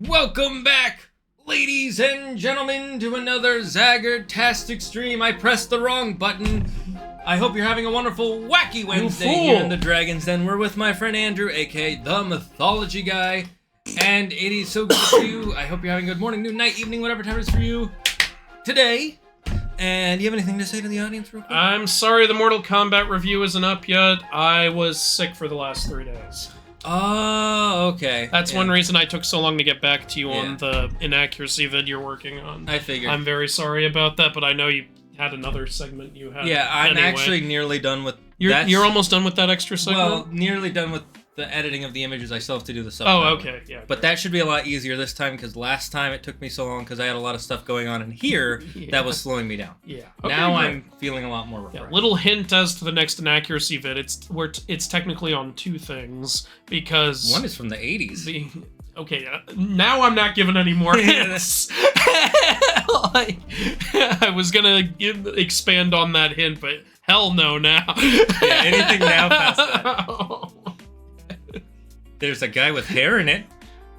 Welcome back, ladies and gentlemen, to another Zagger-tastic stream. I pressed the wrong button. I hope you're having a wonderful, wacky Wednesday here in the Dragon's Den. We're with my friend Andrew, AKA TheMythologyGuy, and it is so good to see you. I hope you're having a good morning, noon, night, evening, whatever time it is for you today. And do you have anything to say to the audience real quick? I'm sorry the Mortal Kombat review isn't up yet. I was sick for the last 3 days. Oh, okay. That's one reason I took so long to get back to you on the inaccuracy vid you're working on. I figured. I'm very sorry about that, but I know you had another segment you had. Yeah, I'm actually nearly done with You're almost done with that extra segment? Well, nearly done with the editing of the images. I still have to do the subtitle. Oh, okay, yeah. But that should be a lot easier this time, because last time it took me so long because I had a lot of stuff going on in here that was slowing me down. Yeah. Okay, now I'm feeling a lot more refreshed. Yeah, little hint as to the next inaccuracy vid. It's technically on 2 things, because... One is from the 80s. Okay, now I'm not giving any more hints. I was gonna expand on that hint, but hell no now. Yeah, anything now past that. There's a guy with hair in it.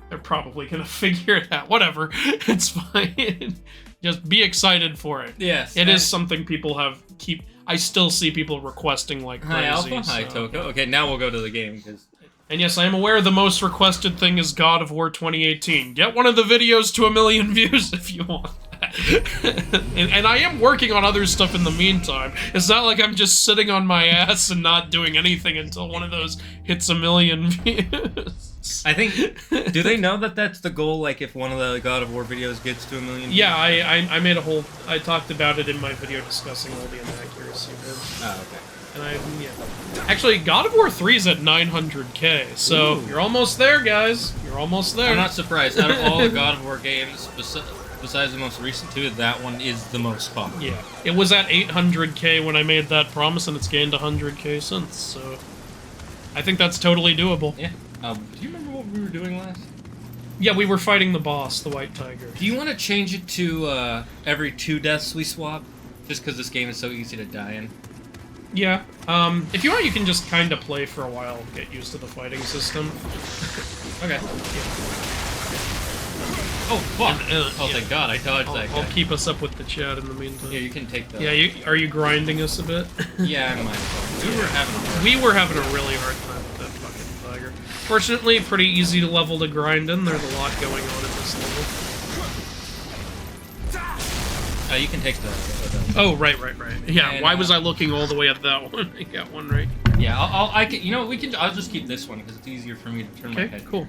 They're probably gonna figure it out. Whatever, it's fine. Just be excited for it. Yes. It is something people I still see people requesting like crazy. Hi Alpha, hi Toko. Okay, now we'll go to the game, because... And yes, I am aware the most requested thing is God of War 2018. Get one of the videos to 1 million views if you want that. and I am working on other stuff in the meantime. It's not like I'm just sitting on my ass and not doing anything until one of those hits 1 million views. I think... Do they know that that's the goal, like, if one of the God of War videos gets to 1 million views? Yeah, I made a whole... I talked about it in my video discussing all the inaccuracy. Oh, okay. And actually, God of War 3 is at 900k, so you're almost there, guys. You're almost there. I'm not surprised. Out of all the God of War games, besides the most recent 2, that one is the most popular. Yeah, it was at 800k when I made that promise, and it's gained 100k since, so I think that's totally doable. Yeah. Do you remember what we were doing last? Yeah, we were fighting the boss, the White Tiger. Do you want to change it to every 2 deaths we swap? Just because this game is so easy to die in? Yeah. If you want, you can just kind of play for a while and get used to the fighting system. Okay. Yeah. Oh, fuck! Oh, thank God, I dodged that guy. I'll keep us up with the chat in the meantime. Yeah, you can take the... Yeah, are you grinding us a bit? Yeah, I might. We were having a really hard time with that fucking tiger. Fortunately, pretty easy to level to grind in. There's a lot going on in this level. You can take the... Oh, right. Yeah, and, why was I looking all the way at that one? I got one right. Yeah, I'll just keep this one, because it's easier for me to turn my head. Okay, cool.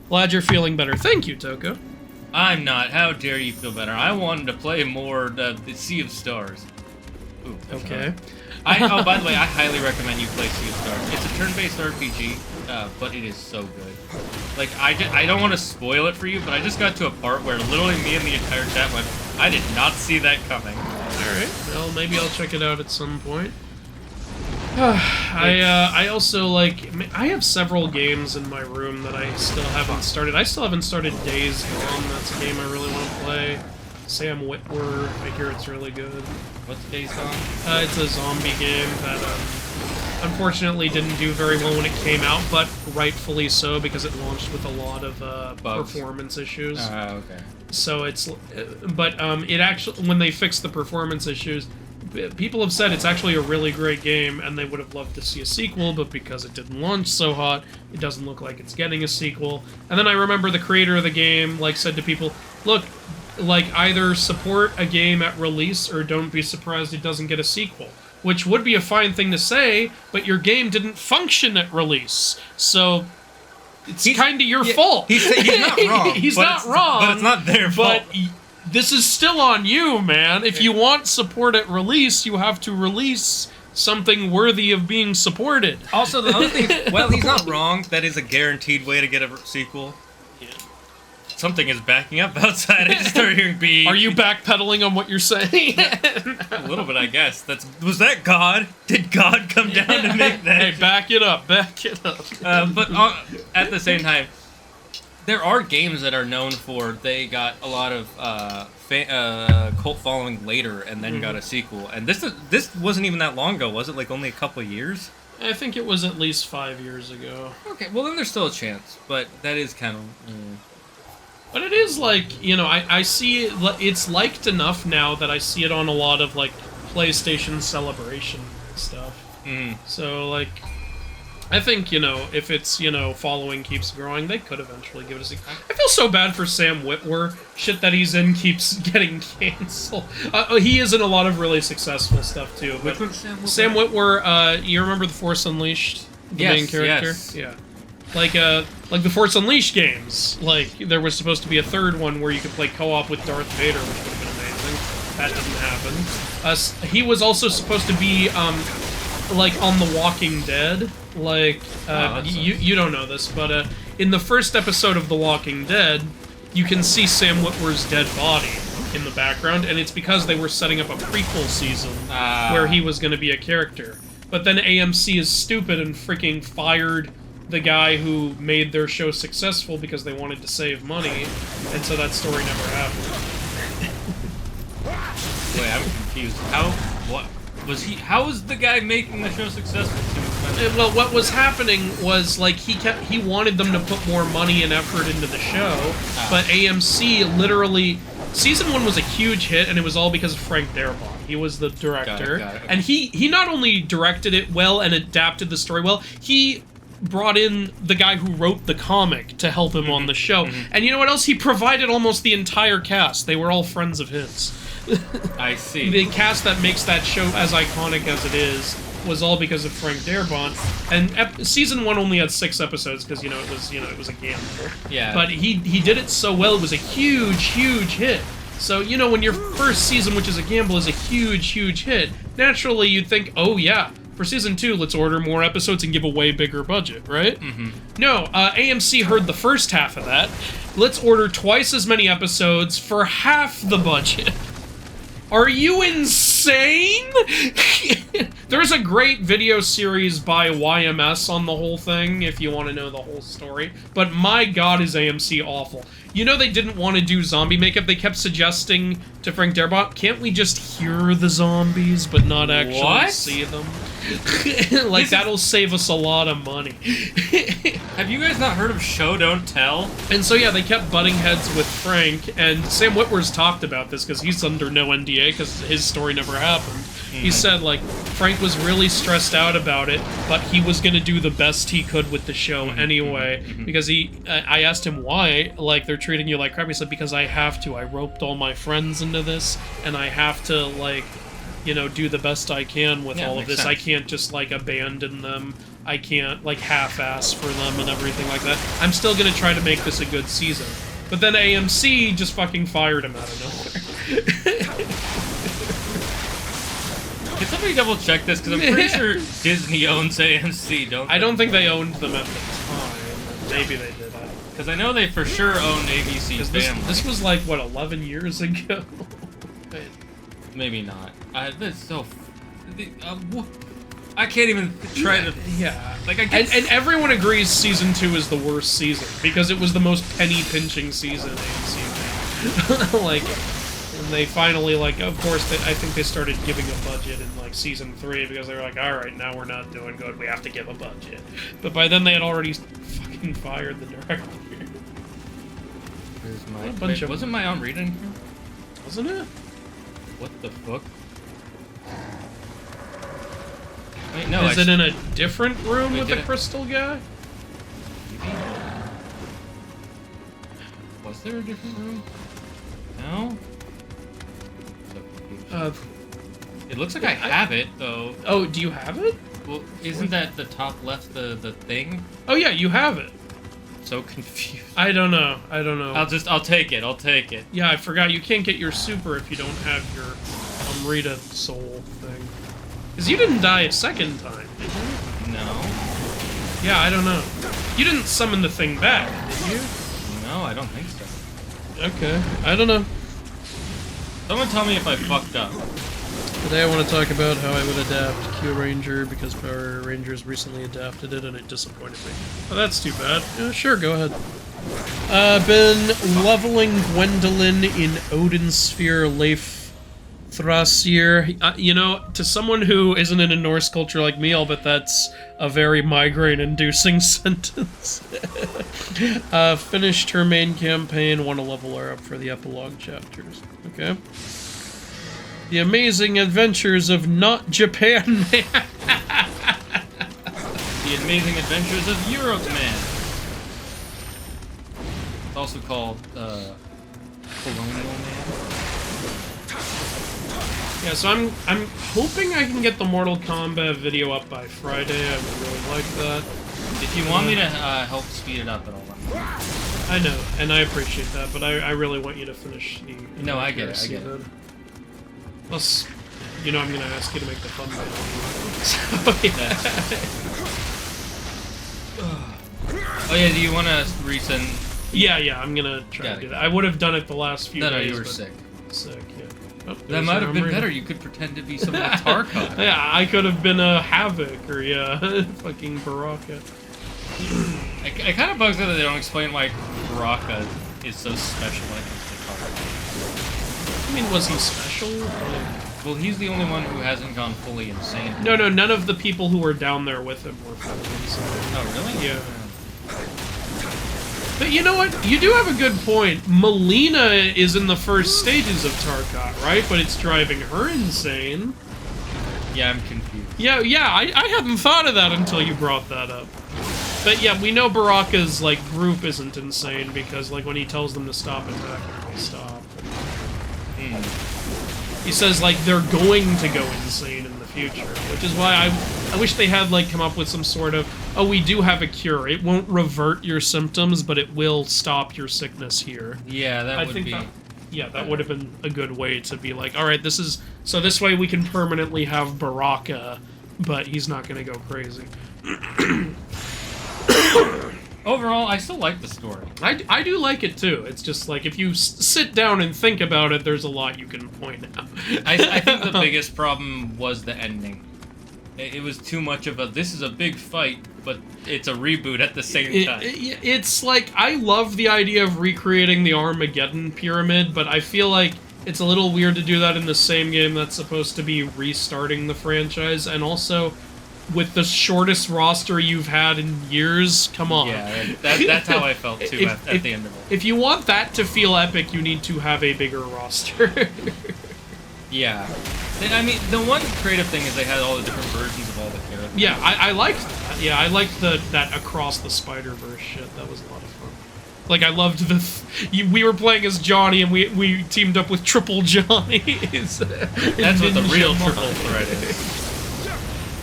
Glad you're feeling better. Thank you, Toko. I'm not. How dare you feel better? I wanted to play more the Sea of Stars. Ooh, okay. Oh, by the way, I highly recommend you play Sea of Stars. It's a turn-based RPG, but it is so good. Like, I don't want to spoil it for you, but I just got to a part where literally me and the entire chat went, I did not see that coming. Alright, well, maybe I'll check it out at some point. I also, like, I have several games in my room that I still haven't started. I still haven't started Days Gone. That's a game I really want to play. Sam Witwer, I hear it's really good. What's Days Gone? It's a zombie game that, unfortunately didn't do very well when it came out, but rightfully so, because it launched with a lot of, performance issues. Oh, okay. So it's, it actually, when they fixed the performance issues, people have said it's actually a really great game, and they would have loved to see a sequel, but because it didn't launch so hot, it doesn't look like it's getting a sequel. And then I remember the creator of the game, like, said to people, look, like, either support a game at release, or don't be surprised it doesn't get a sequel. Which would be a fine thing to say, but your game didn't function at release, so... It's kind of your fault. He's not wrong. He's not wrong. But it's not their fault. But this is still on you, man. If you want support at release, you have to release something worthy of being supported. Also, the other thing, well, he's not wrong. That is a guaranteed way to get a sequel. Yeah. Something is backing up outside. I just started hearing beep. Are you backpedaling on what you're saying? A little bit, I guess. Was that God? Did God come down to make that? Hey, back it up. Back it up. But at the same time, there are games that are known for they got a lot of cult following later and then got a sequel. And this wasn't even that long ago, was it? Like only a couple of years? I think it was at least 5 years ago. Okay, well then there's still a chance, but that is kind of... But it is like, you know, I see it's liked enough now that I see it on a lot of like PlayStation Celebration stuff. So like, I think, you know, if its, you know, following keeps growing, they could eventually give it a sequel. I feel so bad for Sam Witwer. Shit that he's in keeps getting canceled. He is in a lot of really successful stuff too. But Sam Witwer, you remember The Force Unleashed? The main character? Yes. Yeah. Like the Force Unleashed games. Like, there was supposed to be a third one where you could play co-op with Darth Vader, which would have been amazing. That didn't happen. He was also supposed to be, like, on The Walking Dead. Like, you don't know this, but in the first episode of The Walking Dead, you can see Sam Witwer's dead body in the background, and it's because they were setting up a prequel season where he was going to be a character. But then AMC is stupid and freaking fired the guy who made their show successful because they wanted to save money, and so that story never happened. Wait, I'm confused. How was the guy making the show successful? Well, what was happening was, like, he wanted them to put more money and effort into the show, but AMC literally... Season 1 was a huge hit, and it was all because of Frank Darabont. He was the director. Got it. And he not only directed it well and adapted the story well, he brought in the guy who wrote the comic to help him on the show. And you know what else? He provided almost the entire cast. They were all friends of his. I see. The cast that makes that show as iconic as it is was all because of Frank Darabont. And season 1 only had 6 episodes because, you know, it was a gamble. Yeah. But he did it so well, it was a huge, huge hit. So, you know, when your first season, which is a gamble, is a huge, huge hit, naturally you'd think, oh yeah, for season 2, let's order more episodes and give a way bigger budget, right? No, AMC heard the first half of that. Let's order twice as many episodes for half the budget. Are you insane? There's a great video series by YMS on the whole thing, if you want to know the whole story. But my god, is AMC awful. You know they didn't want to do zombie makeup? They kept suggesting to Frank Darabont, can't we just hear the zombies, but not actually see them? Like, that'll save us a lot of money. Have you guys not heard of Show Don't Tell? And so, yeah, they kept butting heads with Frank, and Sam Witwer's talked about this, because he's under no NDA, because his story never happened. He said, like, Frank was really stressed out about it, but he was going to do the best he could with the show anyway, because I asked him why, like, they're treating you like crap. He said, because I have to. I roped all my friends into this, and I have to, like, you know, do the best I can with all of this. I can't just, like, abandon them. I can't, like, half-ass for them and everything like that. I'm still gonna try to make this a good season. But then AMC just fucking fired him out of nowhere. Can somebody double check this? Because I'm pretty sure Disney owns AMC, don't they? I don't think they owned them at the time. Maybe they did. Because I know they for sure owned ABC's family. This was like, what, 11 years ago? Maybe not. This is so... I can't even try to... Yeah. Like, I guess... And everyone agrees season 2 is the worst season, because it was the most penny-pinching season AMC made. Like, and they finally, like, of course, I think they started giving a budget in, like, season 3, because they were like, alright, now we're not doing good, we have to give a budget. But by then they had already fucking fired the director. Wait, wasn't my arm reading here? Wasn't it? What the fuck? Wait, no. Is it in a different room with the crystal guy? Was there a different room? No? It looks like I have it, though. Oh, do you have it? Well, isn't that the top left the thing? Oh yeah, you have it. So confused. I don't know. I'll take it. Yeah, I forgot. You can't get your super if you don't have your Amrita soul thing. Because you didn't die a second time, did you? No. Yeah, I don't know. You didn't summon the thing back, did you? No, I don't think so. Okay. I don't know. Someone tell me if I fucked up. Today I want to talk about how I would adapt Q Ranger, because Power Rangers recently adapted it and it disappointed me. Oh, that's too bad. Yeah, sure, go ahead. Been leveling Gwendolyn in Odin Sphere Thrasir. You know, to someone who isn't in a Norse culture like me, I'll bet that's a very migraine-inducing sentence. Finished her main campaign, want to level her up for the epilogue chapters. Okay. The Amazing Adventures of Not Japan Man. The Amazing Adventures of Europe Man. It's also called, Colonial Man. Yeah, so I'm hoping I can get the Mortal Kombat video up by Friday. I would really like that. If you want me to help speed it up at all, I know, and I appreciate that, but I really want you to finish the... No, I get it, I get it. Plus, you know I'm gonna ask you to make the fun video. Oh yeah, do you want to resend? Yeah, I'm gonna try to do that. I would have done it the last few days. No, you were sick. Sick, yeah. Oh, that might have been better. You could pretend to be some Tarkov. Yeah, I could have been a Havoc or fucking Baraka. It kind of bugs me that they don't explain why Baraka is so special when it comes to Tarkov. I mean, was he special? Well, he's the only one who hasn't gone fully insane. No, none of the people who were down there with him were fully insane. Oh, really? Yeah. But you know what? You do have a good point. Melina is in the first stages of Tarkov, right? But it's driving her insane. Yeah, I'm confused. Yeah, I hadn't thought of that until you brought that up. But yeah, we know Baraka's, like, group isn't insane because, like, when he tells them to stop attacking, they stop. He says, like, they're going to go insane in the future, which is why I wish they had, like, come up with some sort of, oh, we do have a cure. It won't revert your symptoms, but it will stop your sickness here. Yeah, that would be... Yeah, that would have been a good way to be like, alright, this is... So this way we can permanently have Baraka, but he's not gonna go crazy. Overall, I still like the story. I do like it too. It's just like, if you sit down and think about it, there's a lot you can point out. I think the biggest problem was the ending. It was too much of a, this is a big fight, but it's a reboot at the same time. It's like, I love the idea of recreating the Armageddon pyramid, but I feel like it's a little weird to do that in the same game that's supposed to be restarting the franchise, and also, with the shortest roster you've had in years, come on. Yeah, that's how I felt too at the end of it. If you want that to feel epic, you need to have a bigger roster. Yeah. I mean, the one creative thing is they had all the different versions of all the characters. Yeah, I liked that. Yeah, I liked that Across the Spider-Verse shit. That was a lot of fun. Like, I loved we were playing as Johnny, and we teamed up with Triple Johnny. That's what the real Triple Threat is.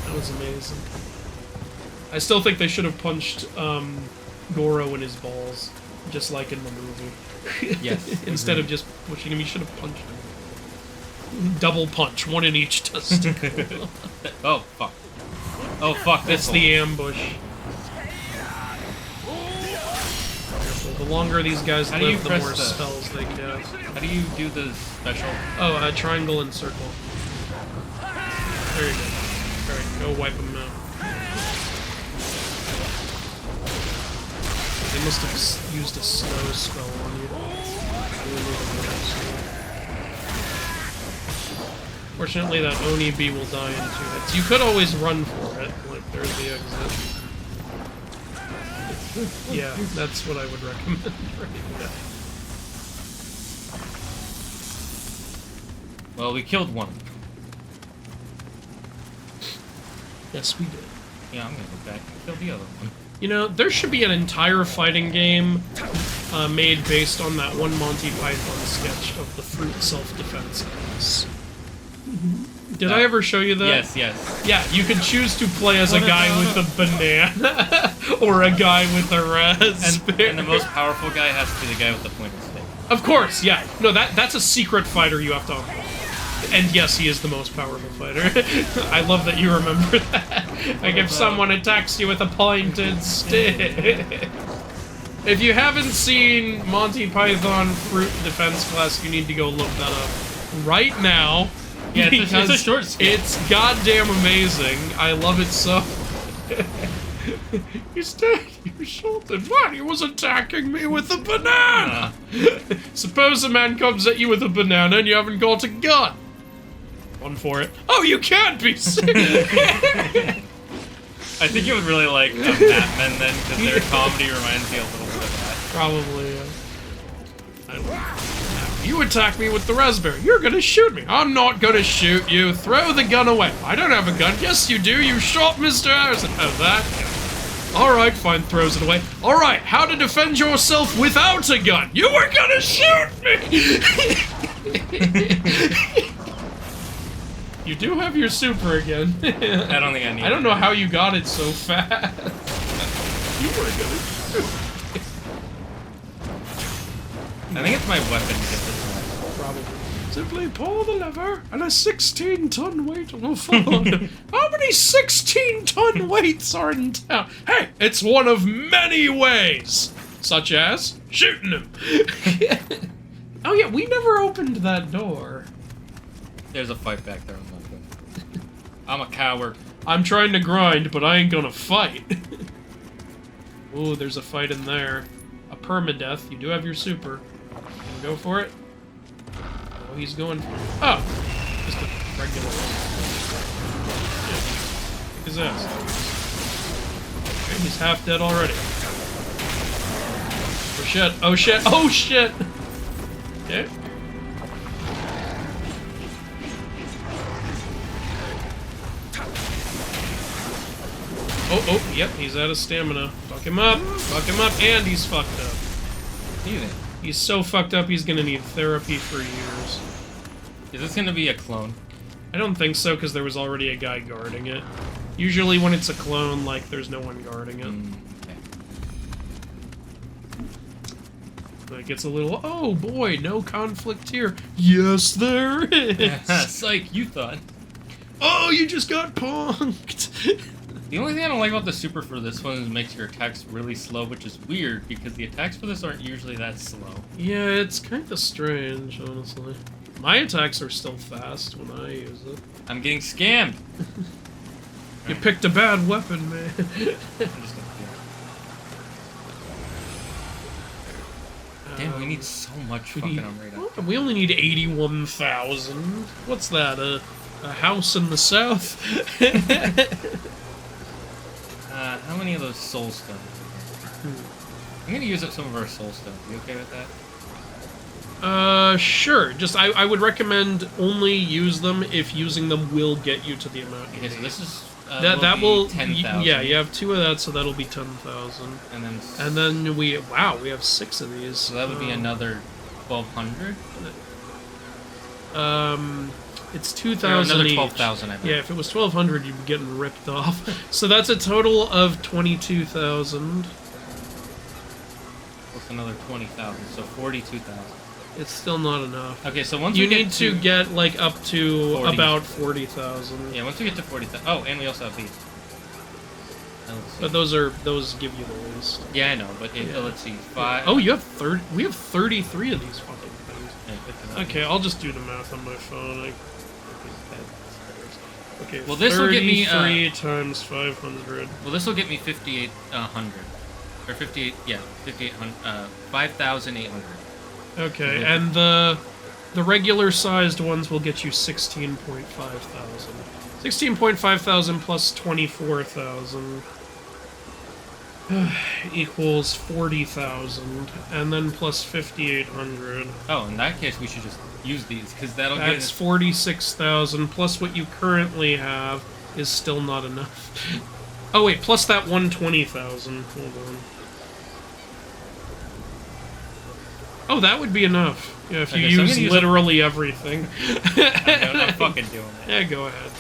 That was amazing. I still think they should have punched Goro in his balls, just like in the movie. Yes. Instead of just pushing him, you should have punched him. Double punch, one in each testicle. Oh, fuck. Oh, fuck, that's the ambush. The longer these guys live, the more spells they cast. How do you do the special? Oh, triangle and circle. There you go. Alright, go wipe them out. They must have used a snow spell on you. Fortunately, that Oni bee will die in 2 hits. You could always run for it. Like, there's the exit. Yeah, that's what I would recommend right now. Well, we killed one. Yes, we did. Yeah, I'm gonna go back and kill the other one. You know, there should be an entire fighting game made based on that one Monty Python sketch of the fruit self-defense class. Did I ever show you that? Yes. Yeah, you could choose to play as a guy with a banana or a guy with a raspberry. And the most powerful guy has to be the guy with the pointed stick. Of course, yeah. No, that's a secret fighter you have to unlock. And yes, he is the most powerful fighter. I love that you remember that. Like, if someone attacks you with a pointed stick. If you haven't seen Monty Python Fruit Defense Class, you need to go look that up right now. Yeah, it's a short skit. It's goddamn amazing. I love it so. He's dead. You shot him. What? He was attacking me with a banana. Suppose a man comes at you with a banana and you haven't got a gun. Going for it. Oh, you can't be sick! I think you would really like Mad Men then, because their comedy reminds me a little bit of that. Probably, You attack me with the raspberry. You're gonna shoot me. I'm not gonna shoot you. Throw the gun away. I don't have a gun. Yes, you do. You shot Mr. Harrison. Oh, that gun. Alright, fine. Throws it away. Alright, how to defend yourself without a gun. You were gonna shoot me! You do have your super again. I don't think I need it. I don't know how you got it so fast. You were gonna shoot me. I think it's my weapon to get this one. Probably. Simply pull the lever, and a 16-ton weight will fall. How many 16-ton weights are in town? Hey, it's one of many ways, such as shooting him. Oh yeah, we never opened that door. There's a fight back there. I'm a coward. I'm trying to grind, but I ain't gonna fight. Ooh, there's a fight in there. A permadeath. You do have your super. Gonna go for it. Oh, he's going for it. Oh! Just a regular one. Yeah. Kick his ass. Okay, he's half dead already. Oh shit, oh shit, oh shit! Okay. Oh, yep, he's out of stamina. Fuck him up, and he's fucked up. He's so fucked up, he's gonna need therapy for years. Is this gonna be a clone? I don't think so, because there was already a guy guarding it. Usually when it's a clone, like, there's no one guarding it. Okay. It gets a little, oh boy, no conflict here. Yes, there is! Psych, you thought. Oh, you just got punked! The only thing I don't like about the super for this one is it makes your attacks really slow, which is weird, because the attacks for this aren't usually that slow. Yeah, it's kind of strange, honestly. My attacks are still fast when I use it. I'm getting scammed! You picked a bad weapon, man. I'm just gonna Damn, we need so much fucking radar. We only need 81,000. What's that, a house in the south? How many of those soul stones? I'm gonna use up some of our soul stones. You okay with that? Sure. Just, I would recommend only use them if using them will get you to the amount you Okay, need. so this is, that will 10,000. Yeah, you have 2 of that, so that'll be 10,000. And then we have 6 of these. So that would be another 1,200? It's 2,000 another each. 12,000, I think. Yeah, if it was 1,200, you'd be getting ripped off. So that's a total of 22,000. Plus another 20,000, so 42,000. It's still not enough. Okay, so once you we need to get like up to 40. about 40,000. Yeah, once we get to 40,000. Oh, and we also have these. But those give you the least. Yeah, I know, but let's see. 5. Oh, you have 30. We have 33 of these fucking things. Yeah, okay, I'll just do the math on my phone. Okay, well, this will get me 33 times 500. Well, this will get me 5,800, or 58. Yeah, 5,800. 5,800. Okay, and the regular sized ones will get you 16.5 thousand. 16.5 thousand plus 24,000 equals 40,000, and then plus 5,800. Oh, in that case, we should just use these because that'll get. That's 46,000 plus what you currently have is still not enough. Oh wait, plus that 120,000. Hold on. Oh, that would be enough. Yeah, if you use literally everything. I'm fucking doing it. Yeah, go ahead.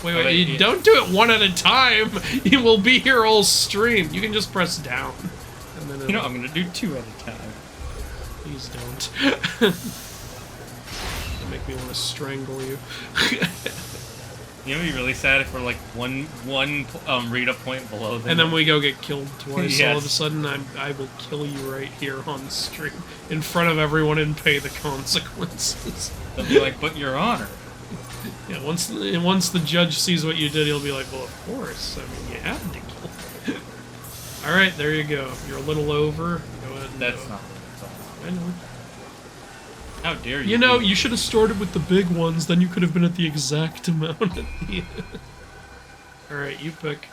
Wait, don't do it one at a time. You will be here all stream. You can just press down. And then I'm gonna do 2 at a time. Please don't. It'll make me want to strangle you. You know, it'd be really sad if we're like one read-up point below them. And then we go get killed twice. Yes. All of a sudden, I will kill you right here on stream in front of everyone and pay the consequences. They'll be like, "But Your Honor." Yeah, once the judge sees what you did, he'll be like, "Well, of course. I mean, you had to kill." All right, there you go. You're a little over. Go ahead. And That's go. not. I know. How dare you? You know, you should have started with the big ones, then you could have been at the exact amount at the end. Alright, you pick.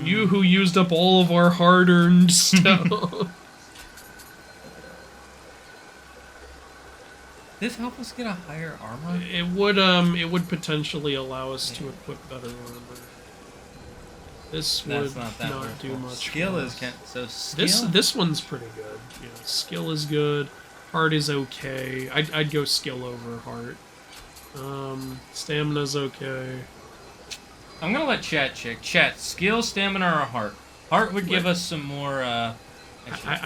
You who used up all of our hard-earned stuff. This help us get a higher armor? It would potentially allow us to equip better armor. This would not do much. Skill is so skill. This one's pretty good. Yeah, skill is good. Heart is okay. I'd go skill over heart. Stamina's okay. I'm gonna let chat check. Chat, skill, stamina, or heart? Heart would give us some more. I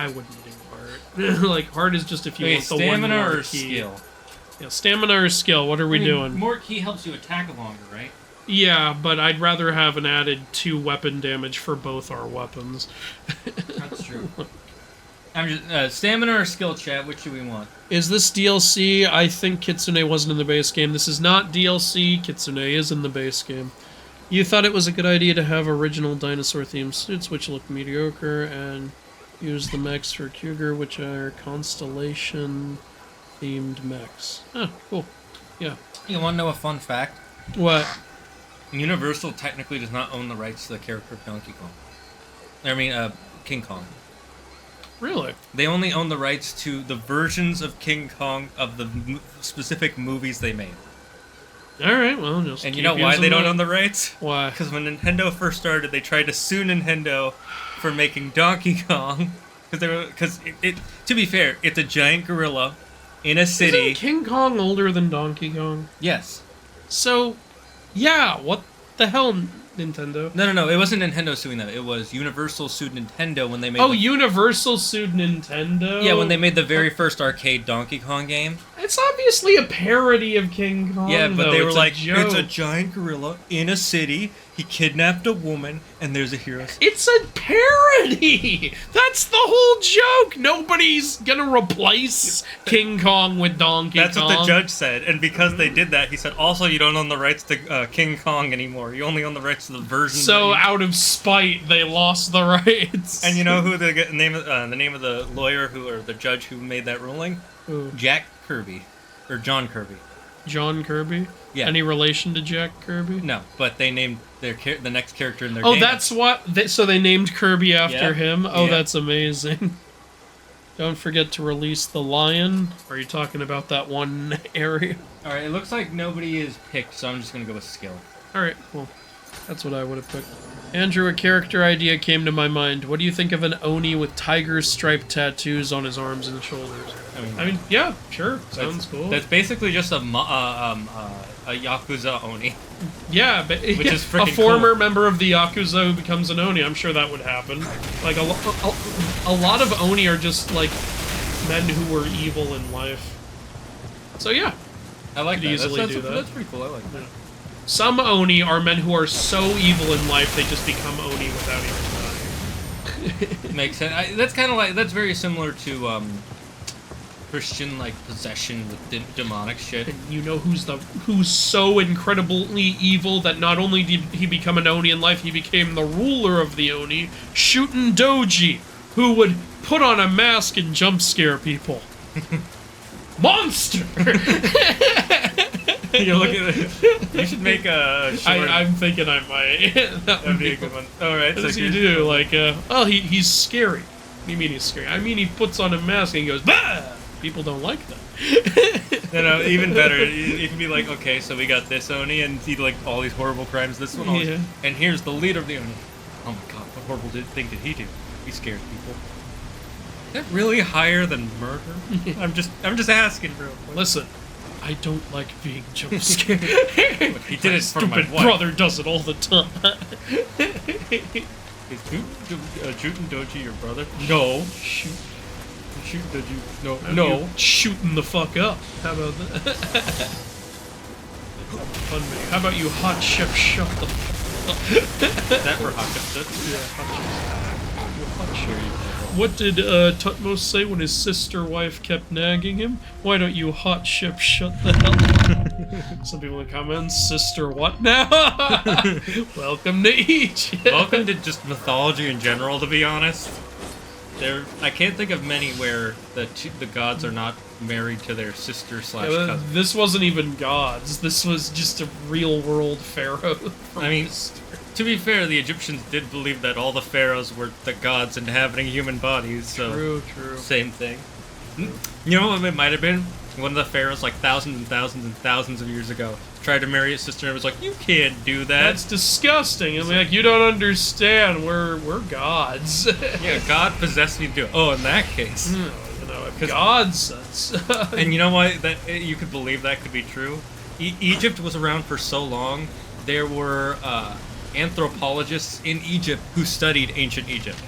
wouldn't do heart. Like heart is just if you want the stamina one more or key. skill. Yeah, stamina or skill. What are we doing? More key helps you attack longer, right? Yeah, but I'd rather have an added 2 weapon damage for both our weapons. That's true. I'm just stamina or skill, chat. Which do we want? Is this DLC? I think Kitsune wasn't in the base game. This is not DLC. Kitsune is in the base game. You thought it was a good idea to have original dinosaur-themed suits, which look mediocre, and use the mechs for Cougar, which are constellation-themed mechs. Ah, cool. Yeah. You want to know a fun fact? What? Universal technically does not own the rights to the character of Donkey Kong. I mean, King Kong. Really? They only own the rights to the versions of King Kong of the specific movies they made. Alright, well, just and you know why they don't own the rights? Why? Because when Nintendo first started, they tried to sue Nintendo for making Donkey Kong. Because to be fair, it's a giant gorilla in a city. Isn't King Kong older than Donkey Kong? Yes. So, yeah, what the hell, Nintendo? No, it wasn't Nintendo suing them. It was Universal sued Nintendo when they made Universal sued Nintendo? Yeah, when they made the very first arcade Donkey Kong game. It's obviously a parody of King Kong, yeah, but they were like, it's a giant gorilla in a city, he kidnapped a woman, and there's a hero. It's a parody! That's the whole joke! Nobody's gonna replace King Kong with Donkey Kong. That's what the judge said, and because they did that, he said, also, you don't own the rights to King Kong anymore. You only own the rights to the version. So, out of spite, they lost the rights. And you know who the name of the lawyer or the judge who made that ruling? Who? Jack Kirby. Or John Kirby. John Kirby? Yeah. Any relation to Jack Kirby? No, but they named the next character in their game. Oh, that's what... so they named Kirby after him? Oh, yeah. That's amazing. Don't forget to release the lion. Or are you talking about that one area? Alright, it looks like nobody is picked, so I'm just gonna go with skill. Alright, cool. That's what I would have picked. Andrew, a character idea came to my mind. What do you think of an Oni with tiger striped tattoos on his arms and shoulders? I mean, yeah, sure. Sounds cool. That's basically just a Yakuza Oni. Yeah, but which is freaking a former member of the Yakuza who becomes an Oni. I'm sure that would happen. Like, a lot of Oni are just, like, men who were evil in life. So, yeah. I like that. Easily That's pretty cool. I like that. Yeah. Some Oni are men who are so evil in life they just become Oni without even dying. Makes sense. That's kind of like, that's very similar to Christian like possession with demonic shit. And you know who's so incredibly evil that not only did he become an Oni in life, he became the ruler of the Oni, Shootin' Doji, who would put on a mask and jump scare people. Monster! You look at it. You should make a short... I'm thinking I might. That would be a good one. Alright, what does he do? Like, well, he's scary. What do you mean he's scary? I mean he puts on a mask and he goes, bah! People don't like that. No, even better. You can be like, okay, so we got this Oni, and he like all these horrible crimes. This one, and here's the leader of the Oni. Oh my god, what horrible thing did he do? He scared people. Is that really higher than murder? I'm just asking, bro. Listen, I don't like being jump scared. He did it for my Stupid wife. brother does it all the time. Is Shootin' Doji your brother? No. Shoot Doji. No. No. Shooting the fuck up. How about that? Fun video. How about you hot chef shut the fuck up? Is that for hot chef? Yeah, hot chef. What did Tutmos say when his sister wife kept nagging him? Why don't you hot ship shut the hell up? Some people in the comments, sister what now? Welcome to Egypt. Welcome to just mythology in general, to be honest. I can't think of many where the gods are not married to their sister slash cousin. This wasn't even gods. This was just a real-world pharaoh. I mean, to be fair, the Egyptians did believe that all the pharaohs were the gods inhabiting human bodies, so... True. Same thing. You know what it might have been? One of the pharaohs, like thousands and thousands and thousands of years ago, tried to marry his sister and was like, you can't do that. That's disgusting. I'm like, you don't understand. We're gods. Yeah, God possessed me to do it. Oh, in that case. If God says. And you know what? That you could believe that could be true. Egypt was around for so long. There were anthropologists in Egypt who studied ancient Egypt.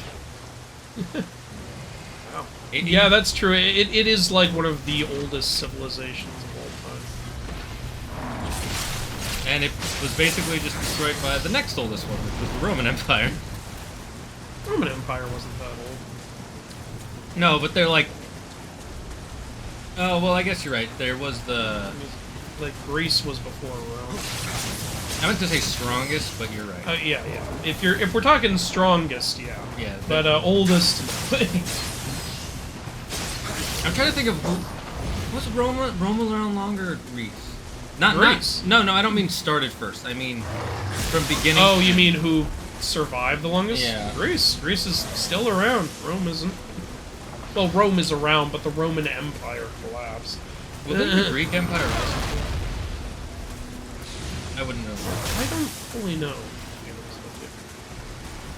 Wow. Yeah, that's true. It is like one of the oldest civilizations of all time. And it was basically just destroyed by the next oldest one, which was the Roman Empire. The Roman Empire wasn't that old. No, but they're like... Oh, well, I guess you're right. There was the... Like, Greece was before Rome. I meant to say strongest, but you're right. Yeah. If we're talking strongest, yeah. Yeah. But oldest. I'm trying to think of was Rome around longer or Greece? Not Greece. No, I don't mean started first. I mean from beginning. Oh, you mean who survived the longest? Yeah. Greece. Greece is still around. Rome isn't. Well, Rome is around, but the Roman Empire collapsed. Well, didn't the Greek Empire also? I wouldn't know. I don't fully know.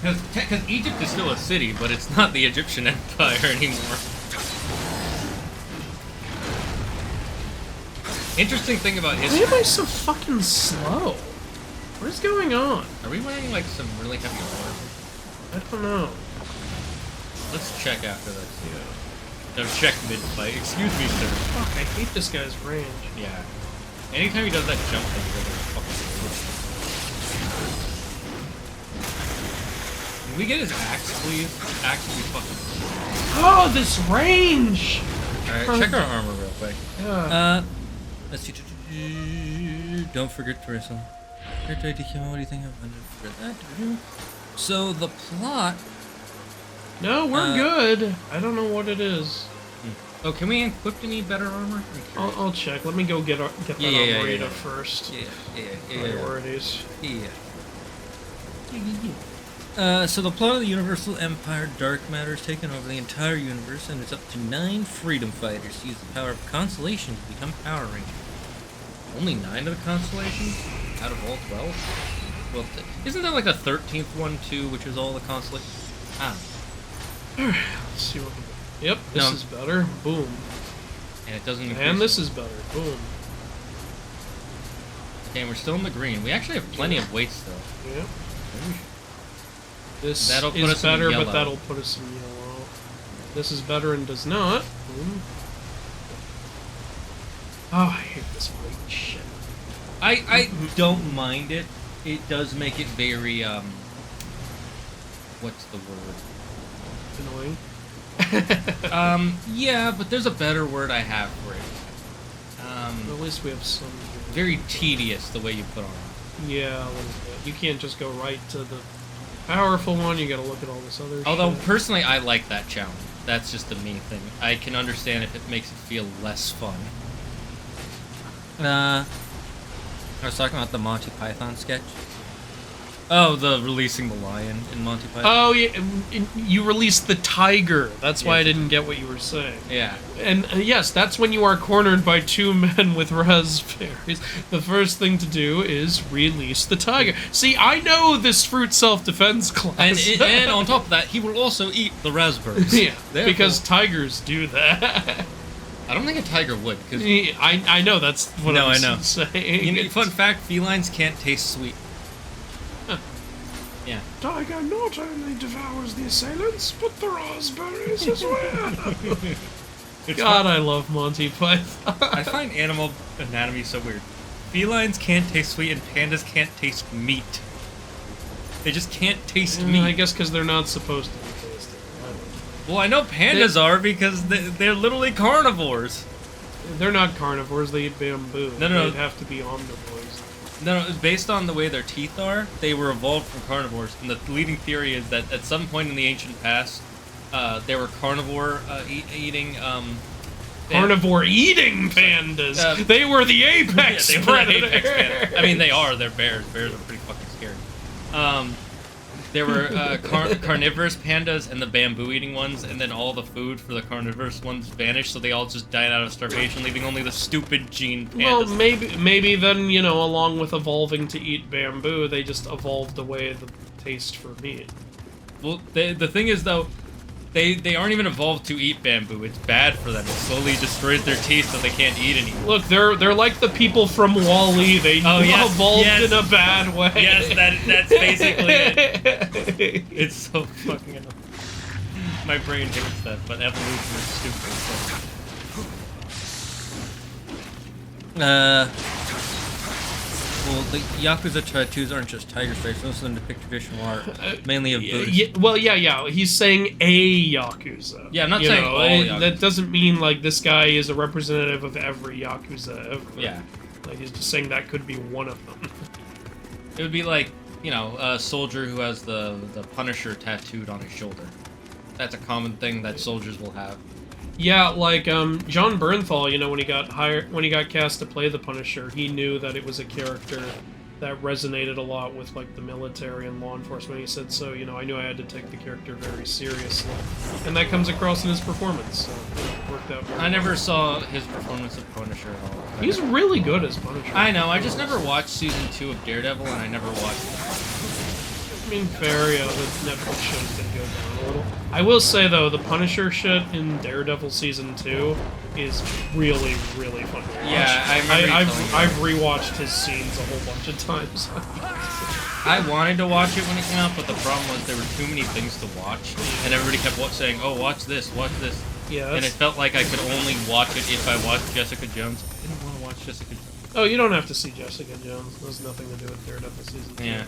Because Egypt is still a city, but it's not the Egyptian Empire anymore. Interesting thing about history. Why am I so fucking slow? What is going on? Are we wearing like some really heavy armor? I don't know. Let's check after this. Yeah. No, check mid-fight. Excuse me, sir. Fuck, I hate this guy's range. Yeah. Anytime he does that jump thing, he's like fucking. Can we get his axe, please? Axe would be fucking. Oh, this range! Alright, check our armor real quick. Yeah. Let's see. Don't forget to wrestle. What do you think of? So the plot. No, we're good. I don't know what it is. Oh, can we equip any better armor? I'll check. Let me go get that armorita first. Yeah. Priorities. So the plot of the Universal Empire Dark Matter has taken over the entire universe, and it's up to 9 freedom fighters to use the power of Constellation to become Power Rangers. Only 9 of the Constellations? Out of all 12? Well, isn't there like a 13th one too, which is all the Constellations? I don't know. Alright, let's see what we got. Yep, this is better. Boom. And it doesn't increase. And this is better. Boom. Okay, and we're still in the green. We actually have plenty of weights though. Yep. This that'll put is us in better, yellow. but that'll put us in yellow. This is better and does not. Boom. Oh, I hate this weight shit. I don't mind it. It does make it very, what's the word? Annoying. Yeah, but there's a better word I have for it. Well, at least we have some. Very tedious the way you put on. Yeah, a little bit. You can't just go right to the powerful one. You gotta look at all this other Although, shit. personally, I like that challenge. That's just the me thing. I can understand if it makes it feel less fun. I was talking about the Monty Python sketch. Oh, the releasing the lion in Monty Python. Oh, yeah, you released the tiger. That's why I didn't get what you were saying. Yeah. And yes, that's when you are cornered by 2 men with raspberries. The first thing to do is release the tiger. See, I know this fruit self-defense class. And on top of that, he will also eat the raspberries. Yeah, because tigers do that. I don't think a tiger would. Cause I know, that's what I I'm know. saying. Fun fact, felines can't taste sweet. Yeah. Tiger not only devours the assailants, but the raspberries as well. God, I love Monty Python. I find animal anatomy so weird. Felines can't taste sweet, and pandas can't taste meat. They just can't taste meat. I guess because they're not supposed to be tasted. Well, I know pandas are because they're literally carnivores. They're not carnivores, they eat bamboo. No. They'd have to be omnivores. No, based on the way their teeth are, they were evolved from carnivores, and the leading theory is that at some point in the ancient past, They were carnivore eating. Carnivore eating pandas. They were the apex predator. I mean, they are. They're bears. Bears are pretty fucking scary. There were carnivorous pandas and the bamboo-eating ones, and then all the food for the carnivorous ones vanished, so they all just died out of starvation, leaving only the stupid gene pandas. Well, maybe then, you know, along with evolving to eat bamboo, they just evolved away the taste for meat. Well, the thing is, though, they aren't even evolved to eat bamboo. It's bad for them. It slowly destroys their teeth so they can't eat anymore. Look, they're like the people from Wall-E. They evolved in a bad way. Yes, that's basically it. It's so fucking annoying. My brain hates that, but evolution is stupid. So. Well, the Yakuza tattoos aren't just tiger stripes. Most of them depict traditional art, mainly of Buddhists. Yeah. He's saying a Yakuza. Yeah, I'm not saying all Yakuza. That doesn't mean, like, this guy is a representative of every Yakuza ever. Yeah. Like, he's just saying that could be one of them. It would be like, you know, a soldier who has the Punisher tattooed on his shoulder. That's a common thing that soldiers will have. Yeah, like, John Bernthal, you know, when he got cast to play the Punisher, he knew that it was a character that resonated a lot with, like, the military and law enforcement. He said, so, you know, I knew I had to take the character very seriously. And that comes across in his performance, so it worked out very well. I never saw his performance of Punisher at all. He's really good as Punisher. I know, I just never watched Season 2 of Daredevil, and I never watched it. I mean, fair, yeah, the Netflix shows did go down a little. I will say, though, the Punisher shit in Daredevil Season 2 is really, really fun to watch. Yeah, I've rewatched his scenes a whole bunch of times. I wanted to watch it when it came out, but the problem was there were too many things to watch, and everybody kept saying, oh, watch this, watch this. Yeah, and it felt like I could only watch it if I watched Jessica Jones. I didn't want to watch Jessica Jones. Oh, you don't have to see Jessica Jones. There's nothing to do with Daredevil Season 2. Yeah.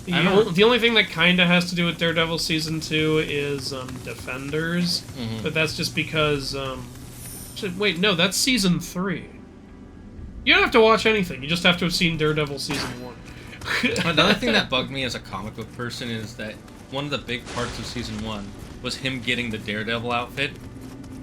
The only thing that kind of has to do with Daredevil Season 2 is Defenders, but that's just because... wait, no, that's Season 3. You don't have to watch anything, you just have to have seen Daredevil Season 1. Another thing that bugged me as a comic book person is that one of the big parts of Season 1 was him getting the Daredevil outfit,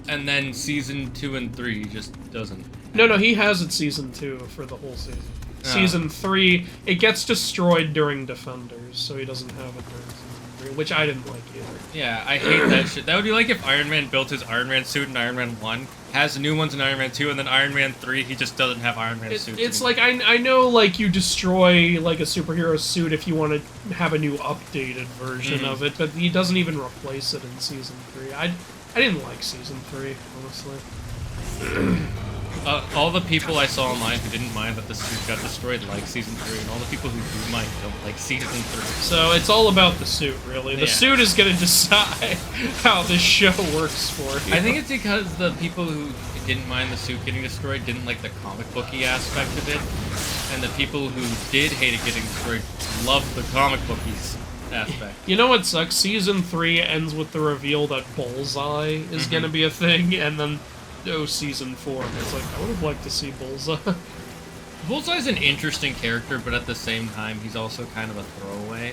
and then Season 2 and 3 just doesn't. No, he has it Season 2 for the whole season. Oh. Season 3, it gets destroyed during Defenders, so he doesn't have it during Season 3, which I didn't like either. Yeah, I hate that shit. That would be like if Iron Man built his Iron Man suit in Iron Man 1, has new ones in Iron Man 2, and then Iron Man 3, he just doesn't have Iron Man suits. It's like, I know, like, you destroy, like, a superhero suit if you want to have a new updated version of it, but he doesn't even replace it in Season 3. I didn't like Season 3, honestly. All the people I saw online who didn't mind that the suit got destroyed like Season 3, and all the people who do mind don't like Season 3. So it's all about the suit, really. The suit is going to decide how this show works for you. I think it's because the people who didn't mind the suit getting destroyed didn't like the comic booky aspect of it, and the people who did hate it getting destroyed loved the comic booky aspect. You know what sucks? Season 3 ends with the reveal that Bullseye is going to be a thing, and then... Season 4. It's like, I would have liked to see Bullseye. Bullseye's an interesting character, but at the same time, he's also kind of a throwaway.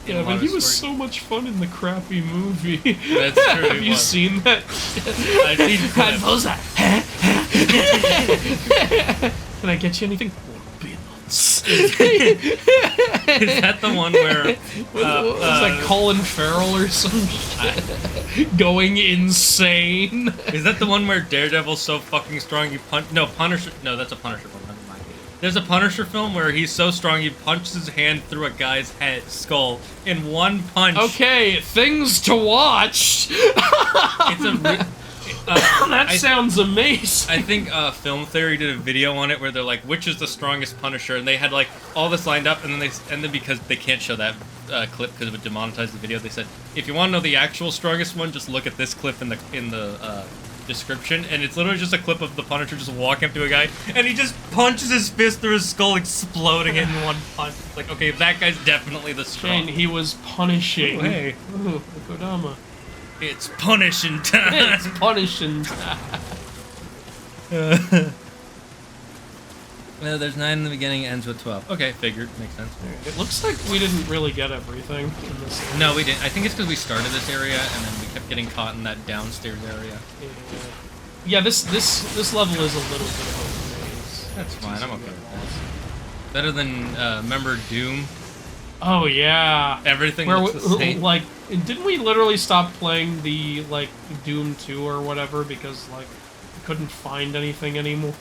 Yeah, but he was so much fun in the crappy movie. That's true. Have you seen that? I've seen that. Bullseye. Can I get you anything? Is that the one where... was that Colin Farrell or some shit? Going insane? Is that the one where Daredevil's so fucking strong he punch... No, Punisher... No, that's a Punisher film. Never mind. There's a Punisher film where he's so strong he punches his hand through a guy's skull in one punch. Okay, things to watch! It's a... that sounds amazing. I think Film Theory did a video on it where they're like, which is the strongest Punisher, and they had like all this lined up, and then because they can't show that clip because it would demonetize the video, they said, if you want to know the actual strongest one, just look at this clip in the description, and it's literally just a clip of the Punisher just walking up to a guy, and he just punches his fist through his skull, exploding it in one punch. It's like, okay, that guy's definitely the strongest. Shane, he was punishing. Oh, hey. Ooh, Kodama. It's punishing time. It's punishing time. Well, there's 9 in the beginning, ends with 12. Okay, figured. Makes sense. It looks like we didn't really get everything in this area. No, we didn't. I think it's because we started this area, and then we kept getting caught in that downstairs area. Yeah, this level is a little bit of a maze. That's fine. I'm okay with that. Better than, remember Doom? Oh, yeah. Everything looks the same. Like, didn't we literally stop playing the, like, Doom 2 or whatever because, like, we couldn't find anything anymore?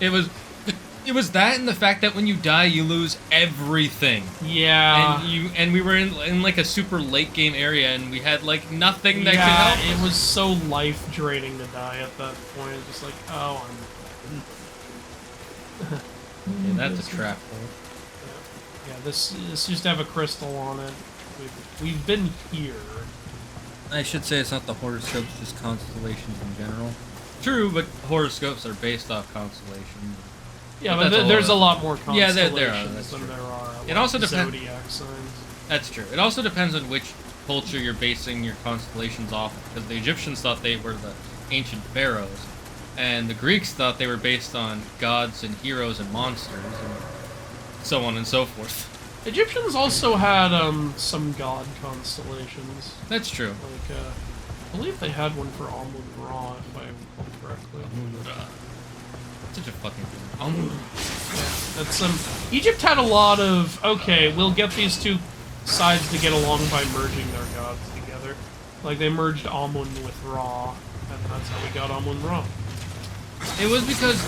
It was that and the fact that when you die, you lose everything. Yeah. And we were in like a super late game area, and we had like nothing that could help. It was so life draining to die at that point. It's just like, oh, Okay, that's a trap hole. Yeah, this used to have a crystal on it. We've been here. I should say it's not the horoscopes, just constellations in general. True, but horoscopes are based off constellations. Yeah, but there's a lot more constellations there there are. Like, it also depends. Zodiac signs. That's true. It also depends on which culture you're basing your constellations off of, because the Egyptians thought they were the ancient pharaohs, and the Greeks thought they were based on gods and heroes and monsters, and so on and so forth. Egyptians also had some god constellations. That's true. Like, I believe they had one for Amun-Ra, if I recall correctly. Amun-Ra. Such a fucking thing. Yeah, that's Egypt had a lot of, okay, we'll get these two sides to get along by merging their gods together. Like, they merged Amun with Ra, and that's how we got Amun-Ra. It was because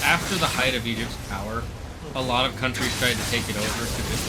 after the height of Egypt's power, a lot of countries tried to take it over because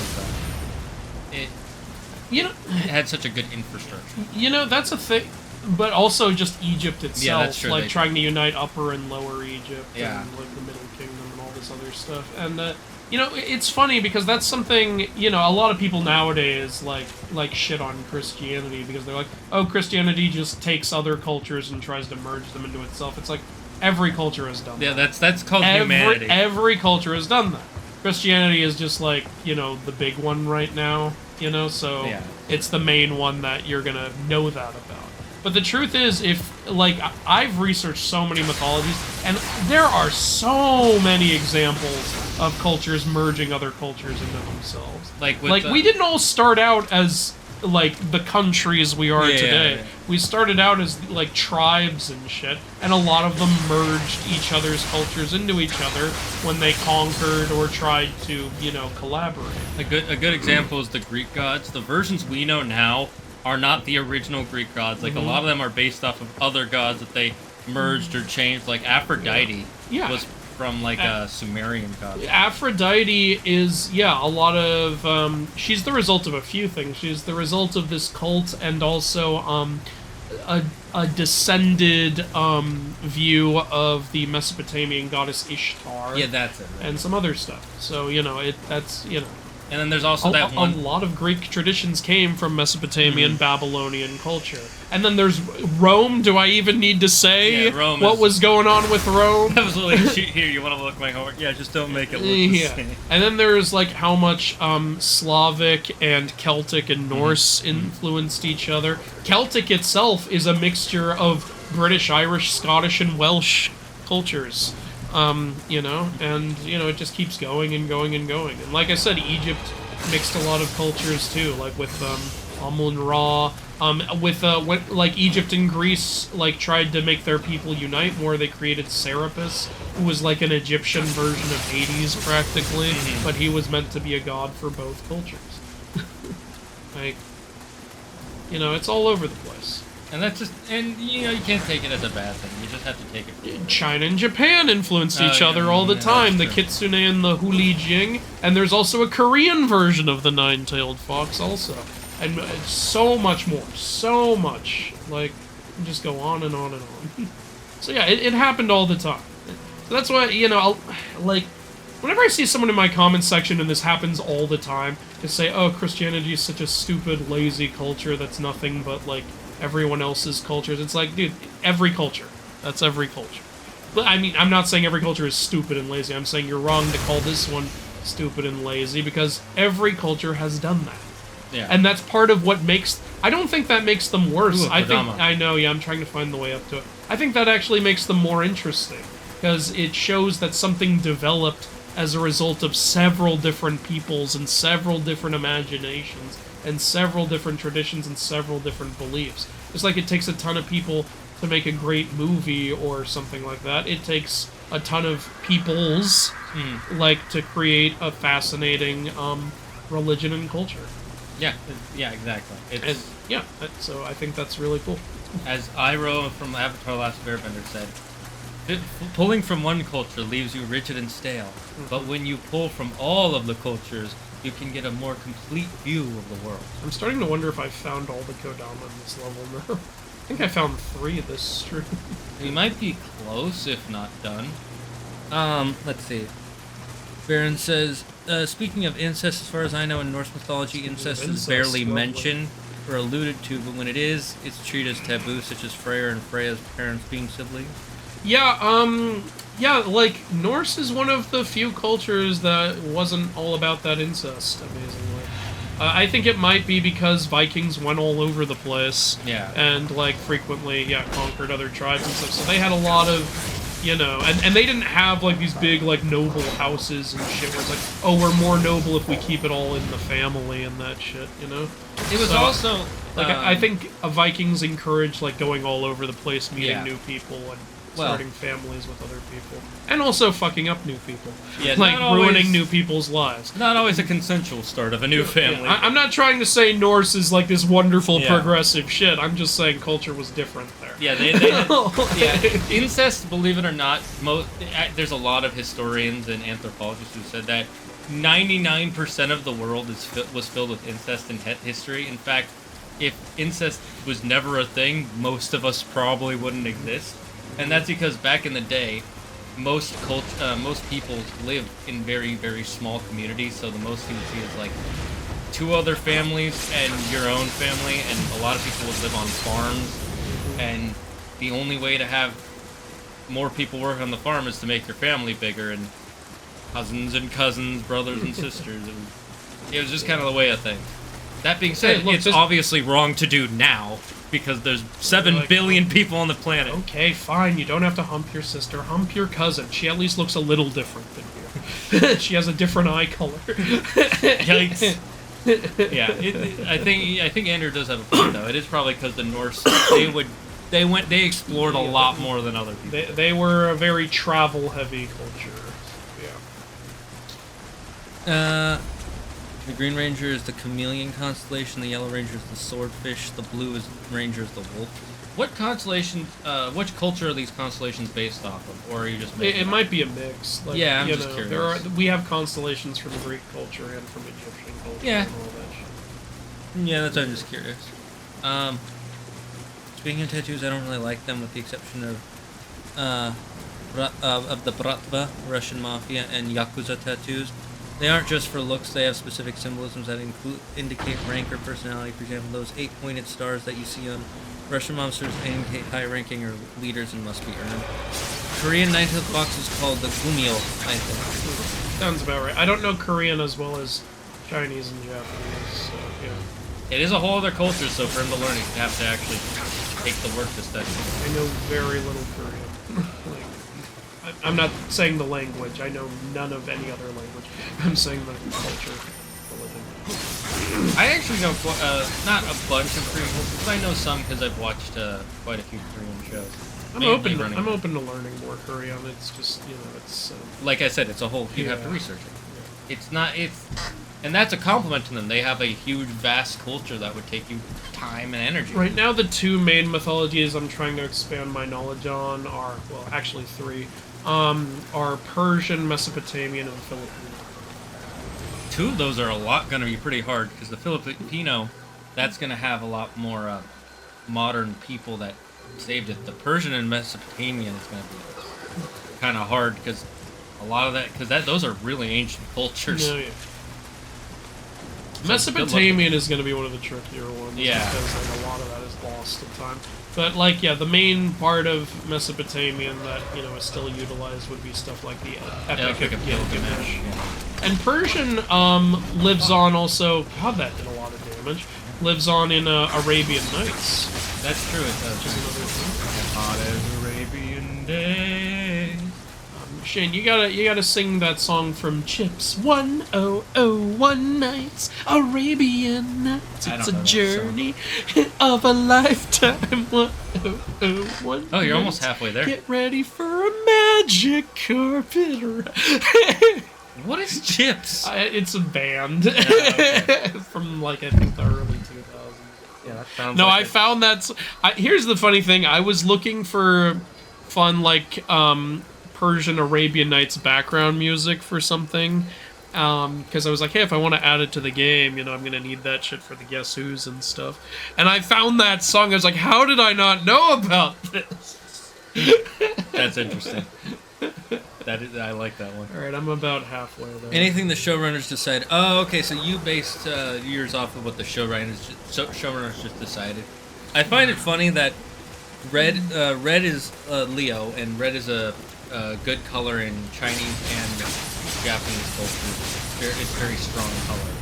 it had such a good infrastructure. You know, that's a thing. But also just Egypt itself, yeah, that's true. Like trying to unite Upper and Lower Egypt, yeah, and like the Middle Kingdom and all this other stuff. And you know, it's funny because that's something, you know, a lot of people nowadays like shit on Christianity because they're like, oh, Christianity just takes other cultures and tries to merge them into itself. It's like every culture has done that. Yeah, that's called humanity. Every culture has done that. Christianity is just like, you know, the big one right now, you know, so yeah, it's the main one that you're gonna know that about. But the truth is, if, like, I've researched so many mythologies, and there are so many examples of cultures merging other cultures into themselves. Like, we didn't all start out as, like, the countries we are today. Yeah. We started out as, like, tribes and shit, and a lot of them merged each other's cultures into each other when they conquered or tried to, you know, collaborate. A good example is the Greek gods. The versions we know now are not the original Greek gods. Like, a lot of them are based off of other gods that they merged or changed. Like, Aphrodite was from, like, a Sumerian god. Aphrodite is, a lot of, she's the result of a few things. She's the result of this cult and also, a descended, view of the Mesopotamian goddess Ishtar. Yeah, that's it. Right? And some other stuff. So, you know, that's, you know. And then there's also that one. A lot of Greek traditions came from Mesopotamian, Babylonian culture. And then there's Rome. Do I even need to say what was going on with Rome? That was like, here, you want to look my homework? Yeah, just don't make it look the same. And then there's like how much Slavic and Celtic and Norse influenced each other. Celtic itself is a mixture of British, Irish, Scottish, and Welsh cultures. You know, and, you know, it just keeps going and going and going. And like I said, Egypt mixed a lot of cultures too, like with, Amun-Ra, when, like, Egypt and Greece, like, tried to make their people unite more, they created Serapis, who was like an Egyptian version of Hades, practically, but he was meant to be a god for both cultures. Like, you know, it's all over the place. And that's just, and, you know, you can't take it as a bad thing. You just have to take it. China and Japan influenced each other all the time. The Kitsune and the Hulijing. And there's also a Korean version of the nine-tailed fox also. And so much more. So much. Like, just go on and on and on. So yeah, it happened all the time. So that's why, you know, whenever I see someone in my comments section, and this happens all the time, to say, oh, Christianity is such a stupid, lazy culture that's nothing but, like, everyone else's cultures. It's like, dude, every culture. That's every culture. But I mean, I'm not saying every culture is stupid and lazy. I'm saying you're wrong to call this one stupid and lazy because every culture has done that. Yeah. And that's part of what makes... I don't think that makes them worse. Ooh, I know, I'm trying to find the way up to it. I think that actually makes them more interesting because it shows that something developed as a result of several different peoples and several different imaginations and several different traditions and several different beliefs. Just like it takes a ton of people to make a great movie or something like that, it takes a ton of peoples like to create a fascinating religion and culture. Yeah, exactly. So I think that's really cool. As Iroh from Avatar: Last Airbender said, pulling from one culture leaves you rigid and stale, but when you pull from all of the cultures, you can get a more complete view of the world. I'm starting to wonder if I found all the Kodama in this level now. I think I found 3 this stream. We might be close, if not done. Let's see. Baron says, speaking of incest, as far as I know, in Norse mythology, incest is barely mentioned or alluded to, but when it is, it's treated as taboo, such as Freyr and Freya's parents being siblings. Yeah, like, Norse is one of the few cultures that wasn't all about that incest, amazingly. I think it might be because Vikings went all over the place. Yeah. And, like, frequently, conquered other tribes and stuff, so they had a lot of, you know, and they didn't have, like, these big, like, noble houses and shit where it's like, oh, we're more noble if we keep it all in the family and that shit, you know? It was also... Like, I think Vikings encouraged, like, going all over the place, meeting new people, and starting families with other people. And also fucking up new people. Yeah, like, ruining new people's lives. Not always a consensual start of a new family. Yeah. I'm not trying to say Norse is, like, this wonderful, progressive shit. I'm just saying culture was different there. Yeah, they incest, believe it or not, there's a lot of historians and anthropologists who said that 99% of the world was filled with incest in history. In fact, if incest was never a thing, most of us probably wouldn't exist. And that's because back in the day, most peoples lived in very, very small communities, so the most you would see is like 2 other families and your own family, and a lot of people would live on farms, and the only way to have more people work on the farm is to make your family bigger, and cousins, brothers and sisters. It was just kind of the way of things. That being said, it's obviously wrong to do now, because there's 7 billion people on the planet. Okay, fine, you don't have to hump your sister, hump your cousin. She at least looks a little different than you. She has a different eye color. Yikes. Yeah, I think Andrew does have a point, though. It is probably because the Norse, they explored a lot more than other people. They were a very travel-heavy culture. Yeah. The Green Ranger is the Chameleon constellation, the Yellow Ranger is the Swordfish, the Blue Ranger is the Wolf. What constellations, which culture are these constellations based off of? Or are you just making it might be a mix. Like, yeah, I'm just curious. We have constellations from Greek culture and from Egyptian culture and all that shit. Yeah, that's why I'm just curious. Speaking of tattoos, I don't really like them with the exception of the Bratva, Russian Mafia, and Yakuza tattoos. They aren't just for looks, they have specific symbolisms that indicate rank or personality. For example, those 8 pointed stars that you see on Russian monsters indicate high ranking or leaders and must be earned. Korean knighthood box is called the Gumyo, I think. Sounds about right. I don't know Korean as well as Chinese and Japanese, so yeah. It is a whole other culture, so for him to learn, you have to actually take the work to study. I know very little Korean. I'm not saying the language. I know none of any other language. I'm saying the culture, religion. I actually know not a bunch of Korean cultures, but I know some because I've watched quite a few Korean shows. I'm open to learning more Korean. It's just, you know, it's like I said, it's a whole. You have to research it. Yeah. And that's a compliment to them. They have a huge, vast culture that would take you time and energy. Right now, the 2 main mythologies I'm trying to expand my knowledge on are, well, actually 3. Are Persian, Mesopotamian, and Filipino. 2 of those are going to be pretty hard, because the Filipino, that's going to have a lot more modern people that saved it. The Persian and Mesopotamian is going to be kind of hard, because a lot of that, those are really ancient cultures. Yeah. So Mesopotamian is going to be one of the trickier ones. Yeah. Because like, a lot of that is lost in time. But, like, yeah, the main part of Mesopotamian that, you know, is still utilized would be stuff like the Epic of Gilgamesh. Yeah. And Persian lives on also... God, that did a lot of damage. Lives on in Arabian Nights. That's true, it does. Which is another thing. Hot as Arabian days. Shane, you gotta sing that song from Chips. 1001 Nights, Arabian Nights. It's a journey of a lifetime. 1001. Oh, you're almost halfway there. Get ready for a magic carpet ride. What is Chips? It's a band okay. from like I think the early 2000s. Yeah, that sounds. No, like I found that. Here's the funny thing. I was looking for fun like Persian Arabian Nights background music for something, because I was like, hey, if I want to add it to the game, you know, I'm gonna need that shit for the Guess Who's and stuff. And I found that song. I was like, how did I not know about this? That's interesting. I like that one. All right, I'm about halfway there. Anything the showrunners decide. Oh, okay. So you based yours off of what the showrunners just decided. I find it funny that red is Leo, and red is a good color in Chinese and Japanese culture. It's very strong color.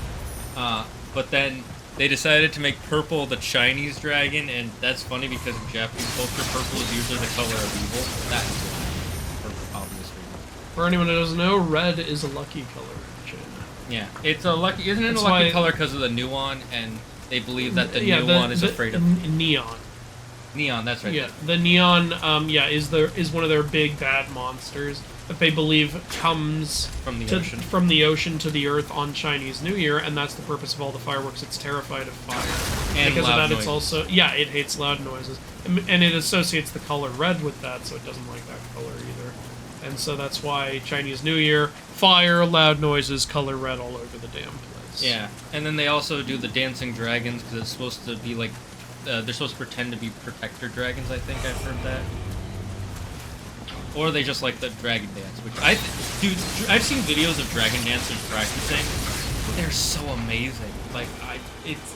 But then they decided to make purple the Chinese dragon, and that's funny because in Japanese culture, purple is usually the color of evil. That's for obvious reasons. For anyone who doesn't know, red is a lucky color in China. Yeah, it's a lucky. Isn't it That's a lucky why- color because of the Nioh, and they believe that the Nioh is afraid of neon. neon. That's right. Yeah, the neon. Is one of their big bad monsters that they believe comes From the ocean. from the ocean to the earth on Chinese New Year, and that's the purpose of all the fireworks. It's terrified of fire, And because loud of that, it's noises. also it hates loud noises, and it associates the color red with that, so it doesn't like that color either. And so that's why Chinese New Year, fire, loud noises, color red all over the damn place. Yeah, and then they also do the dancing dragons because it's supposed to be like they're supposed to pretend to be protector dragons. I think I've heard that. Or they just like the dragon dance, which I've seen videos of dragon dancers practicing. They're so amazing. It's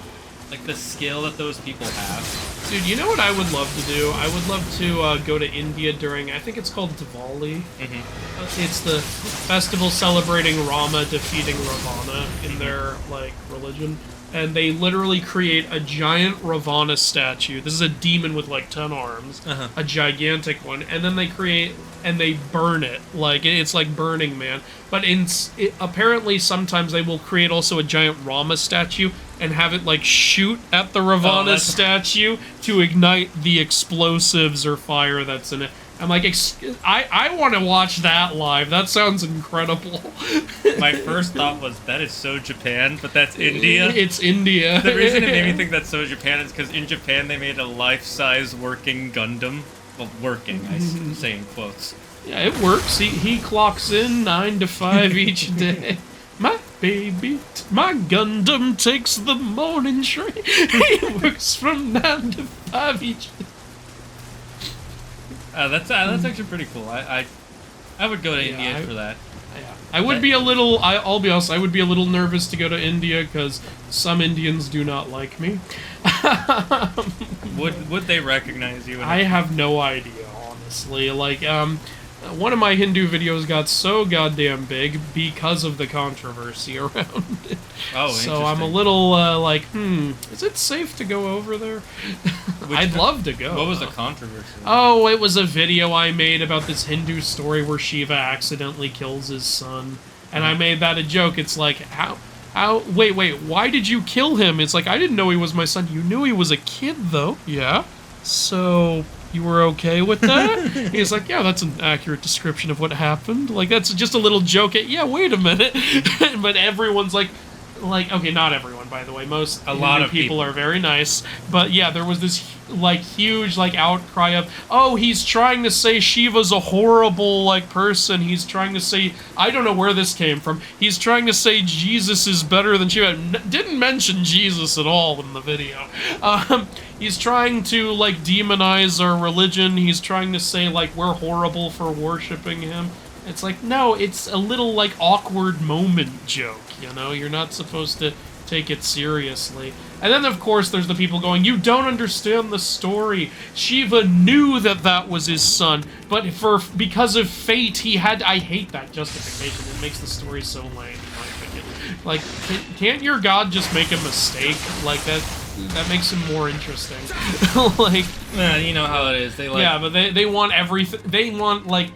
like the skill that those people have. Dude, you know what I would love to do? I would love to go to India during, I think it's called Diwali. Mm-hmm. It's the festival celebrating Rama defeating Ravana in their, like, religion. And they literally create a giant Ravana statue. This is a demon with, like, 10 arms. Uh-huh. A gigantic one. And then they burn it. Like, it's like Burning Man. But apparently sometimes they will create also a giant Rama statue and have it, like, shoot at the Ravana statue to ignite the explosives or fire that's in it. I'm like, I want to watch that live. That sounds incredible. My first thought was, that is so Japan, but that's India. It's India. The reason it made me think that's so Japan is because in Japan they made a life-size working Gundam. Well, working, I say in quotes. Yeah, it works. He clocks in 9 to 5 each day. My Gundam takes the morning train. He works from 9 to 5 each day. That's actually pretty cool. I would go to India for that. I would be a little. I'll be honest. I would be a little nervous to go to India because some Indians do not like me. Would they recognize you? I have no idea, honestly. Like, one of my Hindu videos got so goddamn big because of the controversy around it. Oh, so I'm a little like, is it safe to go over there? I'd love to go. What was the controversy? Oh, it was a video I made about this Hindu story where Shiva accidentally kills his son. And I made that a joke. It's like, wait, why did you kill him? It's like, I didn't know he was my son. You knew he was a kid, though. Yeah? So, you were okay with that? He's like, yeah, that's an accurate description of what happened. Like, that's just a little joke. Yeah, wait a minute. But everyone's like, okay, not everyone, by the way. A lot of people are very nice. But yeah, there was this, like, huge, like, outcry of, oh, he's trying to say Shiva's a horrible, like, person. He's trying to say, I don't know where this came from. He's trying to say Jesus is better than Shiva. Didn't mention Jesus at all in the video. He's trying to, like, demonize our religion. He's trying to say, like, we're horrible for worshiping him. It's like, no, it's a little, like, awkward moment joke, you know? You're not supposed to take it seriously. And then, of course, there's the people going, you don't understand the story. Shiva knew that was his son, but because of fate, he had... I hate that justification. It makes the story so lame, in my opinion. Like, can't your god just make a mistake? Like, that makes him more interesting. Like... you know how it is. They like... Yeah, but they want everything... They want, like...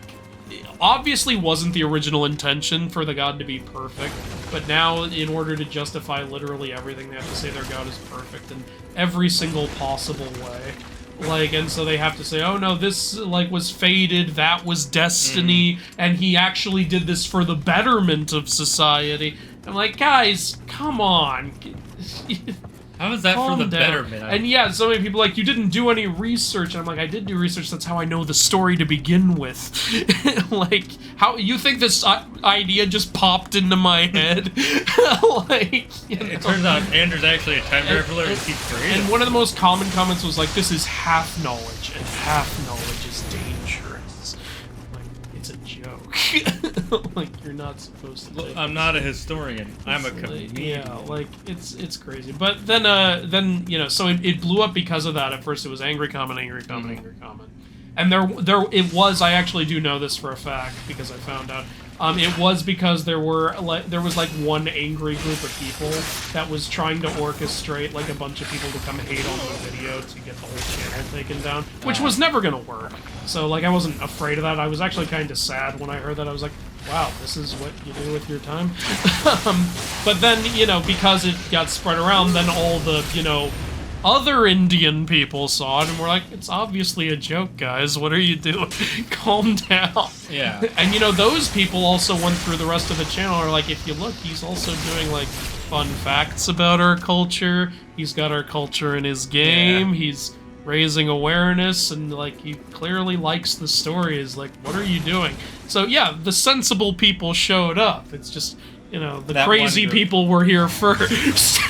obviously wasn't the original intention for the god to be perfect, but now in order to justify literally everything, they have to say their god is perfect in every single possible way. Like, and so they have to say, oh no, this, like, was fated, that was destiny, and he actually did this for the betterment of society. I'm like, guys, come on. How is that for the betterment? And yeah, so many people are like, you didn't do any research. And I'm like, I did do research. That's how I know the story to begin with. Like, how you think this idea just popped into my head? Like, you know. It turns out Andrew's actually a time traveler and he's creative. And one of the most common comments was like, this is half knowledge, and half knowledge is dangerous. Like, it's a joke. Like, you're not supposed to take I'm not a historian. I'm a comedian. Yeah, like, it's crazy. But then you know, so it blew up because of that. At first it was angry comment, angry comment, angry comment. And it was, I actually do know this for a fact, because I found out, it was because there was like one angry group of people that was trying to orchestrate like a bunch of people to come hate on the video to get the whole channel taken down, which was never gonna work. So like I wasn't afraid of that. I was actually kind of sad when I heard that. I was like, wow, this is what you do with your time. But then, you know, because it got spread around, then all the, you know, other Indian people saw it and were like, it's obviously a joke, guys. What are you doing? Calm down. Yeah. And, you know, those people also went through the rest of the channel are like, if you look, he's also doing, like, fun facts about our culture. He's got our culture in his game. Yeah. He's raising awareness, and, like, he clearly likes the stories. Like, what are you doing? So, yeah, the sensible people showed up. It's just... You know, the crazy people were here first.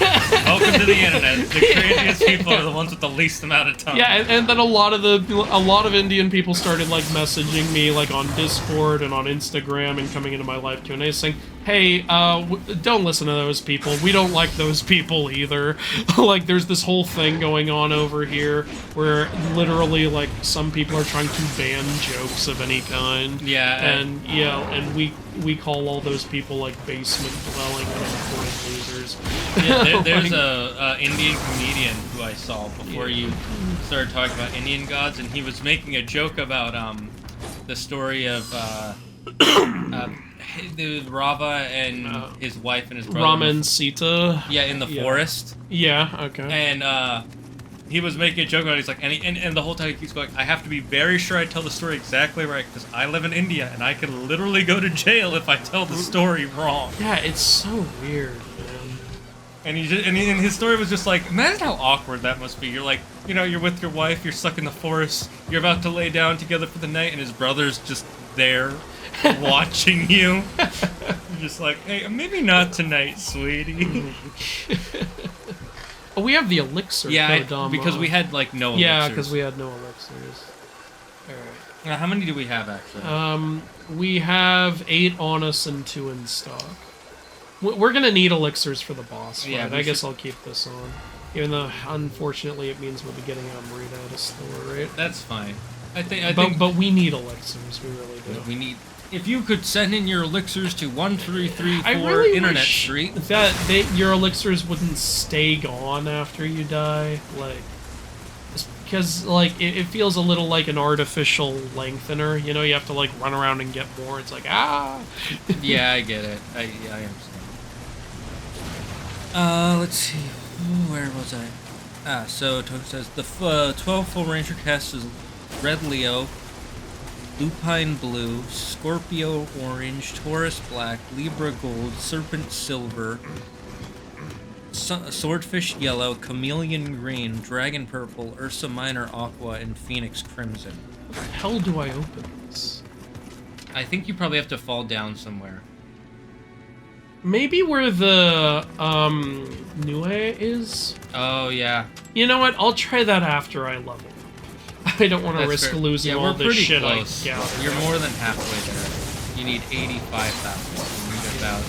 Welcome to the internet. The craziest people are the ones with the least amount of time. Yeah, and then a lot of Indian people started like messaging me like on Discord and on Instagram and coming into my live Q&A saying, hey, don't listen to those people. We don't like those people either. Like, there's this whole thing going on over here where literally, like, some people are trying to ban jokes of any kind. Yeah. And, yeah, and we call all those people, like, basement-dwelling unemployed losers. Yeah, there's a Indian comedian who I saw before you started talking about Indian gods, and he was making a joke about, the story of, the Rava and his wife and his brother. Rama and Sita. Yeah, in the forest. Yeah, okay. And he was making a joke about it. He's like, and the whole time he keeps going, I have to be very sure I tell the story exactly right, because I live in India, and I could literally go to jail if I tell the story wrong. Yeah, it's so weird, man. And and his story was just like, imagine how awkward that must be. You're like, you know, you're with your wife, you're stuck in the forest, you're about to lay down together for the night, and his brother's just there. Watching you. You're just like, hey, maybe not tonight, sweetie. Oh, we have the elixir. Yeah, because we had like no elixirs. Yeah, because we had no elixirs. Alright. Now, how many do we have actually? We have 8 on us and 2 in stock. We're gonna need elixirs for the boss fight. Yeah, I guess I'll keep this on. Even though, unfortunately, it means we'll be getting Amrita at a store rate. That's fine. I think. But we need elixirs. We really do. We need. If you could send in your elixirs to 1334 Internet Street, that your elixirs wouldn't stay gone after you die, like, because like it feels a little like an artificial lengthener. You know, you have to like run around and get more. It's like Yeah, I get it. I understand. Let's see. Where was I? So Toad says the 12 full Ranger cast is Red Leo, Lupine Blue, Scorpio Orange, Taurus Black, Libra Gold, Serpent Silver, Swordfish Yellow, Chameleon Green, Dragon Purple, Ursa Minor Aqua, and Phoenix Crimson. What the hell do I open this? I think you probably have to fall down somewhere. Maybe where the Nioh is? Oh, yeah. You know what? I'll try that after I level. I don't want to risk losing all this shit I gathered. You're more than halfway there. You need 85,000. You need about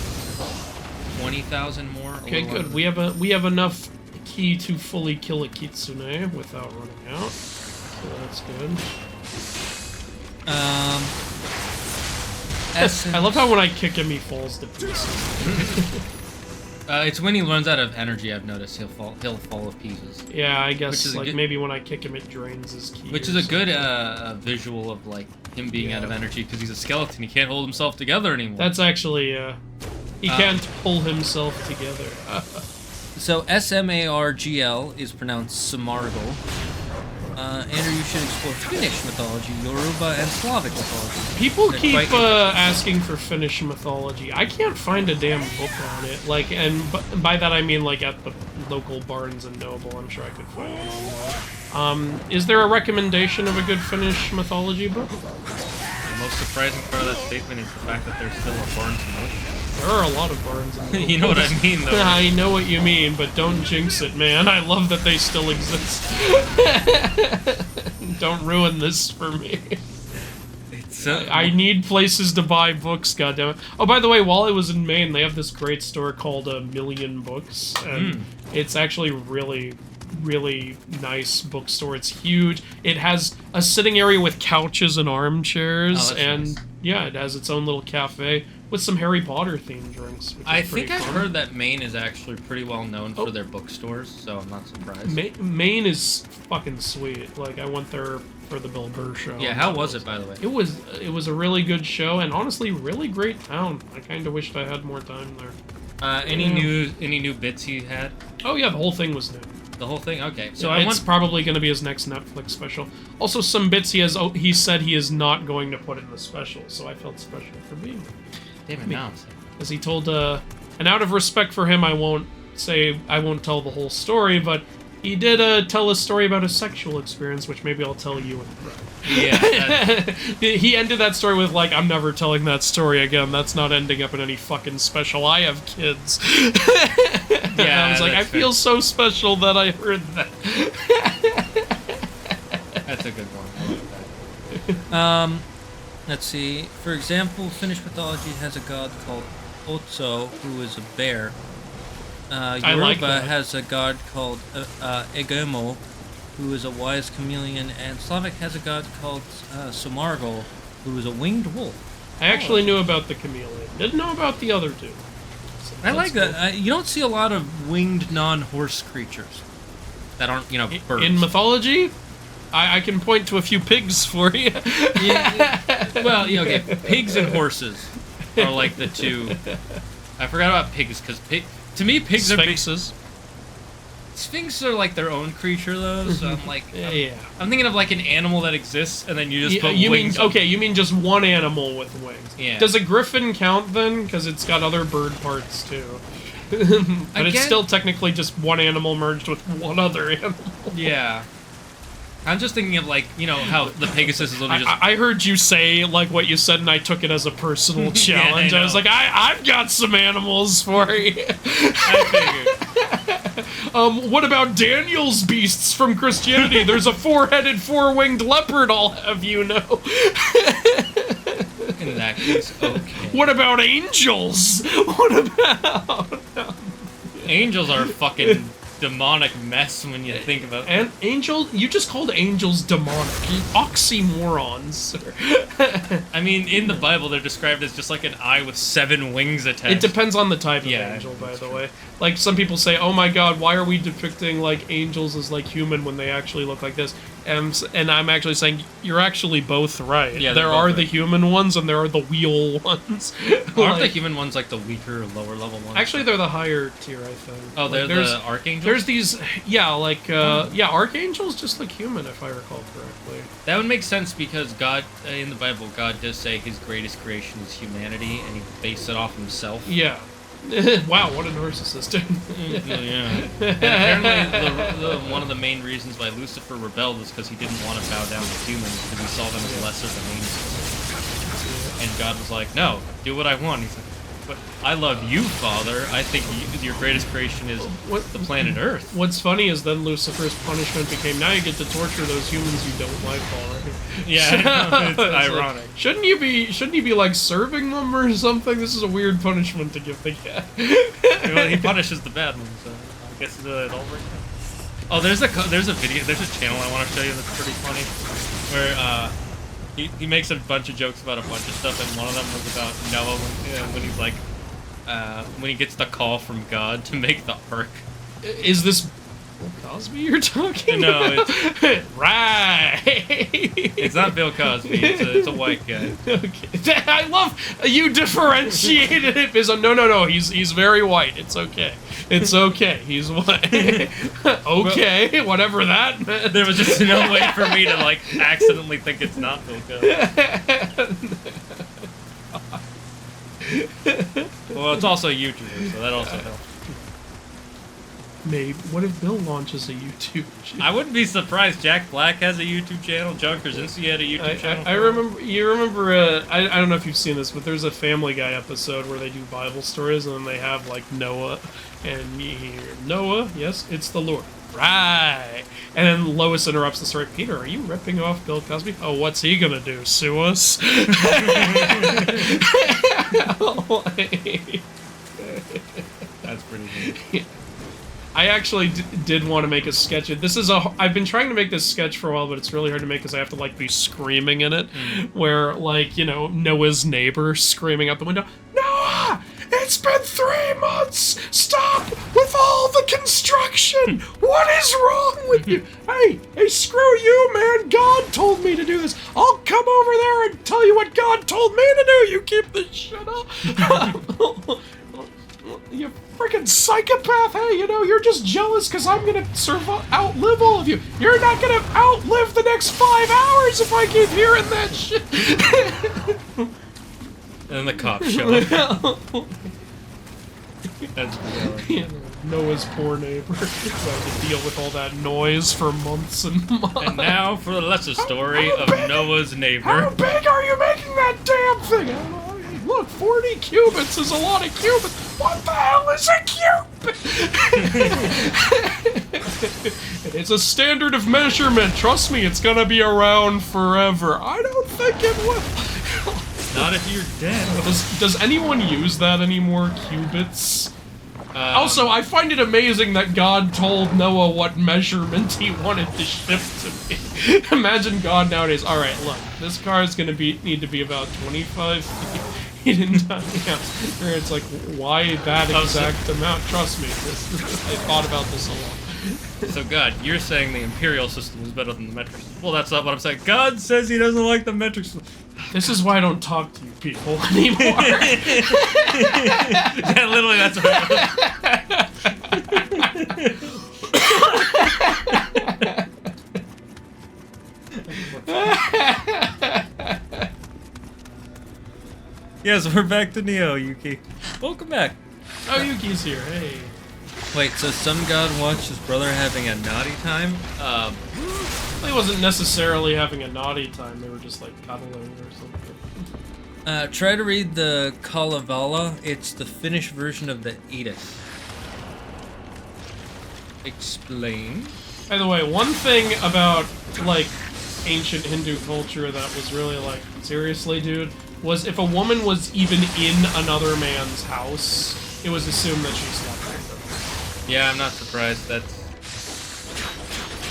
20,000 more. Okay, good. We have enough ki to fully kill a kitsune without running out. So that's good. Essence. I love how when I kick him, he falls to pieces. It's when he runs out of energy. I've noticed he'll fall to pieces. Yeah, I guess like good, maybe when I kick him, it drains his ki. Which is a good visual of like him being out of energy because he's a skeleton. He can't hold himself together anymore. That's actually he can't pull himself together. So Smargl is pronounced Samargl. Andrew, you should explore Finnish mythology, Yoruba, and Slavic mythology. People keep asking for Finnish mythology. I can't find a damn book on it. Like, and by that I mean like at the local Barnes and Noble. I'm sure I could find one. Is there a recommendation of a good Finnish mythology book? The most surprising part of that statement is the fact that there's still a Barnes and Noble. There are a lot of Barnes and Noble. You know what I mean, though. I know what you mean, but don't jinx it, man. I love that they still exist. Don't ruin this for me. I need places to buy books, goddammit. Oh, by the way, while I was in Maine, they have this great store called A Million Books, and it's actually really nice bookstore. It's huge. It has a sitting area with couches and armchairs, and nice. Yeah, it has its own little cafe with some Harry Potter themed drinks. I think I've heard that Maine is actually pretty well known for their bookstores, so I'm not surprised. Maine is fucking sweet. Like, I went there for the Bill Burr show. Yeah, how was it, by the way? It was a really good show, and honestly, really great town. I kind of wished I had more time there. Any new bits he had? Oh yeah, the whole thing was new. The whole thing? Okay. So yeah, it's probably going to be his next Netflix special. Also, some bits he said he is not going to put in the special, so I felt special for being there. Damn it, now. As he told, and out of respect for him, I won't tell the whole story, but he did tell a story about his sexual experience, which maybe I'll tell you in private. Yeah. He ended that story with, like, I'm never telling that story again. That's not ending up in any fucking special. I have kids. Yeah, I was like, I feel so special that I heard that. That's a good one. I like that. Let's see. For example, Finnish mythology has a god called Otso, who is a bear. Yoruba has a god called Egemo, who is a wise chameleon, and Slavic has a god called Samargl, who is a winged wolf. I actually knew about the chameleon. Didn't know about the other two. So I like that. You don't see a lot of winged non-horse creatures that aren't, birds. In mythology, I can point to a few pigs for you. Well, okay, pigs and horses are like the two. I forgot about pigs, because to me, pigs Sphinxes. Sphinx are like their own creature, though. So I'm like, yeah. I'm thinking of like an animal that exists, and then you just put you wings. You mean just one animal with wings? Yeah. Does a griffin count then? Because it's got other bird parts too. But it's still technically just one animal merged with one other animal. Yeah. I'm just thinking of, like, how the Pegasus is literally just... I heard you say, like, what you said, and I took it as a personal challenge. Yeah, I was like, I've got some animals for you. I figured. What about Daniel's beasts from Christianity? There's a four-headed, four-winged leopard, I'll have you know. In that case, okay. What about angels? What about... Angels are fucking... demonic mess when you think about it. And angels, you just called angels demonic. Oxymorons. I mean, in the Bible, they're described as just like an eye with 7 wings attached. It depends on the type of angel, by the way. Like, some people say, oh my god, why are we depicting, like, angels as, like, human when they actually look like this? And I'm actually saying, you're actually both right. Yeah, there are the human ones, and there are the wheel ones. Aren't the human ones, like, the weaker, lower level ones? Actually, they're the higher tier, I think. Oh, they're the archangels? There's these, archangels just look human, if I recall correctly. That would make sense, because God, in the Bible, God does say his greatest creation is humanity, and he based it off himself. Yeah. Wow, what a narcissist. Yeah. And apparently, one of the main reasons why Lucifer rebelled was because he didn't want to bow down to humans, because he saw them as lesser than angels. And God was like, no, do what I want. He's like, but I love you, Father. I think your greatest creation is the planet Earth. What's funny is then Lucifer's punishment became, now you get to torture those humans you don't like already. Yeah, it's ironic. Like, shouldn't you be like serving them or something? This is a weird punishment to give the cat. Well, he punishes the bad ones, so I guess it all works out. Oh, there's a video, there's a channel I want to show you that's pretty funny, where he makes a bunch of jokes about a bunch of stuff, and one of them was about Noah when he's like, when he gets the call from God to make the ark. Is this Bill Cosby you're talking No, about? it's right. it's not Bill Cosby. It's a white guy. Okay. I love you differentiated it. No. He's very white. It's okay. It's okay. He's white. Okay, whatever that meant. There was just no way for me to like accidentally think it's not Bill Cosby. Well, it's also a YouTuber, so that also helps. Maybe. What if Bill launches a YouTube channel? I wouldn't be surprised. Jack Black has a YouTube channel. John Krasinski had a YouTube channel. I remember. You remember? I don't know if you've seen this, but there's a Family Guy episode where they do Bible stories, and then they have like Noah, and you hear Noah. Yes, it's the Lord. Right. And then Lois interrupts the story. Peter, are you ripping off Bill Cosby? Oh, what's he gonna do? Sue us? That's pretty good. I actually did want to make a sketch. I've been trying to make this sketch for a while, but it's really hard to make because I have to like be screaming in it, where like Noah's neighbor screaming out the window, Noah, it's been 3 months. Stop with all the construction. What is wrong with you? Hey, screw you, man. God told me to do this. I'll come over there and tell you what God told me to do. You keep this shit up. You freaking psychopath! Hey, you're just jealous because I'm gonna outlive all of you. You're not gonna outlive the next 5 hours if I keep hearing that shit. And the cops show up. That's really... Noah's poor neighbor had to deal with all that noise for months and months. And now for the lesser story of Noah's neighbor. How big are you making that damn thing? I don't know. Look, 40 cubits is a lot of cubits. What the hell is a cubit? It's a standard of measurement. Trust me, it's gonna be around forever. I don't think it will. Not if you're dead. Does anyone use that anymore, cubits? Also, I find it amazing that God told Noah what measurement he wanted to ship to me. Imagine God nowadays. All right, look, this car is gonna need to be about 25 feet. It's like, why that exact amount? Trust me, I thought about this a lot. So God, you're saying the imperial system is better than the metric system. Well, that's not what I'm saying. God says he doesn't like the metric system. This is why I don't talk to you people anymore. Yeah, literally, that's what Yes, we're back to Nioh, Yuki. Welcome back. Oh, Yuki's here. Hey. Wait, so some god watched his brother having a naughty time? He wasn't necessarily having a naughty time. They were just like cuddling or something. Try to read the Kalevala. It's the Finnish version of the Edith. Explain. By the way, one thing about like ancient Hindu culture that was really like, seriously, dude, was if a woman was even in another man's house, it was assumed that she slept with him. Yeah, I'm not surprised. That's...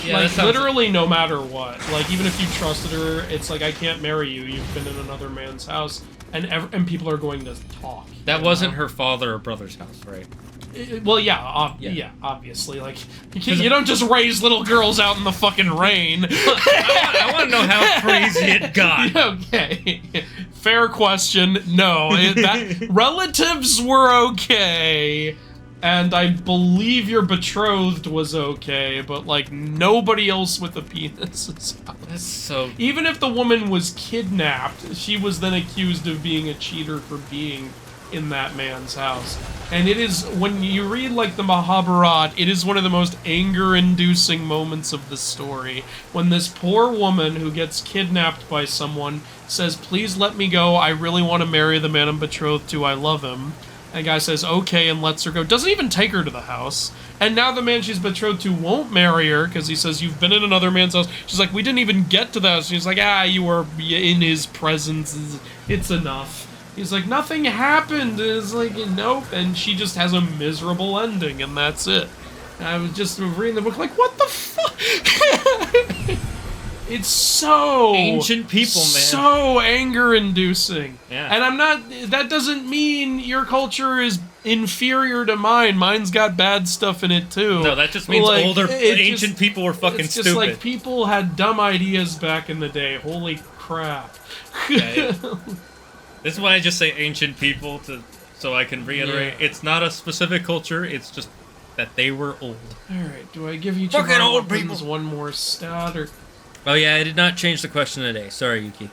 Yeah, like, that sounds... literally no matter what. Like, even if you trusted her, it's like, I can't marry you, you've been in another man's house, and people are going to talk. That wasn't her father or brother's house, right? Well, yeah, obviously. Like, you don't just raise little girls out in the fucking rain. I want to know how crazy it got. Okay. Fair question. No. Relatives were okay. And I believe your betrothed was okay, but, like, nobody else with a penis is out. That's so... Even if the woman was kidnapped, she was then accused of being a cheater for being in that man's house. And it is, when you read, like, the Mahabharata, it is one of the most anger-inducing moments of the story. When this poor woman who gets kidnapped by someone says, please let me go, I really want to marry the man I'm betrothed to, I love him. And the guy says, okay, and lets her go. Doesn't even take her to the house. And now the man she's betrothed to won't marry her, because he says, you've been in another man's house. She's like, we didn't even get to the house. She's like, you were in his presence. It's enough. He's like, nothing happened. It's like, nope. And she just has a miserable ending, and that's it. And I was just reading the book like, what the fuck? It's so ancient people, man. So anger-inducing. Yeah. And I'm not. That doesn't mean your culture is inferior to mine. Mine's got bad stuff in it too. No, that just means Like, older ancient just, people were fucking it's just stupid. like people had dumb ideas back in the day. Holy crap. Okay. This is why I just say ancient people so I can reiterate. Yeah. It's not a specific culture. It's just that they were old. All right. Do I give you two Fucking old weapons, people. one more stat, or Oh yeah, I did not change the question today. Sorry, Yuki.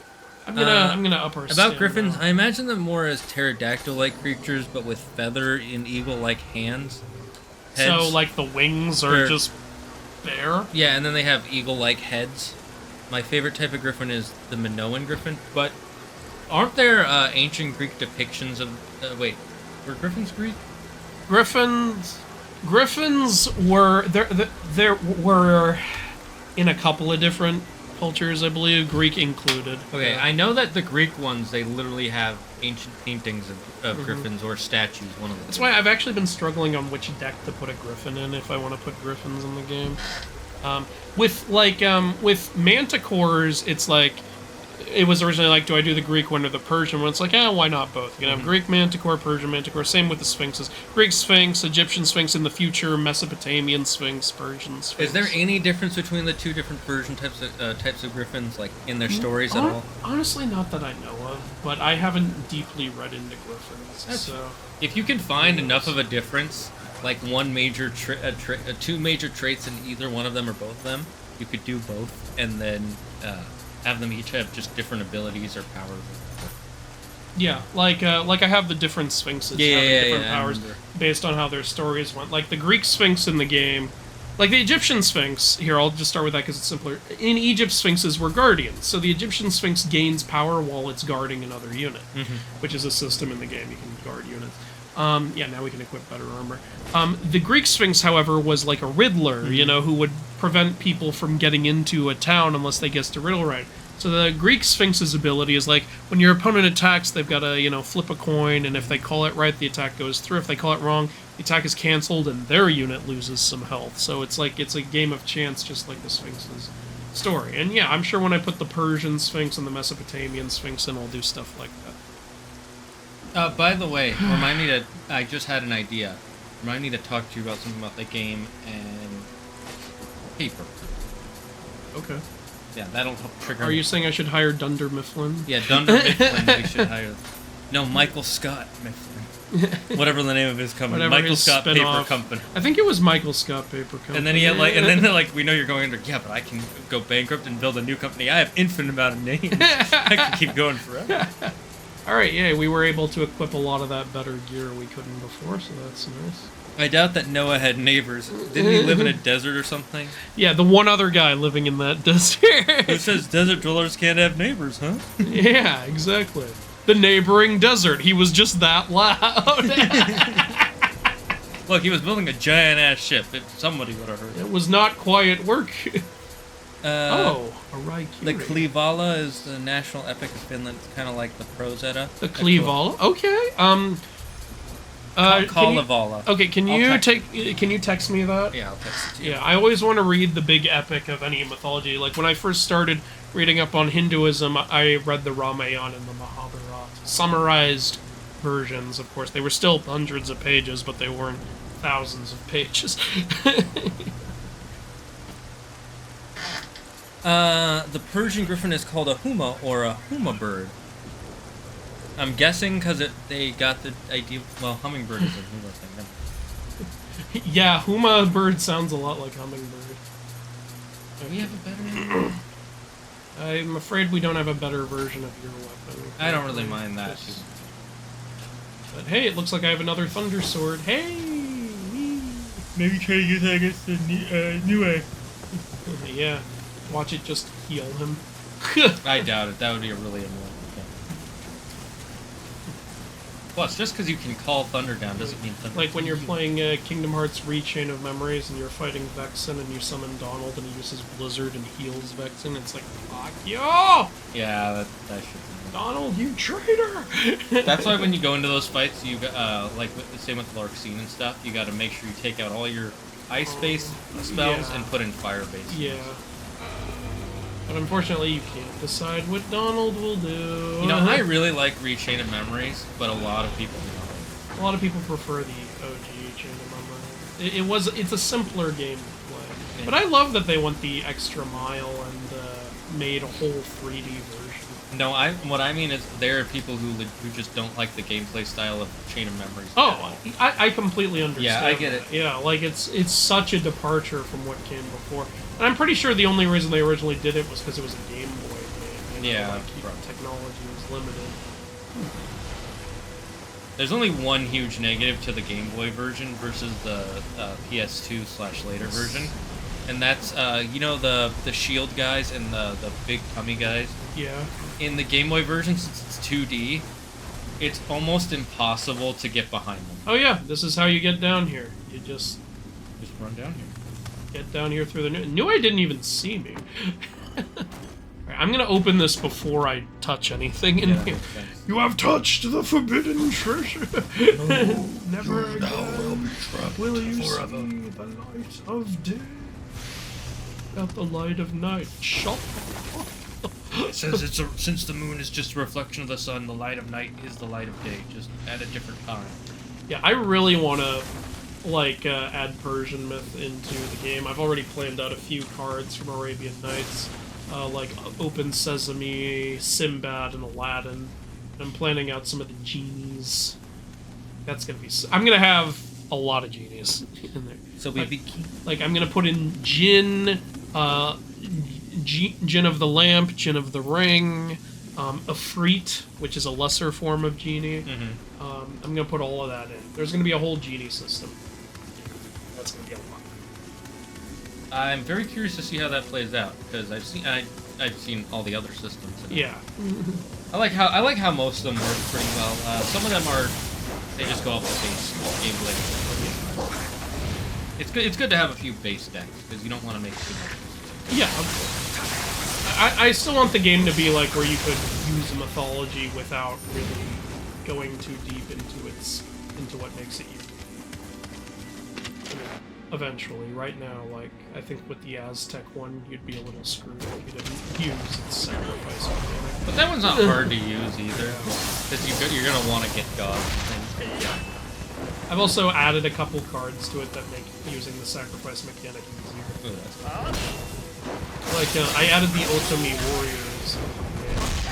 I'm gonna up our About stamina. griffins, I imagine them more as pterodactyl-like creatures, but with feather and eagle-like hands. So Heads. like the wings are Or- just there. Yeah, and then they have eagle-like heads. My favorite type of griffin is the Minoan griffin, but aren't there ancient Greek depictions of... wait, were griffins Greek? Griffins were there were in a couple of different cultures, I believe, Greek included. Okay, I know that the Greek ones, they literally have ancient paintings of Mm-hmm. griffins or statues, one of them. That's why I've actually been struggling on which deck to put a griffin in if I want to put griffins in the game. With manticores, it's like it was originally like, do I do the Greek one or the Persian one? It's like, why not both? You can have Greek manticore, Persian manticore. Same with the sphinxes. Greek sphinx, Egyptian sphinx in the future, Mesopotamian sphinx, Persian sphinx. Is there any difference between the two different version types of griffins, like in their stories at all? Honestly, not that I know of, but I haven't deeply read into griffins. So If you can find enough of a difference, like one major two major traits in either one of them or both of them, you could do both, and then have them each have just different abilities or powers. yeah, like I have the different sphinxes having different I powers remember. based on how their stories went. Like the Greek sphinx in the game, like the Egyptian sphinx. Here, I'll just start with that because it's simpler. In Egypt, sphinxes were guardians, so the Egyptian sphinx gains power while it's guarding another unit, which is a system in the game. You can guard units. Yeah, now we can equip better armor. The Greek Sphinx, however, was like a Riddler, who would prevent people from getting into a town unless they guessed a riddle right. So the Greek Sphinx's ability is like, when your opponent attacks, they've got to, flip a coin, and if they call it right, the attack goes through. If they call it wrong, the attack is cancelled, and their unit loses some health. So it's like, it's a game of chance, just like the Sphinx's story. And yeah, I'm sure when I put the Persian Sphinx and the Mesopotamian Sphinx in, I'll do stuff like that. By the way, I just had an idea. Remind me to talk to you about something about the game and paper. Okay. Yeah, that'll help trigger. Are you saying I should hire Dunder Mifflin? Yeah, Dunder Mifflin. We should hire. No, Michael Scott Mifflin. Whatever the name of his company. Whatever Michael his Scott spin-off. Paper Company. I think it was Michael Scott Paper Company. And then he had they're like, we know you're going under. Yeah, but I can go bankrupt and build a new company. I have infinite amount of names. I can keep going forever. Alright, yeah, we were able to equip a lot of that better gear we couldn't before, so that's nice. I doubt that Noah had neighbors. Didn't he live in a desert or something? Yeah, the one other guy living in that desert. Who says desert dwellers can't have neighbors, huh? Yeah, exactly. The neighboring desert. He was just that loud. Look, he was building a giant-ass ship. Somebody would have heard it. It was not quiet work. A Raikiri. The Kalevala is the national epic of Finland. It's kind of like the Prose Edda. The Kalevala? Okay. Kalevala. Okay, can you text me that? Yeah, I'll text it to you. Yeah, I always want to read the big epic of any mythology. Like, when I first started reading up on Hinduism, I read the Ramayana and the Mahabharata. Summarized versions, of course. They were still hundreds of pages, but they weren't thousands of pages. The Persian griffin is called a huma or a huma bird. I'm guessing because they got the idea. Well, hummingbird is a huma thing. Yeah, Huma bird sounds a lot like hummingbird. Do we have a better name? I'm afraid we don't have a better version of your weapon. I don't really mind that. But hey, it looks like I have another thunder sword. Hey! Maybe try to use that against the Nioh. Yeah. Watch it just heal him. I doubt it. That would be a really annoying thing. Plus, just because you can call thunder down doesn't mean thunder. Like when you're playing Kingdom Hearts Rechain of Memories and you're fighting Vexen and you summon Donald and he uses Blizzard and heals Vexen, it's like, fuck you! Yeah, that shit. Donald, you traitor! That's why when you go into those fights, you like the same with Larxene and stuff, you got to make sure you take out all your ice-based spells and put in fire-based. Yeah. But unfortunately, you can't decide what Donald will do. You know, I really like Rechain of Memories, but a lot of people don't. A lot of people prefer the OG Chain of Memories. It's a simpler game to play. Yeah. But I love that they went the extra mile and made a whole 3D version. No, what I mean is there are people who just don't like the gameplay style of Chain of Memories. Oh, I completely understand. Yeah, I get it. Yeah, like it's such a departure from what came before. And I'm pretty sure the only reason they originally did it was because it was a Game Boy game. You know, yeah, like, technology was limited. There's only one huge negative to the Game Boy version versus the PS2/later version, and that's you know the shield guys and the big tummy guys. Yeah. In the Game Boy version, since it's 2D, it's almost impossible to get behind them. Oh yeah, this is how you get down here. You just run down here. Get down here through the Nioh didn't even see me. Right, I'm gonna open this before I touch anything in here. Thanks. You have touched the forbidden treasure. No, never again will be trapped will you forever. See the light of day. At the light of night. Shut. It says since the moon is just a reflection of the sun, the light of night is the light of day, just at a different time. Yeah, I really want to add Persian myth into the game. I've already planned out a few cards from Arabian Nights, like Open Sesame, Sinbad, and Aladdin. I'm planning out some of the genies. That's gonna be. I'm gonna have a lot of genies in there. So I'm gonna put in Jinn, Jinn of the Lamp, Jinn of the Ring, Ifrit, which is a lesser form of genie. Mm-hmm. I'm gonna put all of that in. There's gonna be a whole genie system. That's gonna be a lot. I'm very curious to see how that plays out because I've seen all the other systems. Yeah. I like how most of them work pretty well. Some of them they just go off the base gameplay. It's good to have a few base decks because you don't want to make too much. Yeah. I still want the game to be like where you could use mythology without really going too deep into what makes it unique. I mean, eventually, right now, I think with the Aztec one, you'd be a little screwed if you didn't use its sacrifice mechanic. But that one's not hard to use either, because you're gonna want to get gods and things. Yeah. I've also added a couple cards to it that make using the sacrifice mechanic easier. Ooh, that's I added the Otomi warriors.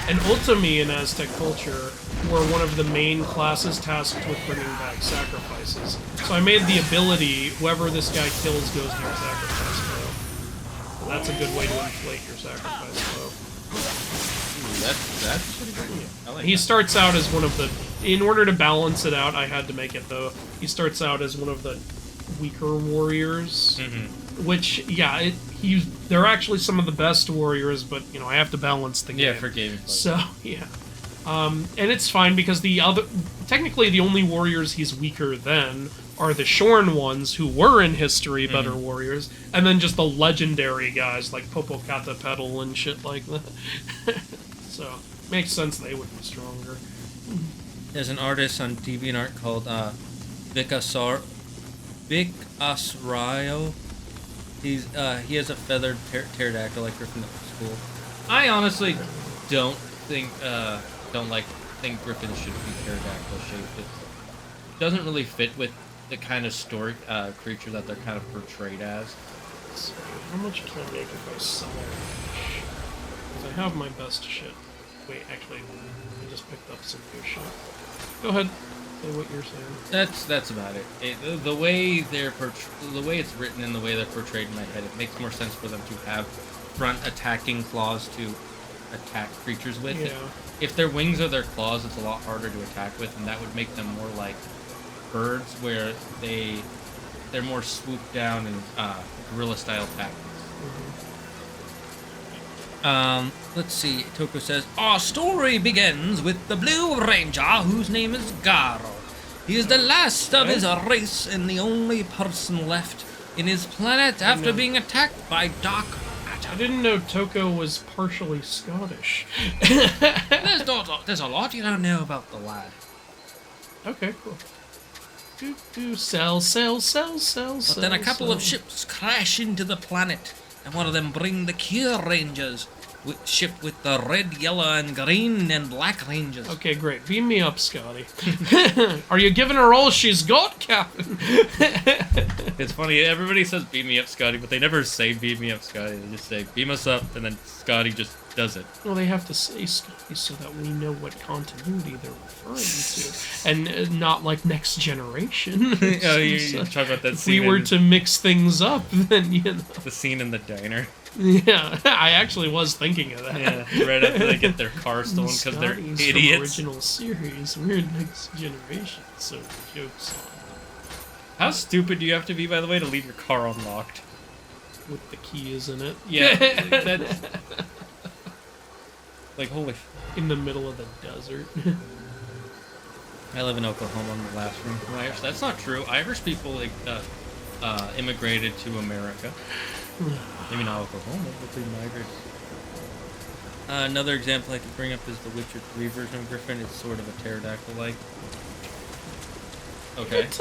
And Otomi in Aztec culture were one of the main classes tasked with bringing back sacrifices. So I made the ability, whoever this guy kills goes to your sacrifice flow. So that's a good way to inflate your sacrifice flow. That's pretty good. I like he starts out as one of the... In order to balance it out, I had to make it, though. He starts out as one of the weaker warriors. Mm-hmm. Which, yeah, they're actually some of the best warriors, but, you know, I have to balance the game. Yeah, for gaming. So, yeah. And it's fine because technically the only warriors he's weaker than are the Shorn ones, who were in history better warriors, and then just the legendary guys like Popocatépetl and shit like that. So, makes sense they would be stronger. There's an artist on DeviantArt called Vic Asrayo. He has a feathered pterodactyl like Griffin at school. I honestly don't think Griffins should be pterodactyl shaped. It doesn't really fit with the kind of story creature that they're kind of portrayed as. So, how much can I make if I sell it? Because I have my best shit. Wait, actually, I just picked up some new shit. Go ahead. Say what you're saying. That's about it. The way the way it's written and the way they're portrayed in my head, it makes more sense for them to have front attacking claws to attack creatures with. Yeah. If their wings are their claws, it's a lot harder to attack with, and that would make them more like birds, where they're more swooped down and gorilla style tactics. Let's see. Toko says, our story begins with the Blue Ranger, whose name is Garo. He is the last of his race and the only person left in his planet after being attacked by dark matter. I didn't know Toko was partially Scottish. There's a lot you don't know about the lad. Okay, cool. Sell. But then a couple of ships crash into the planet, and one of them bring the Cure Rangers. ship with the red, yellow, and green and black ranges. Okay, great. Beam me up, Scotty. Are you giving her all she's got, Captain? It's funny, everybody says beam me up, Scotty, but they never say beam me up, Scotty. They just say beam us up, and then Scotty just does it. Well, they have to say Scotty so that we know what continuity they're referring to. And not like Next Generation. Oh, you talk about that if scene. we were to mix things up, then, you know. The scene in the diner. Yeah, I actually was thinking of that. Yeah, right after they get their car stolen because they're Scotty's idiots. From original series, we're Next Generation, so the joke's on. How stupid do you have to be, by the way, to leave your car unlocked? With the keys in it. Yeah, that's... Like, holy... In the middle of the desert. I live in Oklahoma, I'm the last room from Irish. That's not true. Irish people, like, immigrated to America. Maybe not Oklahoma, but they migrated. Another example I could bring up is the Witcher 3 version of Griffin. It's sort of a pterodactyl-like. Okay. It's,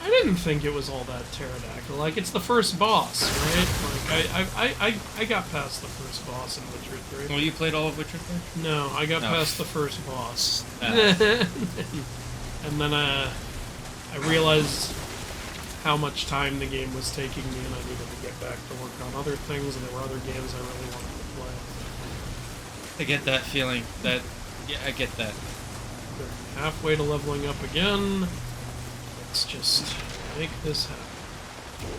I didn't think it was all that pterodactyl. Like, it's the first boss, right? Like, I got past the first boss in Witcher 3. Well, you played all of Witcher 3? No, I got past the first boss. And then, I realized how much time the game was taking me, and I needed to get back to work on other things, and there were other games I really wanted to play. I get that feeling. Yeah, I get that. We're halfway to leveling up again. Let's just make this happen.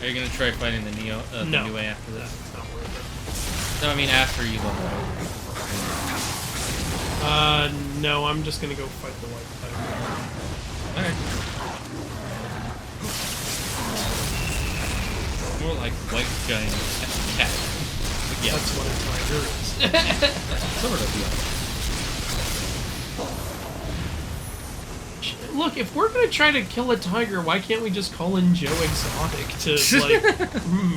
Are you gonna try fighting the Nioh, the new way after this? That's not worth No, I mean after you level up. No, I'm just gonna go fight the white type. Alright. More like white giant cat. But yeah. That's what a tiger is. Sort of, yeah. Look, if we're gonna try to kill a tiger, why can't we just call in Joe Exotic to, like,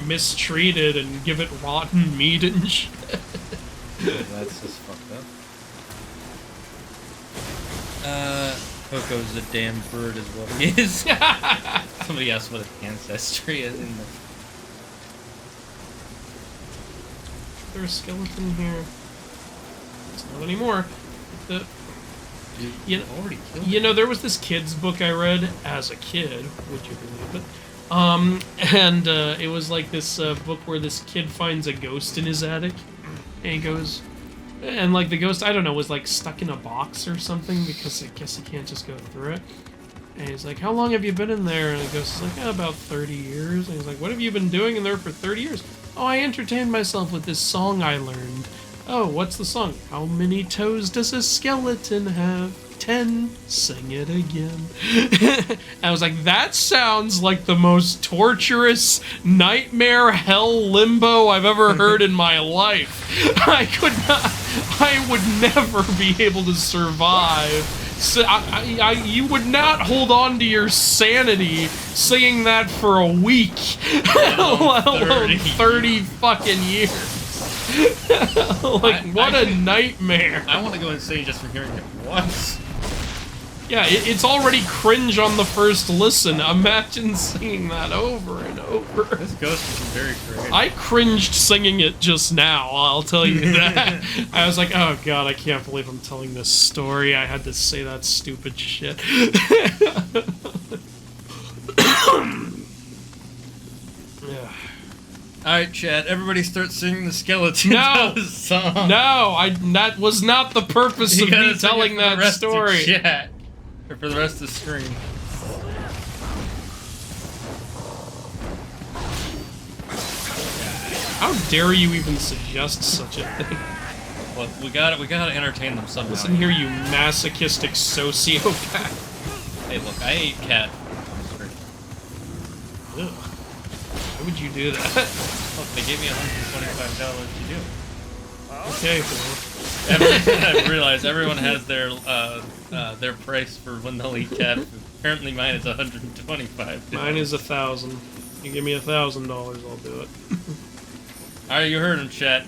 mistreat it and give it rotten meat and shit? Yeah, that's just fucked up. Coco's a damn bird is what he is. Somebody asked what his ancestry is in the... Is there a skeleton here? It's not anymore. You know, there was this kid's book I read as a kid, would you believe it? And it was like this book where this kid finds a ghost in his attic, and he goes, and like the ghost, I don't know, was like stuck in a box or something, because I guess he can't just go through it. And he's like, how long have you been in there? And the ghost is like, about 30 years. And he's like, what have you been doing in there for 30 years? Oh, I entertained myself with this song I learned. Oh, what's the song? How many toes does a skeleton have? 10. Sing it again. I was like, that sounds like the most torturous nightmare hell limbo I've ever heard in my life. I would never be able to survive. So you would not hold on to your sanity singing that for a week, let alone 30 fucking years. Like, what a nightmare. I want to go insane just from hearing it once. Yeah, it's already cringe on the first listen. Imagine singing that over and over. This ghost is very creative. I cringed singing it just now, I'll tell you that. I was like, oh god, I can't believe I'm telling this story. I had to say that stupid shit. Yeah. Alright, Chad, everybody start singing the skeleton song. No, that was not the purpose of me telling that story. Chat. Or for the rest of the stream. How dare you even suggest such a thing? Look, we gotta entertain them somehow. Listen here, you masochistic sociopath. Hey, look, I ate cat. Ugh. Why would you do that? Look, they gave me $125 to do. Okay, I realize everyone has their price for when they'll eat cat food. Apparently mine is $125. Mine is $1,000. You give me $1,000, I'll do it. Alright, you heard him, chat.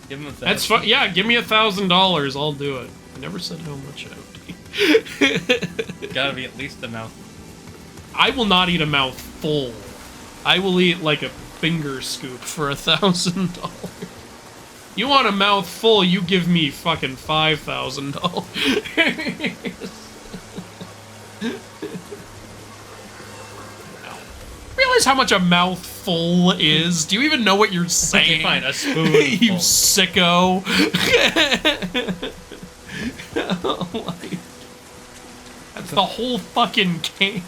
Give him $1,000. That's fine. Yeah, give me $1,000, I'll do it. I never said how much I would be. Gotta be at least a mouth. I will not eat a mouthful. I will eat like a finger scoop for $1,000. You want a mouthful, you give me fucking $5,000. Realize how much a mouthful is? Do you even know what you're saying? Okay, fine, a spoon. You sicko. Like, that's the whole fucking can.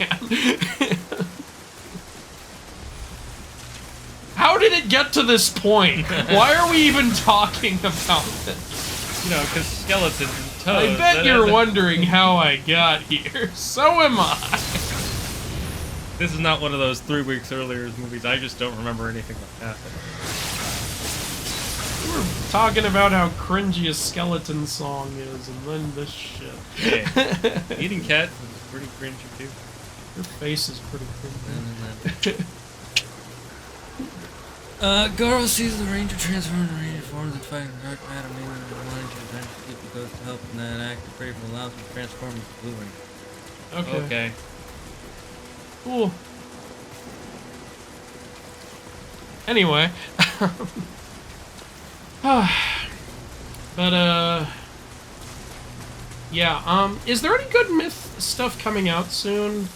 How did it get to this point? Why are we even talking about this? You know, because skeletons and toes. I bet you're wondering how I got here. So am I. This is not one of those 3 weeks earlier movies. I just don't remember anything that happened. We were talking about how cringy a skeleton song is, and then this shit. Yeah. Eating cats is pretty cringy too. Your face is pretty cringy. Goro sees the ranger transform into ranger forms and fighting dark matter, meaning the wanting to adventure people goes to help in that act. The brave allows him to transform into blue ranger. Okay. Cool. Anyway. But, yeah, is there any good myth stuff coming out soon?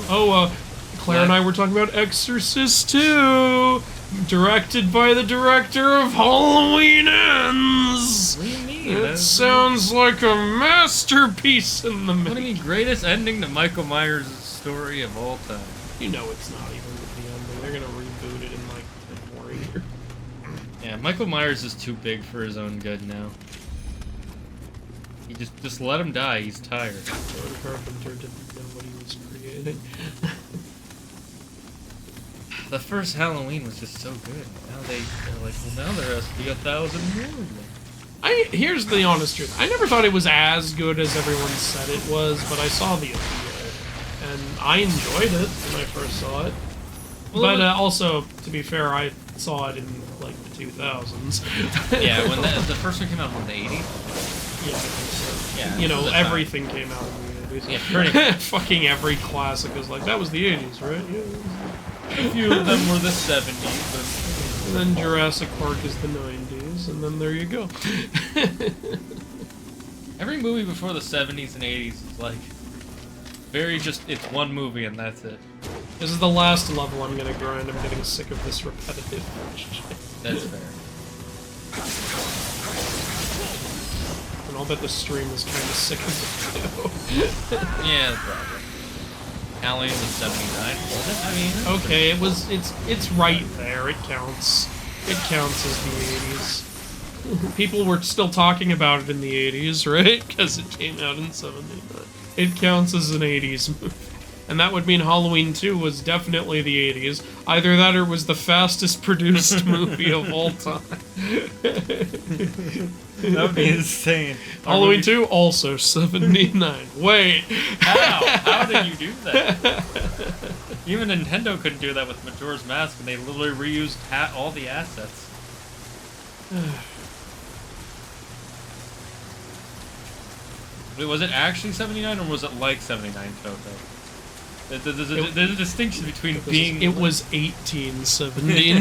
Oh, Claire and I were talking about Exorcist 2, directed by the director of Halloween Ends. What do you mean? It sounds like a masterpiece in the making. What do you mean, greatest ending to Michael Myers' story of all time? You know it's not even the ending. They're gonna reboot it in like 10 more years. Yeah, Michael Myers is too big for his own good now. He just let him die. He's tired. John Carpenter didn't know what he was creating. The first Halloween was just so good. Now they're like, well, now there has to be 1,000 more. Here's the honest truth. I never thought it was as good as everyone said it was, but I saw the appeal, and I enjoyed it when I first saw it. Well, but also, to be fair, I saw it in like the 2000s. Yeah, when the first one came out in the 80s. Yeah, I think so. Yeah, you know, everything came out in the 80s. Yeah, pretty. Fucking every classic was like, that was the 80s, right? Yeah. A few of them were the 70s, but... And then Jurassic Park is the 90s, and then there you go. Every movie before the 70s and 80s is like... it's one movie and that's it. This is the last level I'm gonna grind. I'm getting sick of this repetitive shit. That's fair. And I'll bet the stream is kind of sick of it too. Yeah, probably. Halloween was 79, was it? I mean... Okay, it's right there. It counts. It counts as the 80s. People were still talking about it in the 80s, right? Because it came out in 79. It counts as an 80s movie. And that would mean Halloween 2 was definitely the 80s. Either that or it was the fastest produced movie of all time. That would be insane. Halloween 2, also 79. Wait. How did you do that? Even Nintendo couldn't do that with Majora's Mask, and they literally reused all the assets. Wait, was it actually 79, or was it like 79 Toto? There's a distinction between being... It was 1879.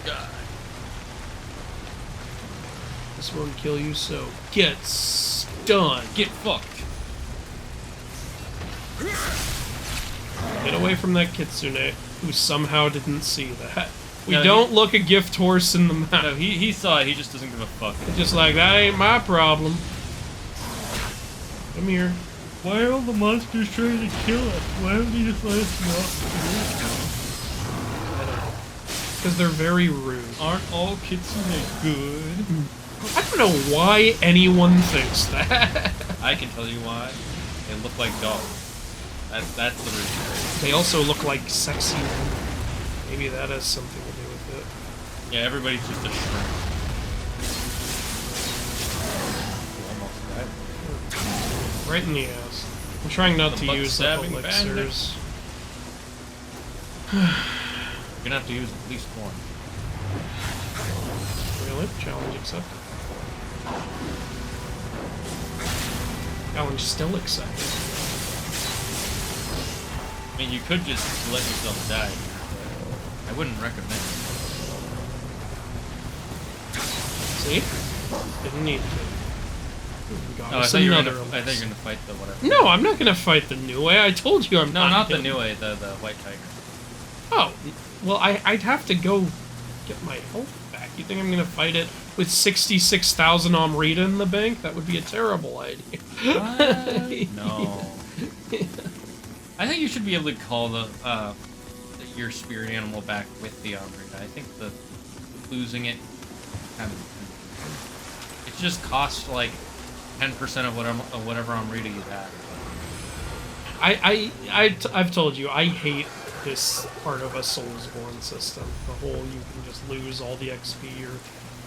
God. This won't kill you, so get stunned. Get fucked. Get away from that kitsune, who somehow didn't see that. We No, don't look a gift horse in the mouth. No, he saw it, he just doesn't give a fuck. Just like, that ain't my problem. Come here. Why are all the monsters trying to kill us? Why don't you just let us walk? Because they're very rude. Aren't all kitsune good? I don't know why anyone thinks that. I can tell you why. They look like dogs. That's the reason. They also look like sexy men. Maybe that has something to do with it. Yeah, everybody's just a shrimp. Almost died. Right in the ass. I'm trying not to use the butt-stabbing elixirs. You're gonna have to use at least one. Really? Challenge accepted. Challenge still accepted. I mean, you could just let yourself die. I wouldn't recommend it. See? Didn't need to. Oh, I thought you were gonna fight the whatever. No, I'm not gonna fight the Nioh. I told you I'm not. not. No, not the Nioh, the white tiger. Oh, well, I'd have to go get my health back. You think I'm gonna fight it with 66,000 Amrita in the bank? That would be a terrible idea. What? No. I think you should be able to call your spirit animal back with the Amrita. I think the losing it kind of it just costs like 10% of whatever Amrita you have. I've told you I hate this part of a Soulsborne system. The whole you can just lose all the XP you're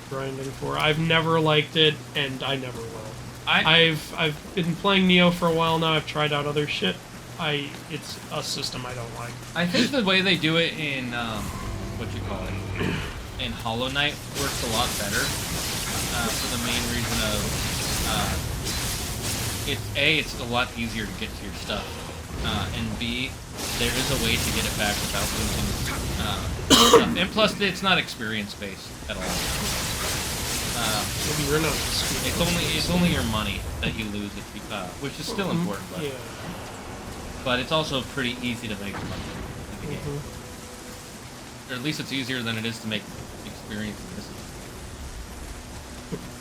grinding for. I've never liked it, and I never will. I've been playing Nioh for a while now. I've tried out other shit. It's a system I don't like. I think the way they do it in what you call it in Hollow Knight works a lot better for the main reason of it's a lot easier to get to your stuff, and B, there is a way to get it back without losing stuff. And plus, it's not experience based at all. Maybe you're not. It's only your money that you lose, which is still important. But, yeah. But it's also pretty easy to make money in the game. Or at least it's easier than it is to make experience in this.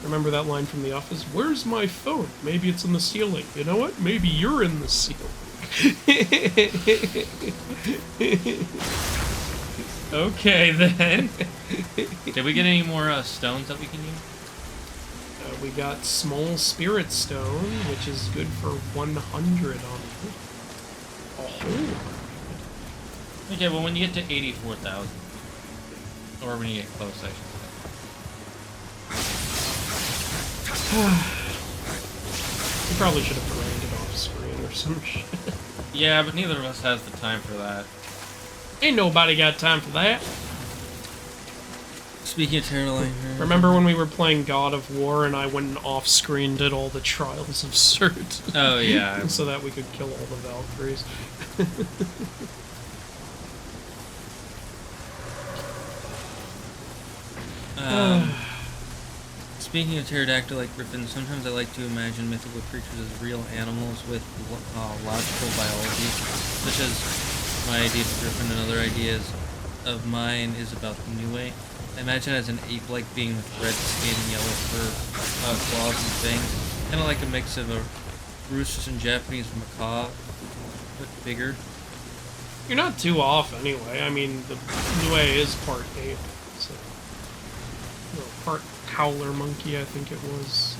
Remember that line from The Office? Where's my phone? Maybe it's in the ceiling. You know what? Maybe you're in the ceiling. Okay, then. Did we get any more stones that we can use? We got small spirit stone, which is good for 100 on it. Oh. Okay, well, when you get to 84,000, or when you get close, I should say. You probably should have grinded off screen or some shit. Yeah, but neither of us has the time for that. Ain't nobody got time for that. Speaking of Terraline, remember when we were playing God of War and I went and off-screen did all the trials of Cert? Oh, yeah. So that we could kill all the Valkyries. Speaking of pterodactyl-like griffins, sometimes I like to imagine mythical creatures as real animals with logical biology, such as my idea of griffin and other ideas of mine is about the Nioh. I imagine it as an ape-like being with red skin and yellow fur, claws and fangs, kind of like a mix of a rooster and Japanese macaw, but bigger. You're not too off anyway. I mean, the Nioh is part ape, so... part howler monkey, I think it was.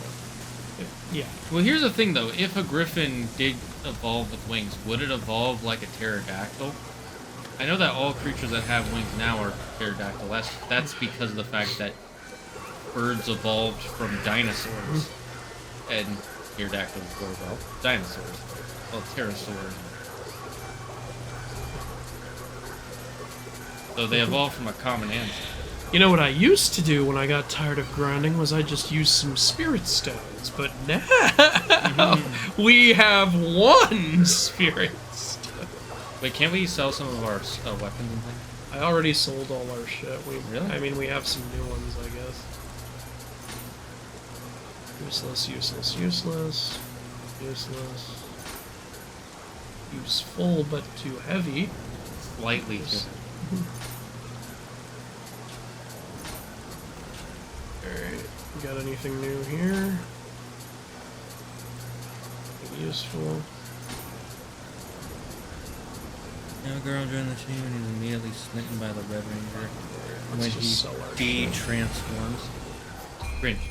Yeah. Well, here's the thing, though. If a griffin did evolve with wings, would it evolve like a pterodactyl? I know that all creatures that have wings now are pterodactyl. That's because of the fact that birds evolved from dinosaurs, and pterodactyls were, well, dinosaurs. Well, pterosaurs. So they evolved from a common ancestor. You know what I used to do when I got tired of grinding was I just used some spirit stones, but now we have one spirit stone. Wait, can't we sell some of our weapons and things? I already sold all our shit. Really? I mean, we have some new ones, I guess. Useless, useless, useless. Useless. Useful, but too heavy. Slightly too. Alright, got anything new here? Anything useful? Now a girl joined the team and is immediately smitten by the Red Ranger when he de-transforms. Cringe.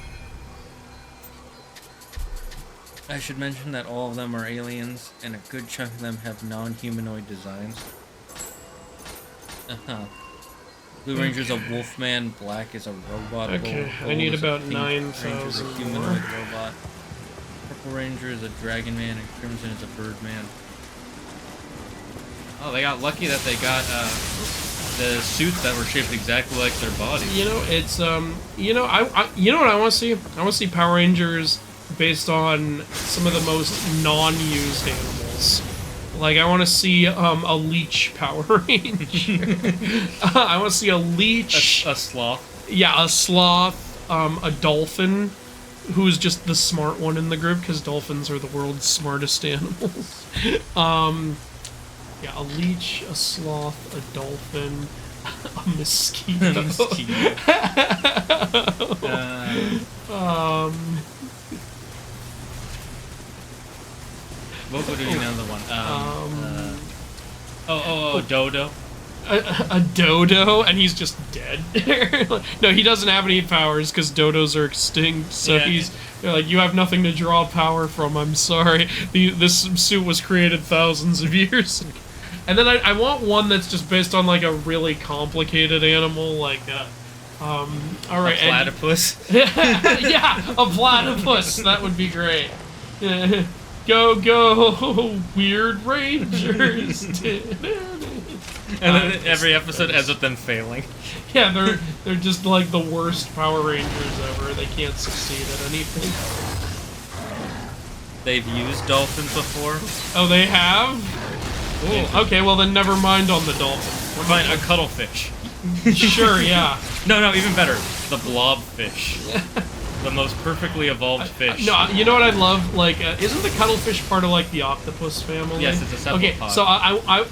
I should mention that all of them are aliens, and a good chunk of them have non-humanoid designs. Blue Ranger's a wolfman, black is a robot. Okay, I need about 9,000 Ranger's a humanoid robot. Purple Ranger is a dragon man, and Crimson is a bird man. Oh, they got lucky that they got the suits that were shaped exactly like their bodies. You know, it's you know, you know what I want to see? I want to see Power Rangers based on some of the most non-used animals. Like, I want to see a leech Power Ranger. I want to see a leech. A sloth. Yeah, a sloth, a dolphin, who's just the smart one in the group, because dolphins are the world's smartest animals. Yeah, a leech, a sloth, a dolphin, a mosquito. What would be another one? Dodo. A dodo, and he's just dead. No, he doesn't have any powers because dodos are extinct. So they're like, you have nothing to draw power from. I'm sorry. This suit was created thousands of years ago. And then I want one that's just based on like a really complicated animal, like all right, a platypus. Yeah, a platypus. That would be great. Go, Weird Rangers. And then every episode ends with them failing. Yeah, they're just like the worst Power Rangers ever. They can't succeed at anything. They've used dolphins before. Oh, they have? Ooh, okay, well then never mind on the dolphin. Fine, a cuttlefish. Sure, yeah. No, even better. The blobfish. The most perfectly evolved fish. No, you know what I love? Like, isn't the cuttlefish part of like the octopus family? Yes, it's a cephalopod. Okay, so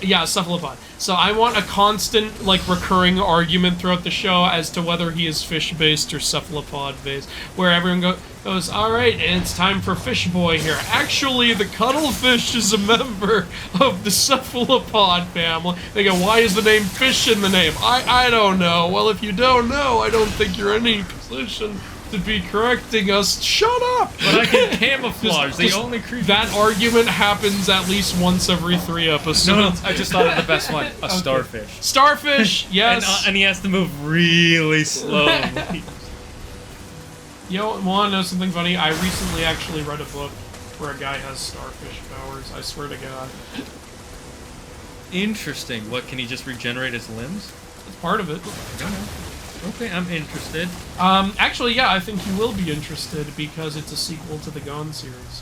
yeah, cephalopod. So I want a constant, like, recurring argument throughout the show as to whether he is fish-based or cephalopod-based, where everyone goes, all right, it's time for Fish Boy here. Actually, the cuttlefish is a member of the cephalopod family. They go, why is the name fish in the name? I don't know. Well, if you don't know, I don't think you're in any position to be correcting us. Shut up! But I can camouflage. The only creature. That argument happens at least once every 3 episodes. No, I just thought of the best one. A starfish. Starfish, yes. And he has to move really slowly. You know, want to know something funny? I recently actually read a book where a guy has starfish powers. I swear to God. Interesting. What, can he just regenerate his limbs? That's part of it. Okay, I'm interested. Actually, yeah, I think you will be interested because it's a sequel to the Gone series.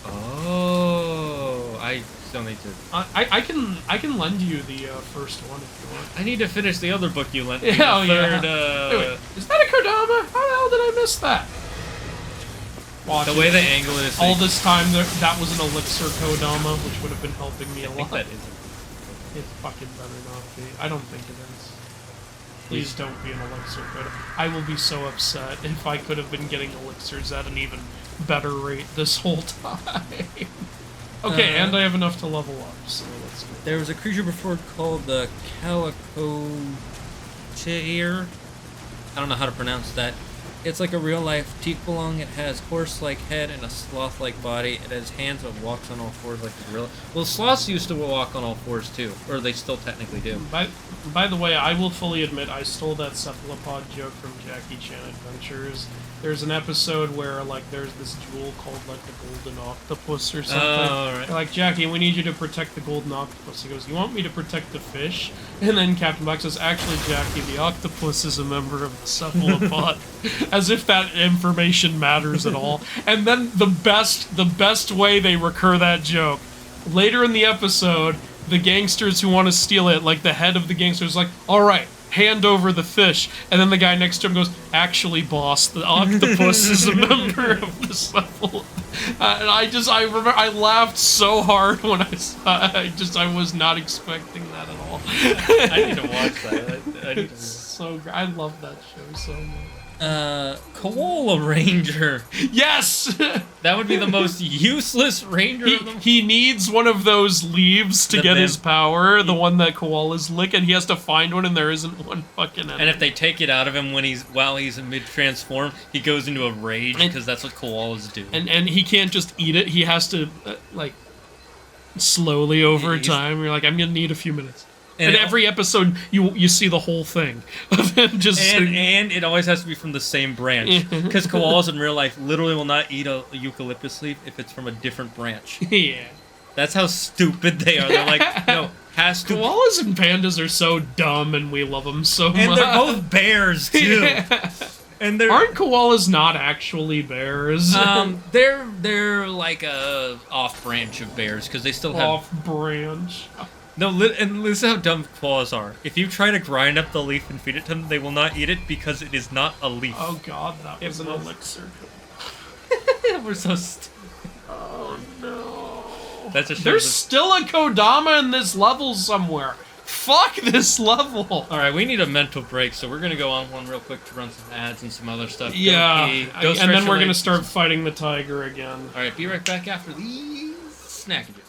Oh, I still need to. I can lend you the first one if you want. I need to finish the other book you lent me. Yeah, Third, Wait, is that a Kodama? How the hell did I miss that? Watch the way they angle it is all this time that was an Elixir Kodama, which would have been helping me a lot. That is. It fucking better not be. I don't think it is. Please don't be an Elixir Kodama. I will be so upset if I could have been getting Elixirs at an even better rate this whole time. Okay, and I have enough to level up, so let's go. There was a creature before called the Calicocheir. I don't know how to pronounce that. It's like a real-life Tikbalong. It has horse-like head and a sloth-like body. It has hands but walks on all fours like a gorilla. Well, sloths used to walk on all fours too, or they still technically do. By the way, I will fully admit I stole that cephalopod joke from Jackie Chan Adventures. There's an episode where, like, there's this jewel called, like, the golden octopus or something. Oh, right. They're like, Jackie, we need you to protect the golden octopus. He goes, you want me to protect the fish? And then Captain Black says, actually, Jackie, the octopus is a member of the cephalopod. As if that information matters at all. And then the best way they recur that joke, later in the episode, the gangsters who want to steal it, like, the head of the gangsters is like, all right, hand over the fish, and then the guy next to him goes, actually, boss, the octopus is a member of the cephalopod. And I remember, I laughed so hard when I saw it. I was not expecting that at all. I need to watch that. It's so great. I love that show so much. Koala Ranger. Yes! That would be the most useless ranger of them. He needs one of those leaves to get his power, the one that koalas lick, and he has to find one, and there isn't one fucking enemy. And if they take it out of him while he's in mid-transform, he goes into a rage, because that's what koalas do. And he can't just eat it, he has to, like, slowly over time. You're like, I'm gonna need a few minutes. And every episode, you see the whole thing of him just. And it always has to be from the same branch, because koalas in real life literally will not eat a eucalyptus leaf if it's from a different branch. Yeah, that's how stupid they are. They're like, no, has to. Koalas and pandas are so dumb, and we love them so much. And they're both bears too. Yeah. And they're Aren't koalas not actually bears? they're like a off branch of bears because they still have Off branch. no. And listen how dumb koalas are. If you try to grind up the leaf and feed it to them, they will not eat it because it is not a leaf. Oh god, that was an elixir. We're so stupid. Oh no. That's a There's still a Kodama in this level somewhere. Fuck this level. All right, we need a mental break, so we're gonna go on one real quick to run some ads and some other stuff. Yeah, Go and then we're gonna start fighting the tiger again. All right, be right back after these snackages.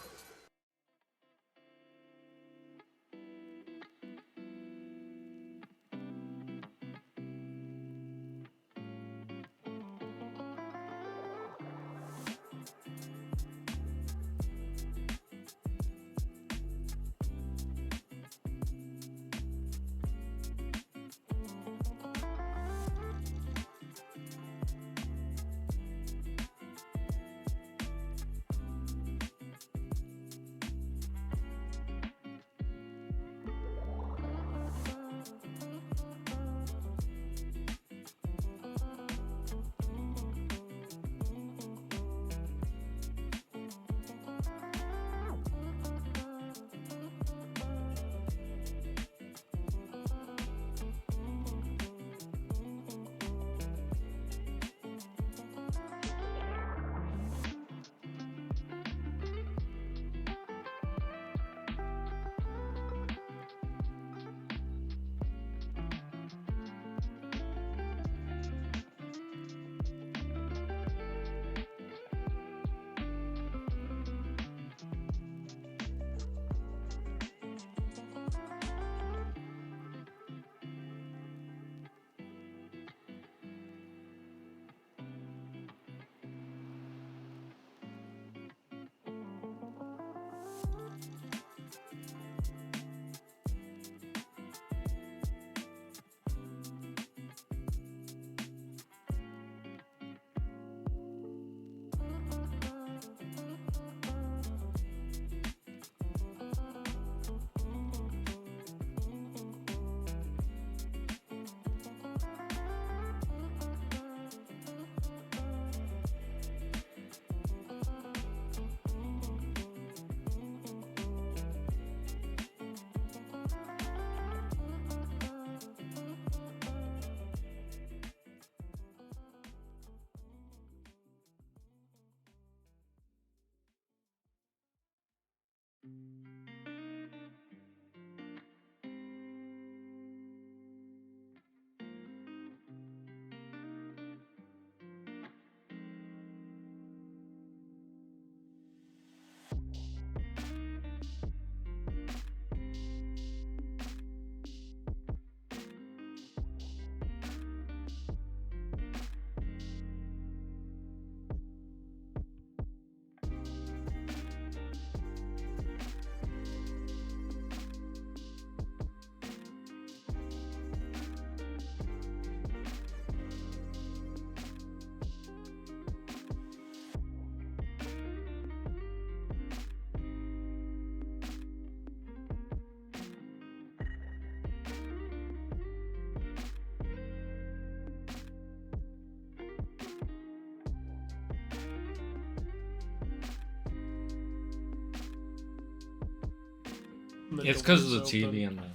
It's because of the TV and that.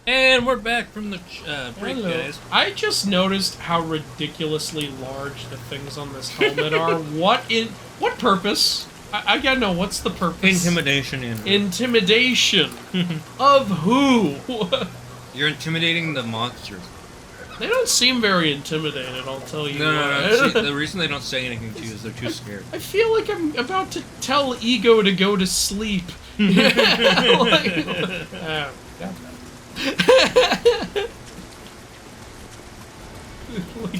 And we're back from the break, guys. I just noticed how ridiculously large the things on this helmet are. What purpose? I gotta know, what's the purpose? Intimidation, Andrew. Intimidation. Of who? You're intimidating the monsters. They don't seem very intimidated, I'll tell you. No. See, the reason they don't say anything to you is they're too scared. I feel like I'm about to tell Ego to go to sleep. Like,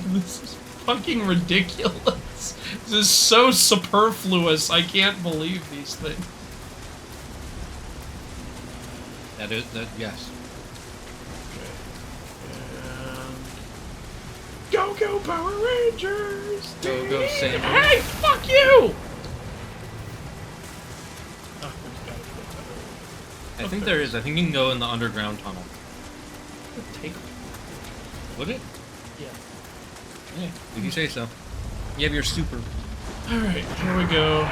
this is fucking ridiculous. This is so superfluous. I can't believe these things. Yes. Go Power Rangers! Go Sam. Hey, fuck you! I think there is. I think you can go in the underground tunnel. Take. Would it? Yeah. Yeah, if you say so. You have your super. Alright, here we go. I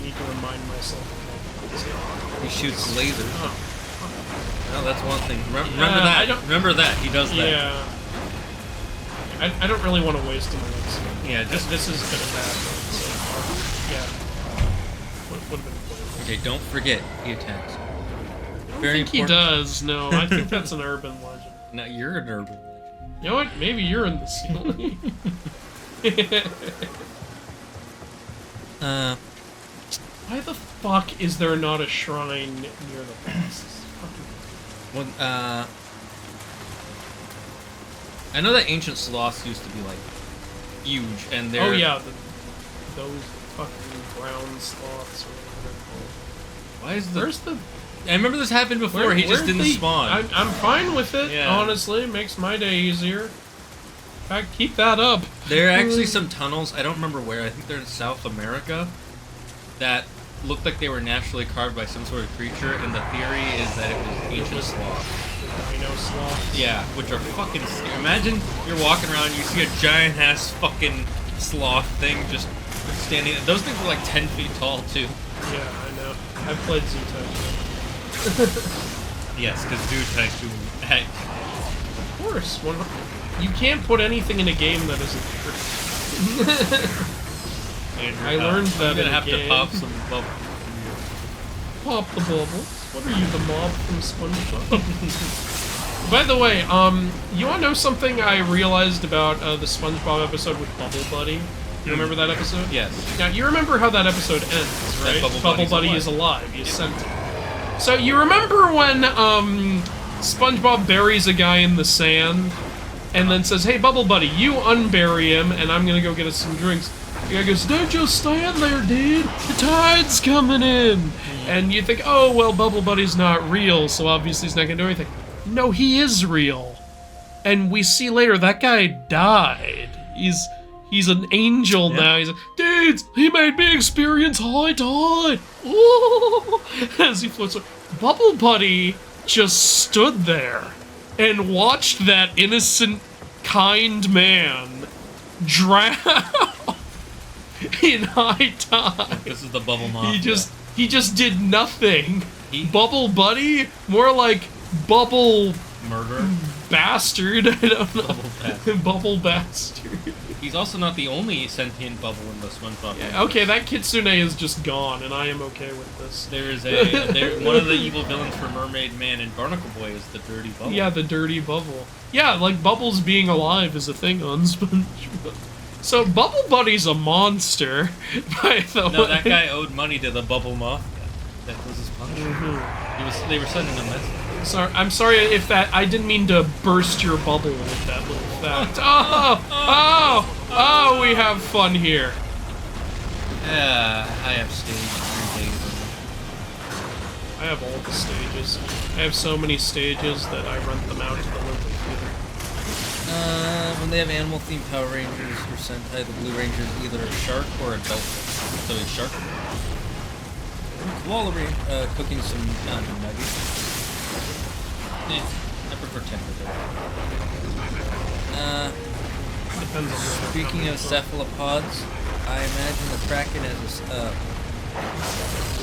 need to remind myself of that. He shoots lasers. Oh. Well, that's one thing. Remember that. Remember that. He does that. Yeah. I don't really want to waste an elixir. Yeah, just... This has been a bad one so far. Yeah. Would have been playable. Okay, don't forget, he attacks. I don't think he does, no. I think that's an urban legend. No, you're an urban legend. You know what? Maybe you're in the ceiling. Why the fuck is there not a shrine near the boss? Well, I know that ancient sloths used to be like huge, and they're... Oh yeah, those fucking brown sloths or whatever they're called. Why is the... Where's the... I remember this happened before, he just didn't spawn. I'm fine with it, Yeah. honestly. It makes my day easier. In fact, keep that up. There are actually some tunnels, I don't remember where, I think they're in South America, that looked like they were naturally carved by some sort of creature, and the theory is that it was ancient sloths. Nioh sloths. Yeah, which are fucking scary. Imagine you're walking around, you see a giant-ass fucking sloth thing just standing... Those things are like 10 feet tall, too. Yeah, I know. I've played Zoo-Tycoon. Yes, because Zoo-Tycoon... Hey. Of course. You can't put anything in a game that isn't true. Andrew, I learned that I'm gonna in have game. to pop some bubbles. Pop the bubbles. What are you, the mob from SpongeBob? By the way, you wanna know something I realized about the SpongeBob episode with Bubble Buddy? You remember that episode? Yes. Now, you remember how that episode ends, right? Bubble Buddy is alive. He is sentient. So, you remember when, SpongeBob buries a guy in the sand, and then says, hey, Bubble Buddy, you unbury him, and I'm gonna go get us some drinks. The guy goes, don't just stand there, dude. The tide's coming in. And you think, oh, well, Bubble Buddy's not real, so obviously he's not gonna do anything. No, he is real. And we see later, that guy died. He's an angel now. He's like, dudes, he made me experience high tide. Ooh. As he floats away. Bubble Buddy just stood there and watched that innocent, kind man drown in high tide. This is the bubble mob. He just did nothing. Bubble Buddy? More like Bubble... Murder? Bastard, I don't know. Bubble bastard. Bubble Bastard. He's also not the only sentient bubble in the SpongeBob. Yeah, okay, that Kitsune is just gone, and I am okay with this. There is one of the evil villains for Mermaid Man and Barnacle Boy is the Dirty Bubble. Yeah, the Dirty Bubble. Yeah, like Bubbles being alive is a thing on SpongeBob. So Bubble Buddy's a monster, by the way. No, that guy owed money to the Bubble Mafia. That was his punishment. They were sending him messages. Sorry, I'm sorry if that... I didn't mean to burst your bubble with that little fact. Oh, we have fun here. I have stage 3 days. I have all the stages. I have so many stages that I rent them out to the local theater. When they have animal-themed Power Rangers or Sentai, the Blue Ranger is either a shark or a dolphin. So he's shark. While cooking some nuggets. I prefer temperature. Depends on Speaking of cephalopods, I imagine the Kraken has a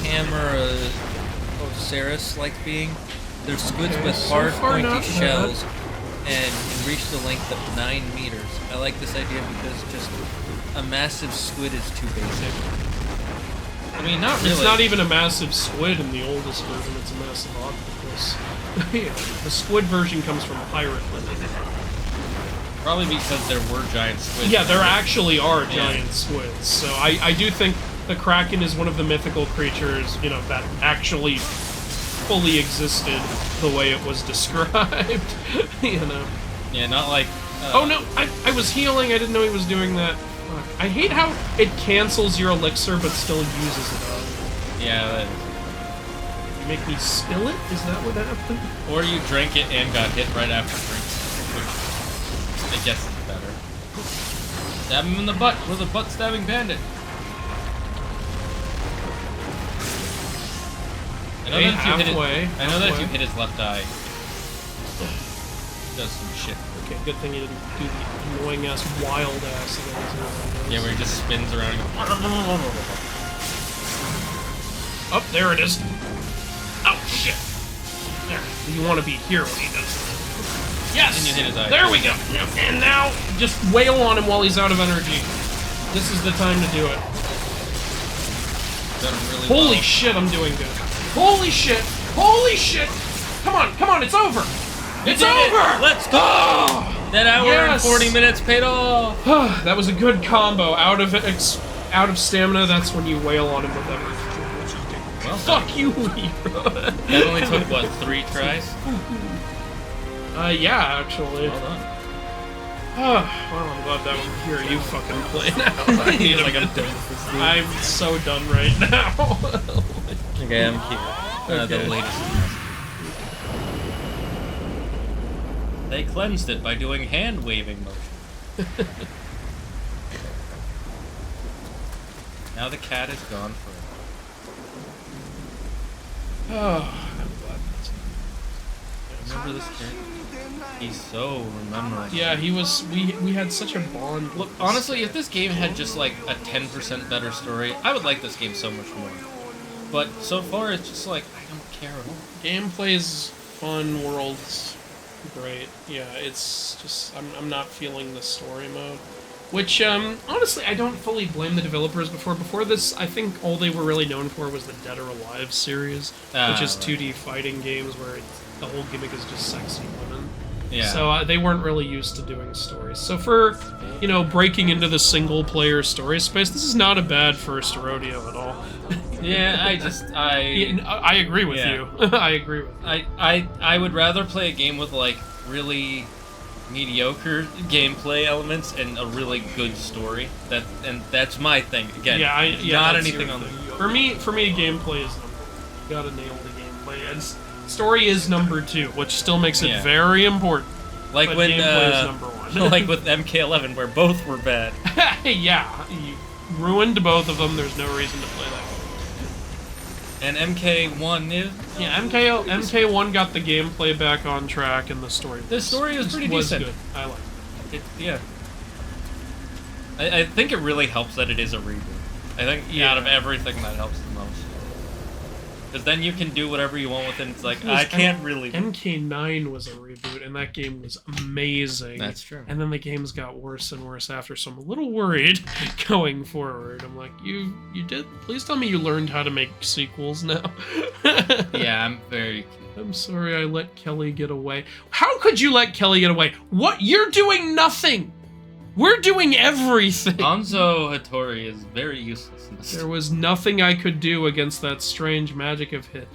Camarasaurus-like being. They're squids with hard, pointy shells and can reach the length of 9 meters. I like this idea because just a massive squid is too basic. I mean, not really. It's not even a massive squid in the oldest version, it's a massive octopus. The squid version comes from Pirate Legend. Probably because there were giant squids. Yeah, there actually are giant squids. So I do think the Kraken is one of the mythical creatures, you know, that actually fully existed the way it was described. You know. Yeah, not like... oh no, I was healing, I didn't know he was doing that. Fuck. I hate how it cancels your elixir but still uses it up. Yeah, that is. You make me spill it? Is that what happened? Or you drank it and got hit right after drinking, which I guess is better. Stab him in the butt with a butt-stabbing bandit. I know that if you hit his left eye. does some shit. Okay, good thing you didn't do the annoying ass wild ass thing. Yeah, where he just spins around and goes. Oh, there it is. Oh shit! There. You want to be here when he does this. Yes! And you hit his eye. There we go. And now, just wail on him while he's out of energy. This is the time to do it. Done really Holy well. shit, I'm doing good. Holy shit! Holy shit! Come on, it's over! It's over! Let's go! That hour and 40 minutes paid off! That was a good combo. Out of stamina, that's when you wail on him with energy. Well, Fuck you, Libra. that only took, what, 3 tries? Yeah, actually. Well done. Well, I'm glad that I hear you fucking play now. I need like a I'm bit. done with this game. I'm so done right now. Okay, I'm here. The Okay. latest. They cleansed it by doing hand-waving motion. Now the cat is gone forever. Oh, I'm glad that's Remember this character? He's so rememberable. Yeah, he was. We had such a bond. Look, honestly, if this game had just like a 10% better story, I would like this game so much more. But so far, it's just like, I don't care at all. Gameplay's fun, world's great. Yeah, it's just I'm not feeling the story mode. Which, honestly, I don't fully blame the developers. Before this, I think all they were really known for was the Dead or Alive series, which is 2D fighting games where the whole gimmick is just sexy women. Yeah. So they weren't really used to doing stories. So for, breaking into the single-player story space, this is not a bad first rodeo at all. Yeah, I agree with you. I agree with you. I would rather play a game with, like, really mediocre gameplay elements and a really good story. That's my thing. Again, not anything on the... For me, gameplay is number one. You gotta nail the gameplay. And story is number 2, which still makes it very important. Like but when, gameplay is number 1. like with MK11, where both were bad. Yeah, you ruined both of them. There's no reason to play that game. And MK1 is... Yeah, MK1 got the gameplay back on track, and the story. The story is pretty decent. Good. I like it. Yeah. I think it really helps that it is a reboot. I think out of everything that helps the most. Because then you can do whatever you want with it. It's like, I can't really... MK9 was a reboot, and that game was amazing. That's true. And then the games got worse and worse after, so I'm a little worried going forward. I'm like, you did? Please tell me you learned how to make sequels now. Yeah, I'm very... I'm sorry I let Kelly get away. How could you let Kelly get away? What? You're doing nothing! We're doing everything! Hanzo Hattori is very useless in this. There was nothing I could do against that strange magic of his.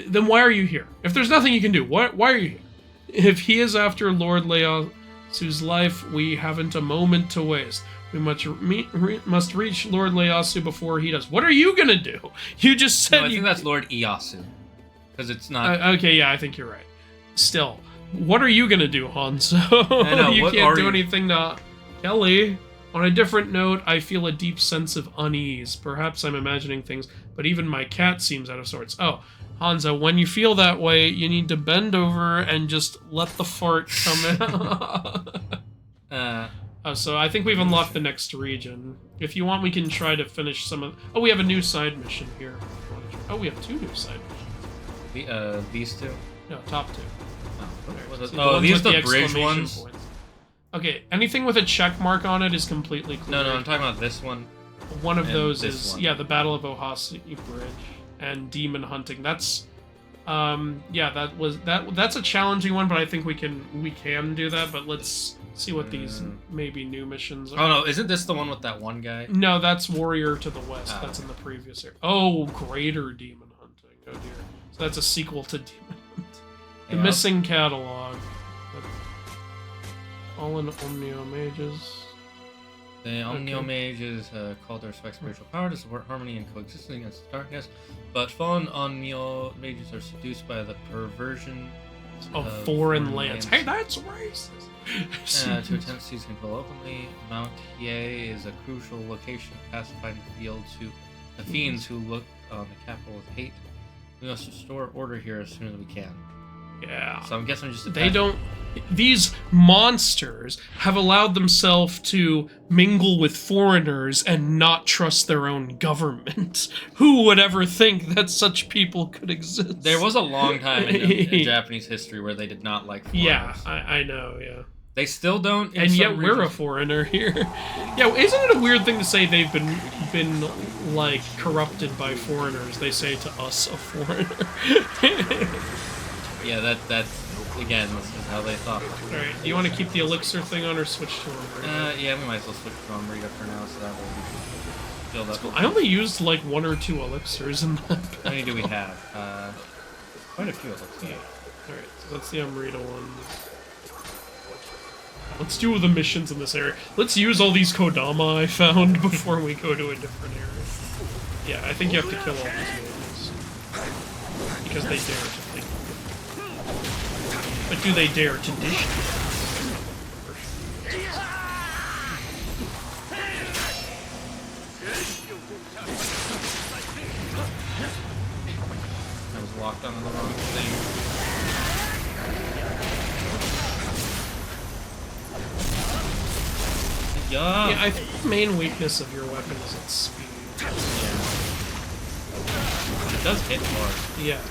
Then why are you here? If there's nothing you can do, why are you here? If he is after Lord Ieyasu's life, we haven't a moment to waste. We must reach Lord Ieyasu before he does. What are you gonna do? You just said I think that's Lord Ieyasu. Because it's not... okay, yeah, I think you're right. Still, what are you gonna do, Hanzo? I know, you what can't are do you? anything to... Kelly, on a different note, I feel a deep sense of unease. Perhaps I'm imagining things, but even my cat seems out of sorts. Oh, Hanzo, when you feel that way, you need to bend over and just let the fart come out. So I think we've unlocked the next region. If you want, we can try to finish some of... Oh, we have a new side mission here. Oh, we have 2 new side missions. These 2? No, top 2. Oh, ones these with are the bridge exclamation ones? points. Okay, anything with a check mark on it is completely clear. No, I'm talking about this one. One of those this is, one. yeah, the Battle of Ohasi Bridge and Demon Hunting. That's, yeah, that's a challenging one, but I think we can do that, but let's see what these maybe new missions are. Oh no, isn't this the one with that one guy? No, that's Warrior to the West. That's in the previous area. Oh, Greater Demon Hunting. Oh dear. So that's a sequel to Demon Hunting. The Missing Catalog. Fallen Omnio Mages. The Omnio Mages called to respect spiritual power to support harmony and coexistence against darkness, but fallen Omnio Mages are seduced by the perversion of foreign lands. Hey, that's racist! To attempt to seize control openly, Mount Hiei is a crucial location to pacify the field to the fiends who look on the capital with hate. We must restore order here as soon as we can. Yeah. So I'm guessing just they don't. these monsters have allowed themselves to mingle with foreigners and not trust their own government. Who would ever think that such people could exist? There was a long time in Japanese history where they did not like foreigners. Yeah, I know, yeah. They still don't. And yet we're a foreigner here. Yeah, isn't it a weird thing to say they've been like corrupted by foreigners? They say to us a foreigner. Yeah, that's again, this is how they thought. Alright, do you want to keep the elixir thing on or switch to Umbrita? Yeah, we might as well switch to Umbrita for now, so that way we can build up. Cool. I only used like 1 or 2 elixirs in that battle. How many do we have? Quite a few, it looks like. Alright, so that's the Umbrita one. Let's do the missions in this area. Let's use all these Kodama I found before we go to a different area. Yeah, I think you have to kill all these minions. Because they dare to think. But do they dare to dish? I was locked onto the wrong thing. Yeah, I think the main weakness of your weapon is its speed. Yeah. It does hit hard. Yeah,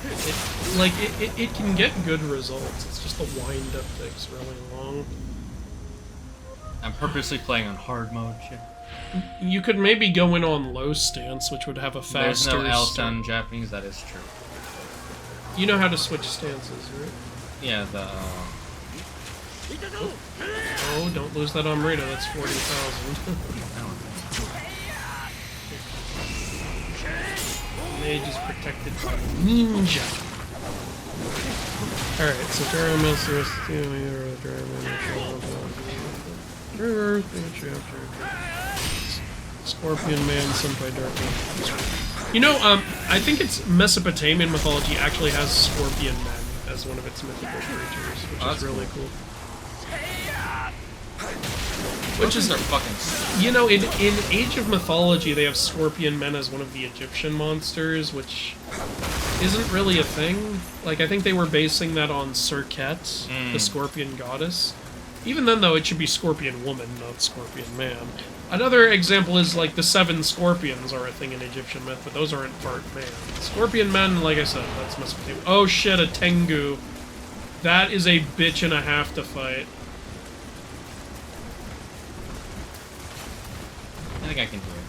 it can get good results. It's just the wind-up takes really long. I'm purposely playing on hard mode. Shit. You could maybe go in on low stance, which would have a faster. There's no L sound in Japanese. That is true. You know how to switch stances, right? Yeah, the. Oh, don't lose that Umbrita. That's 40,000. Mage is protected by ninja. Alright, so Daramis is Scorpion Man, Senpai Darkman. You know, I think it's Mesopotamian mythology actually has Scorpion Men as one of its mythical creatures, which is really cool. Which is their fucking. You know, in Age of Mythology, they have Scorpion Men as one of the Egyptian monsters, which isn't really a thing. Like, I think they were basing that on Serket, the Scorpion goddess. Even then, though, it should be Scorpion Woman, not Scorpion Man. Another example is, like, the 7 scorpions are a thing in Egyptian myth, but those aren't part man. Scorpion Men, like I said, that's Mesopotamian. Oh shit, a Tengu. That is a bitch and a half to fight. I think I can do it.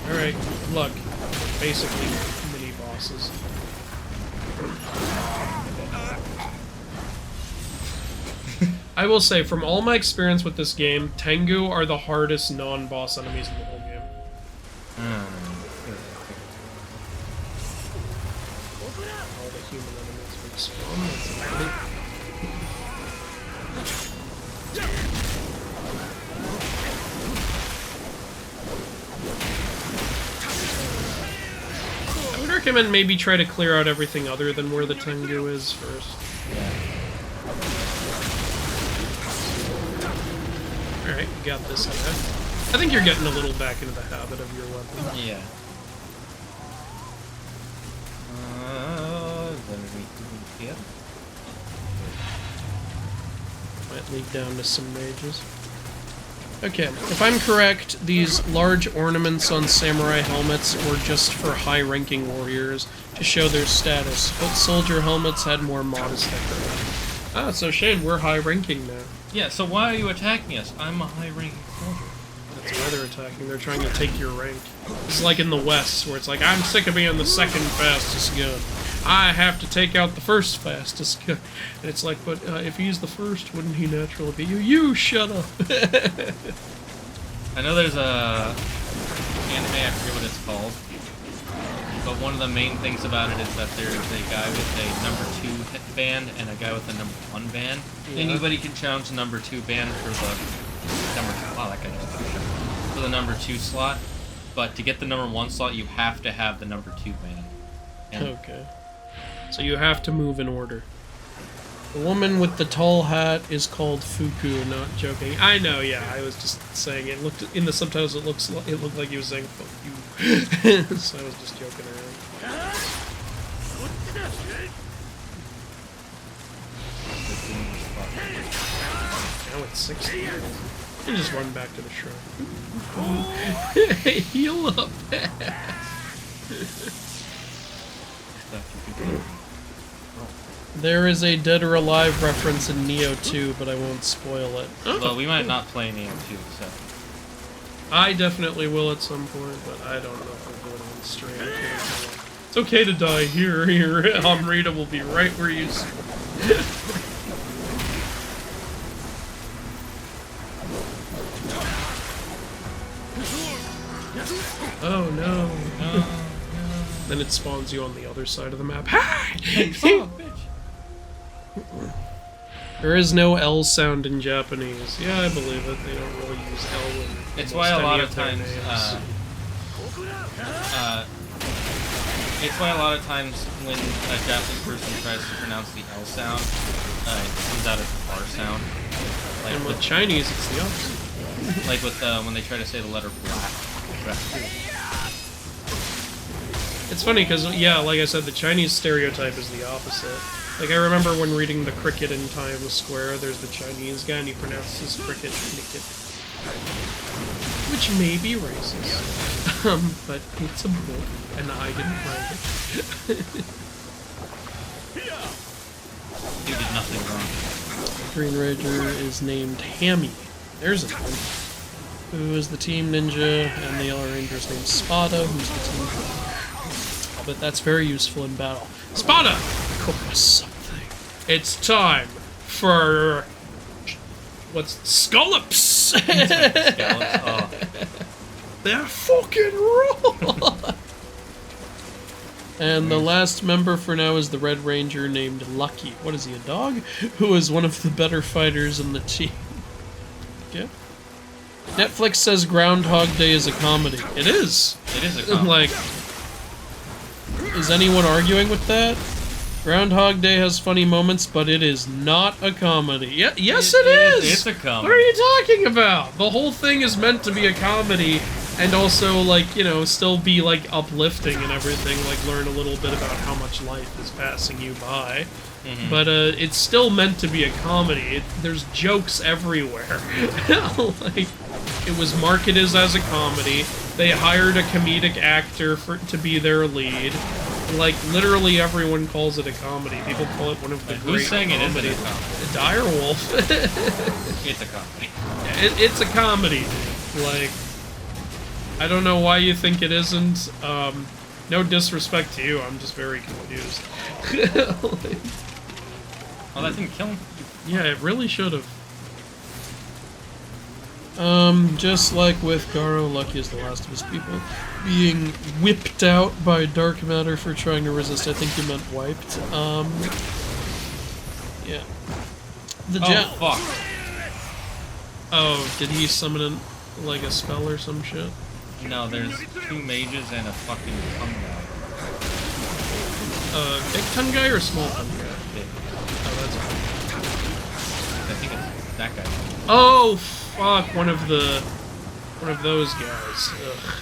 Alright, look. Basically, mini-bosses. I will say, from all my experience with this game, Tengu are the hardest non-boss enemies in the whole game. All the human enemies respawn, that's amazing. I would recommend maybe try to clear out everything other than where the Tengu is first. Alright, you got this guy. I think you're getting a little back into the habit of your weapon. Yeah. Might lead down to some mages. Okay, if I'm correct, these large ornaments on samurai helmets were just for high-ranking warriors to show their status, but soldier helmets had more modest decoration. Ah, so Shane, we're high-ranking now. Yeah, so why are you attacking us? I'm a high-ranking soldier. That's why they're attacking. They're trying to take your rank. It's like in the West, where it's like, I'm sick of being the second fastest gun. I have to take out the first fastest gun. And it's like, but if he's the first, wouldn't he naturally be you? You shut up! I know there's a anime, I forget what it's called, but one of the main things about it is that there's a guy with a number 2 hit band and a guy with a number 1 band. Yeah. Anybody can challenge the number 2 band for the number 2. Wow, that guy just got shot. For the number 2 slot, but to get the number 1 slot, you have to have the number 2 band. And okay. So you have to move in order. The woman with the tall hat is called Fuku, not joking. I know, yeah, I was just saying it. Looked in the subtitles, it looked like he was saying fuck you. So I was just joking around. Now it's 60. And just run back to the shrine. Heal up. There is a Dead or Alive reference in Nioh 2, but I won't spoil it. Oh. Well, we might not play Nioh 2, so... I definitely will at some point, but I don't know if we'll do it on stream. It's okay to die here. Amrita will be right where you see. Oh no. No. Then it spawns you on the other side of the map. Hey, son of a bitch. There is no L sound in Japanese. Yeah, I believe it. They don't really use L in it's why a lot of times, it's why a lot of times when a Japanese person tries to pronounce the L sound, it comes out as the R sound. Like and with Chinese, it's the opposite. Like with when they try to say the letter black. It's funny because, yeah, like I said, the Chinese stereotype is the opposite. Like, I remember when reading The Cricket in Times Square, there's the Chinese guy, and he pronounces cricket, cricket. Which may be racist. But it's a book, and I didn't write it. You did nothing wrong. Green Ranger is named Hammy. There's a one. Who is the Team Ninja, and the Yellow Ranger is named Spada, who's the Team Ninja. But that's very useful in battle. Spada! Cook us something. It's time for... What's... Scallops! Scallops, oh. They're fucking raw! And the last member for now is the Red Ranger named Lucky. What is he, a dog? Who is one of the better fighters in the team. Yeah. Netflix says Groundhog Day is a comedy. It is. It is a comedy. Like... Is anyone arguing with that? Groundhog Day has funny moments, but it is not a comedy. Yeah, yes, it is! It's a comedy. What are you talking about? The whole thing is meant to be a comedy, and also, like, you know, still be, like, uplifting and everything, like, learn a little bit about how much life is passing you by. Mm-hmm. But, it's still meant to be a comedy. There's jokes everywhere. Like, it was marketed as a comedy. They hired a comedic actor to be their lead. Like, literally everyone calls it a comedy. People call it one of the great who's saying it isn't a comedies. comedy? Direwolf. It's a comedy. It's a comedy. Like, I don't know why you think it isn't. No disrespect to you, I'm just very confused. Like, oh, that didn't kill him? yeah, it really should have. Just like with Garo, Lucky is the last of his people being whipped out by dark matter for trying to resist. I think you meant wiped. Yeah. Fuck. Oh, did he summon in, like, a spell or some shit? No, there's 2 mages and a fucking tongue guy. Big tongue guy or small tongue guy? Big. Oh, that's fine. I think it's that guy. Oh, fuck, one of those guys. Ugh.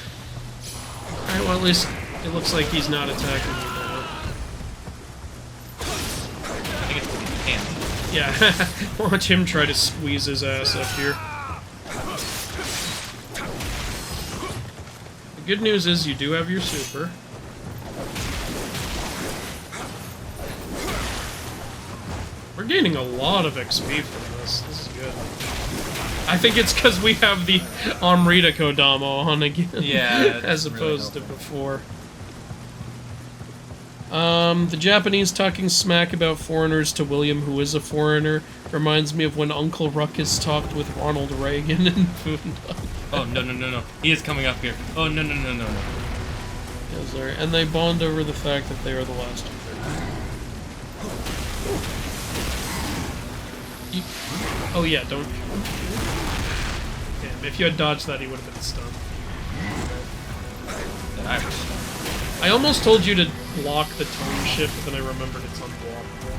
Alright, well, at least it looks like he's not attacking me now. I think it's him. Yeah, watch him try to squeeze his ass up here. The good news is you do have your super. We're gaining a lot of XP from this. This is good. I think it's because we have the Amrita Kodama on again. Yeah, as opposed to before. The Japanese talking smack about foreigners to William, who is a foreigner, reminds me of when Uncle Ruckus talked with Ronald Reagan in Boondock. Oh, no. He is coming up here. Oh, no. Yeah, sorry. And they bond over the fact that they are the last of them. Oh yeah, don't... Damn, if you had dodged that, he would have been stunned. I almost told you to block the tone shift, but then I remembered it's unblockable.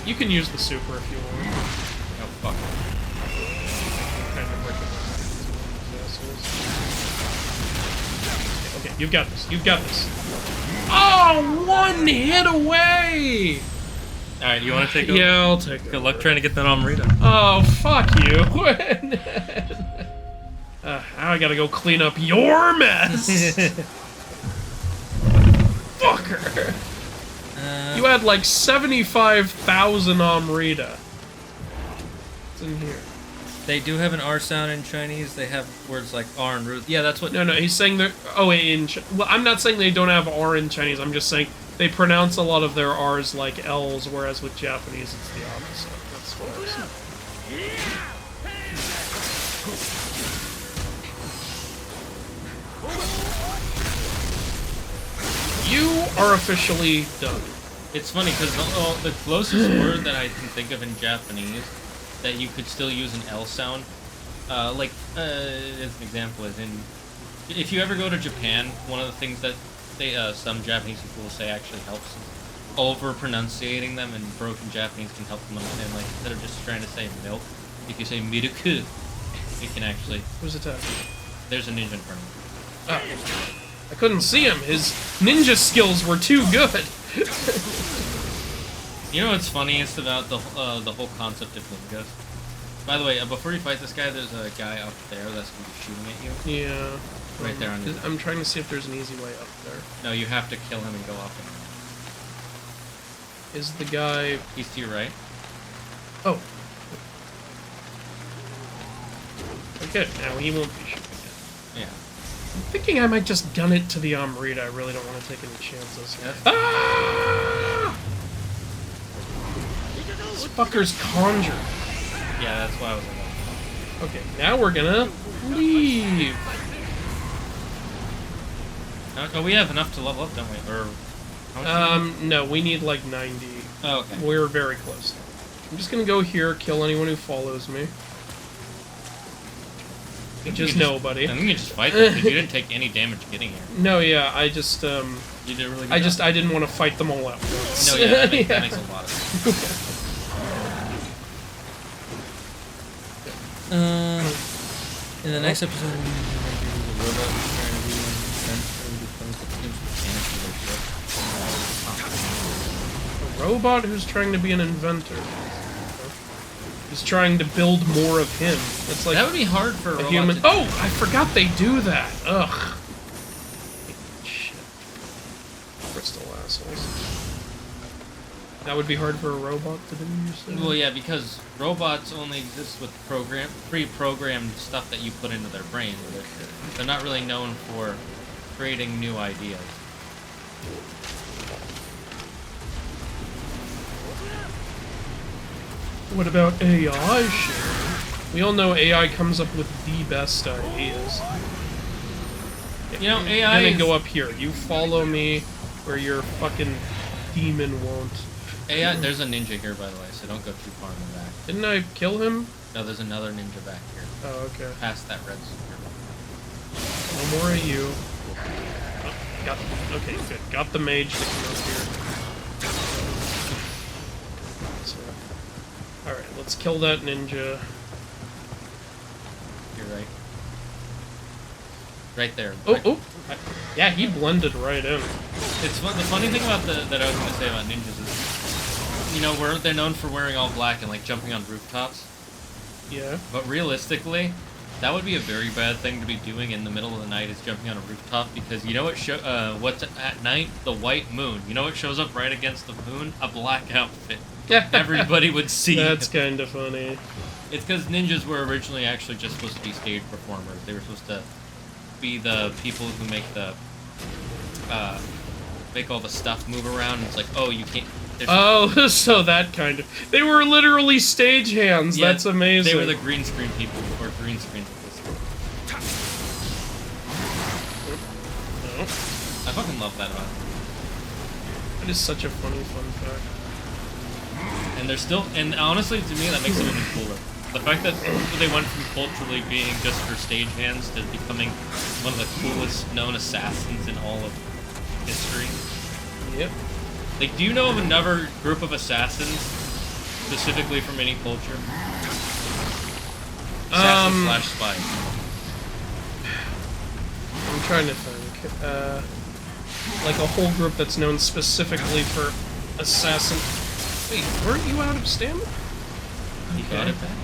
You can use the super if you want. Oh, fuck. Kind of okay, you've got this. You've got this. Oh, 1 hit away! Alright, you want to take over? Yeah, I'll take it. Good luck trying to get that Amrita. Oh, fuck you. Now I gotta go clean up your mess. Fucker. You had like 75,000 Amrita. What's in here? They do have an R sound in Chinese. They have words like R and Ruth. Yeah, that's what... No, he's saying they're... Oh, wait, well, I'm not saying they don't have R in Chinese. I'm just saying they pronounce a lot of their R's like L's, whereas with Japanese it's the opposite. That's what I was saying. You are officially done. It's funny, because the closest word that I can think of in Japanese that you could still use an L sound, as an example, is if you ever go to Japan, one of the things that some Japanese people will say actually helps is over-pronunciating them, and broken Japanese can help them understand, like, instead of just trying to say milk, if you say miruku, it can actually... Who's attacking? There's a ninja in front of me. Oh. I couldn't see him. His ninja skills were too good. You know what's funniest about the whole concept of ninjas? By the way, before you fight this guy, there's a guy up there that's going to be shooting at you. Yeah. Right there on his... I'm trying to see if there's an easy way up there. No, you have to kill him and go up him. Is the guy... He's to your right. Oh. Okay, now he won't be shooting at. Yeah. I'm thinking I might just gun it to the Amrita. I really don't want to take any chances. Yes. Ah! This fucker's conjured. Yeah, that's why I was like... Okay, now we're gonna leave. Oh, we have enough to level up, don't we? Or... No, we need like 90. Oh, okay. We're very close. I'm just gonna go here, kill anyone who follows me. Just nobody. I think you can just fight them, because you didn't take any damage getting here. No, yeah, I just, You did a really good job. I didn't want to fight them all at once. No, yeah, that makes a lot of sense. In the next episode, a robot who's trying to be an inventor. He's trying to build more of him. It's like that would be hard for a robot human. to... Oh, I forgot they do that. Ugh. Shit. Crystal assholes. That would be hard for a robot to do, you said? Well, yeah, because robots only exist with pre-programmed stuff that you put into their brain. They're not really known for creating new ideas. What about AI shit? We all know AI comes up with the best ideas. You know, AI I'm is... gonna go up here. You follow me where your fucking demon won't. AI, there's a ninja here, by the way, so don't go too far in the back. Didn't I kill him? No, there's another ninja back here. Oh, okay. Past that red square. No more of you. Oh, okay, good. Got the mage to come up here. Alright, let's kill that ninja. You're right. Right there. Oh! Yeah, he blended right in. It's fun. The funny thing about that I was going to say about ninjas is, you know, they're known for wearing all black and like jumping on rooftops. Yeah. But realistically, that would be a very bad thing to be doing in the middle of the night, is jumping on a rooftop, because you know what what's at night? The white moon. You know what shows up right against the moon? A black outfit. Everybody would see. That's kind of funny. It's because ninjas were originally actually just supposed to be stage performers. They were supposed to be the people who make the make all the stuff move around. It's like, oh, you can't. Oh, so that kind of... They were literally stagehands. Yeah, that's amazing. They were the green screen people before green screen existed. No. I fucking love that about it. That is such a funny fun fact. And they're still... And honestly, to me, that makes them even cooler. The fact that they went from culturally being just for stagehands to becoming one of the coolest known assassins in all of history. Yep. Like, do you know of another group of assassins, specifically from any culture? Assassin slash spy. I'm trying to think. Like a whole group that's known specifically for assassin. Wait, weren't you out of stamina? He got it back.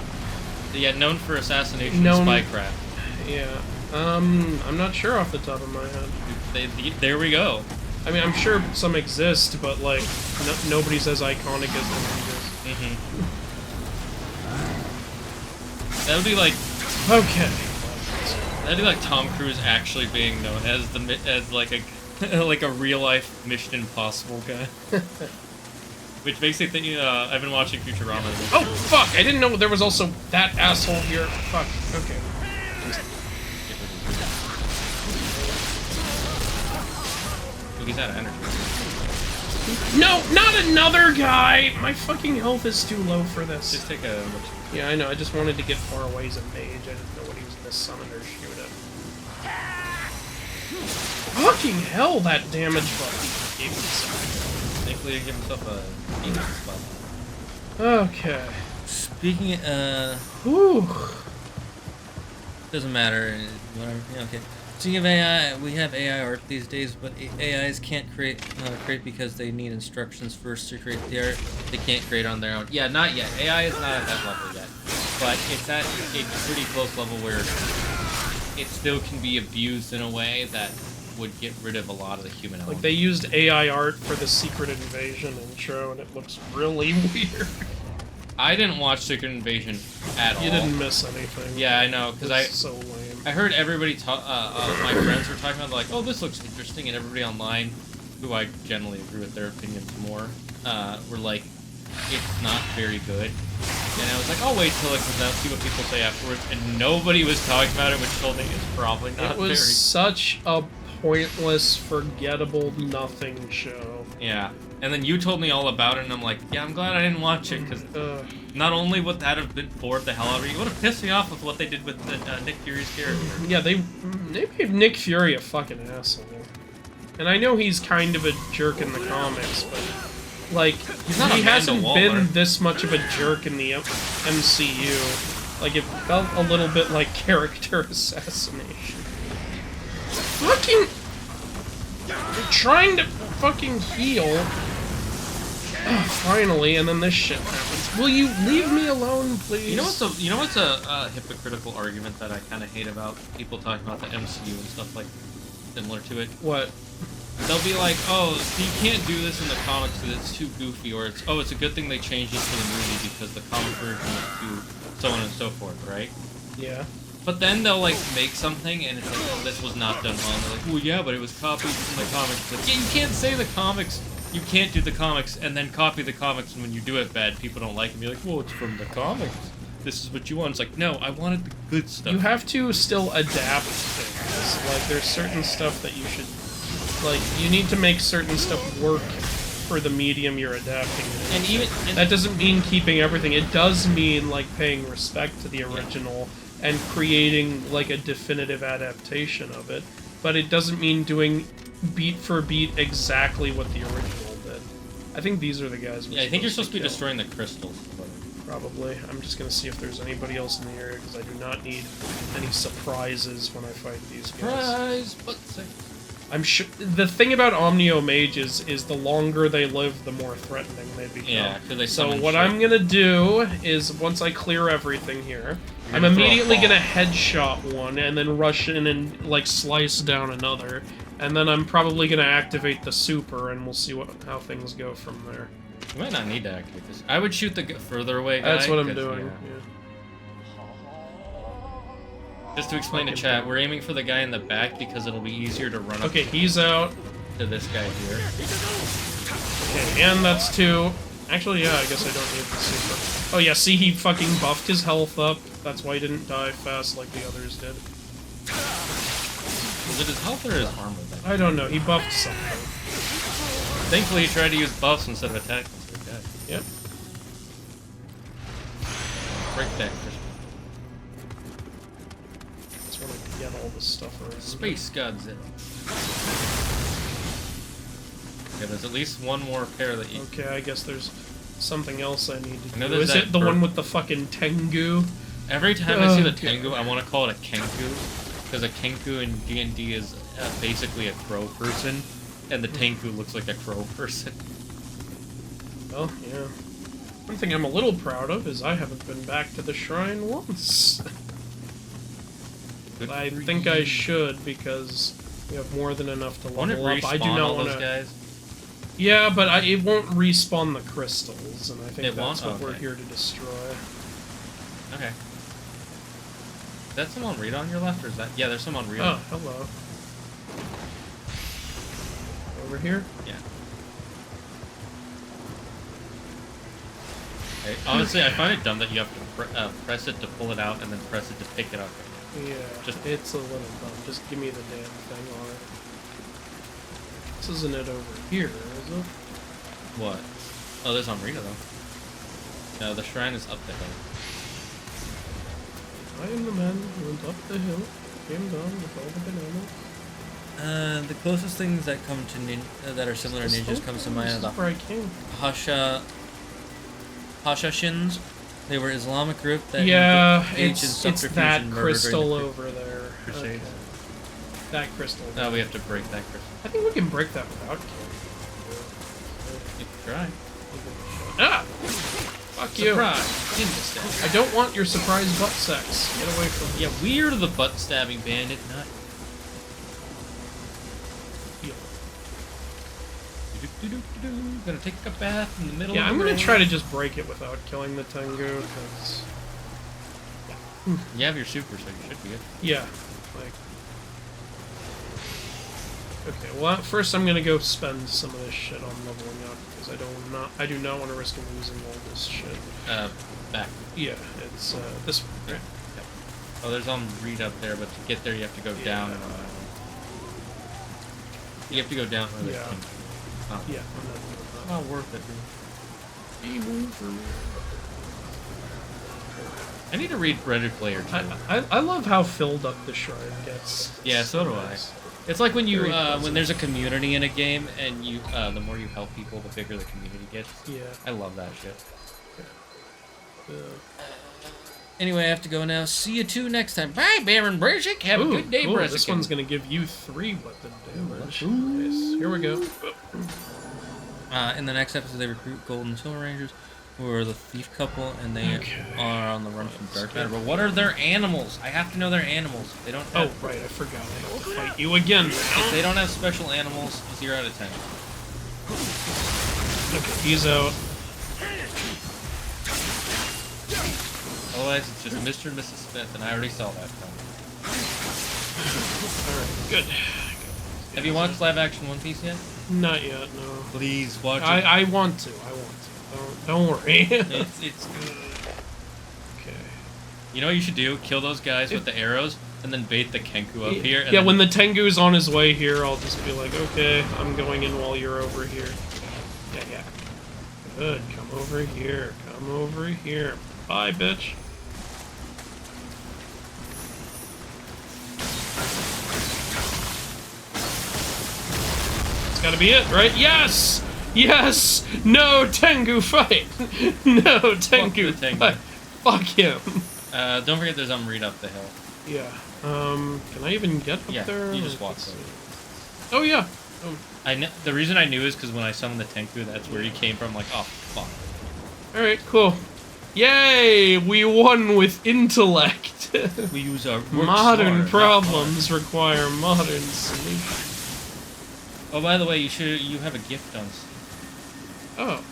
Yeah, known for assassination Known- and spycraft. Yeah. I'm not sure off the top of my head. There we go. I mean, I'm sure some exist, but, like, nobody's as iconic as the ninjas. Mm-hmm. That would be like... Okay. That'd be like Tom Cruise actually being known as like a like a real life Mission Impossible guy. Which makes me think. I've been watching Futurama. Oh fuck! I didn't know there was also that asshole here. Fuck. Okay. Look, he's out of energy. No, not another guy! My fucking health is too low for this. Just take a. Yeah, I know. I just wanted to get far away as a mage. I didn't know what he was gonna summon or shoot at. Fucking hell, that damage buff gave himself. Thankfully, he gave himself a demon spot. Okay. Speaking, Whew. doesn't matter. Whatever. Yeah, okay. Speaking of AI, we have AI art these days, but AIs can't create because they need instructions first to create the art. They can't create on their own. Yeah, not yet. AI is not at that level yet, but it's at a pretty close level where it still can be abused in a way that would get rid of a lot of the human element. Like, they used AI art for the Secret Invasion intro, and it looks really weird. I didn't watch Secret Invasion at all. You didn't miss anything. Yeah, I know, because so lame. I heard everybody talk. My friends were talking about like, oh, this looks interesting, and everybody online, who I generally agree with their opinions more, were like, it's not very good. And I was like, I'll wait till it comes out, see what people say afterwards. And nobody was talking about it, which told me it's probably not It was such a pointless, forgettable nothing show. Yeah. And then you told me all about it, and I'm like, yeah, I'm glad I didn't watch it, because not only would that have been bored the hell out of me, it would have pissed me off with what they did with Nick Fury's character. Yeah, they made Nick Fury a fucking asshole. And I know he's kind of a jerk in the comics, but, like, he hasn't been this much of a jerk in the MCU. Like, it felt a little bit like character assassination. Fucking... You're trying to fucking heal... finally, and then this shit happens. Will you leave me alone, please? You know what's a hypocritical argument that I kind of hate about people talking about the MCU and stuff like similar to it? What? They'll be like, oh, you can't do this in the comics because it's too goofy, or it's a good thing they changed this for the movie because the comic version is too so on and so forth, right? Yeah. But then they'll like make something and it's like, oh, this was not done well. And they're like, well, yeah, but it was copied from the comics. It's like, yeah, you can't say the comics. You can't do the comics and then copy the comics, and when you do it bad, people don't like it. And you're like, well, it's from the comics. This is what you want. It's like, no, I wanted the good stuff. You have to still adapt things. Like, there's certain stuff that you should... Like, you need to make certain stuff work for the medium you're adapting it and even that doesn't mean keeping everything. It does mean, like, paying respect to the original and creating, like, a definitive adaptation of it. But it doesn't mean doing beat for beat exactly what the original did. I think these are the guys I think you're supposed to be destroying the crystals. Probably. I'm just gonna see if there's anybody else in the area, because I do not need any surprises when I fight these guys. Surprise! But I'm sure the thing about Omnio mages is the longer they live, the more threatening they become. Yeah, because they So what I'm gonna do is, once I clear everything here, I'm immediately gonna headshot one and then rush in and like slice down another, and then I'm probably gonna activate the super, and we'll see how things go from there. You might not need to activate this. I would shoot the further away guy. That's what I'm doing. Yeah. Just to explain to chat, we're aiming for the guy in the back because it'll be easier to run up. Okay, he's out. To this guy here. Okay, and that's two. Actually, yeah, I guess I don't need the super. Oh yeah, see, he fucking buffed his health up. That's why he didn't die fast like the others did. Was it his health or his armor? I don't know, he buffed something. Thankfully, he tried to use buffs instead of attacks. Yep. Break that, Chris. Just want to get all this stuff around. Space Godzilla. Okay, there's at least one more pair that you... Okay, I guess there's something else I need to do. Is it the one with the fucking Tengu? Every time I see the Tengu, I want to call it a Kenku. Because a Kenku in D&D is basically a crow person. And the Tengu looks like a crow person. Oh, yeah. One thing I'm a little proud of is I haven't been back to the shrine once. But I think I should, because we have more than enough to level up. I do not want to. Guys? Yeah, but it won't respawn the crystals, and I think that's what okay. we're here to destroy. Okay. Is that someone read on your left, or is that... Yeah, there's someone read on. Oh, hello. Over here? Yeah. Okay. Honestly, I find it dumb that you have to press it to pull it out, and then press it to pick it up. Yeah, it's a little dumb. Just give me the damn thing already. This isn't it over here, is it? What? Oh, there's Amrita, though. No, the shrine is up the hill. I am the man who went up the hill, came down with all the bananas. The closest things that come to that are similar to ninjas comes to mind are the Hashashins. They were Islamic group that it's that crystal over there. Okay. That crystal. Oh, we have to break that crystal. I think we can break that without killing. You can try. Ah! Fuck Surprise. you. I don't want your surprise butt sex. Get away from me. Yeah, we're the butt stabbing bandit, not. Gonna take a bath in the middle of the I'm gonna rain. try to just break it without killing the Tengu, because... You have your super, so you should be good. Yeah, like... Okay, well, first I'm gonna go spend some of this shit on leveling up, because I do not want to risk losing all this shit. Back. Yeah, it's, this one. Right. Yep. Oh, there's read up there, but to get there you have to go down. You have to go down where yeah. Oh. Yeah, I'm not doing that. Not worth it, dude. I need to read Reddit Player too. I love how filled up the shrine gets. Yeah, so do I. It's like when you when there's a community in a game, and you the more you help people, the bigger the community gets. Yeah. I love that shit. Yeah. Anyway, I have to go now. See you two next time. Bye, Baron Brezhik. Have a good day, Brezhik. This one's gonna give you 3 weapon damage. Nice. Here we go. In the next episode, they recruit Gold and Silver Rangers, who are the thief couple, and they are on the run from Dark Matter. But what are their animals? I have to know their animals. They don't. Have, oh right, I forgot. I have to fight you again. If they don't have special animals, 0 out of 10. Okay, he's out. Otherwise, it's just Mr. and Mrs. Smith, and I already saw that film. Alright, good. Have you watched live action One Piece yet? Not yet, no. Please watch it. I want to. Don't worry. it's good. Okay. You know what you should do? Kill those guys with the arrows, and then bait the Kenku up here. And yeah, when the Tengu's on his way here, I'll just be like, okay, I'm going in while you're over here. Yeah. Good. Come over here. Come over here. Bye, bitch. That's gotta be it, right? Yes! Yes! No Tengu fight! No Tengu fight! Fuck him! Don't forget there's Read up the hill. Yeah. Can I even get up there? You just walk over. Oh, yeah. Oh. The reason I knew is because when I summoned the Tenku, that's where he came from. Like, oh, fuck. Alright, cool. Yay! We won with intellect! We use our modern problems require modern solutions. Oh, by the way, you have a gift on. Oh.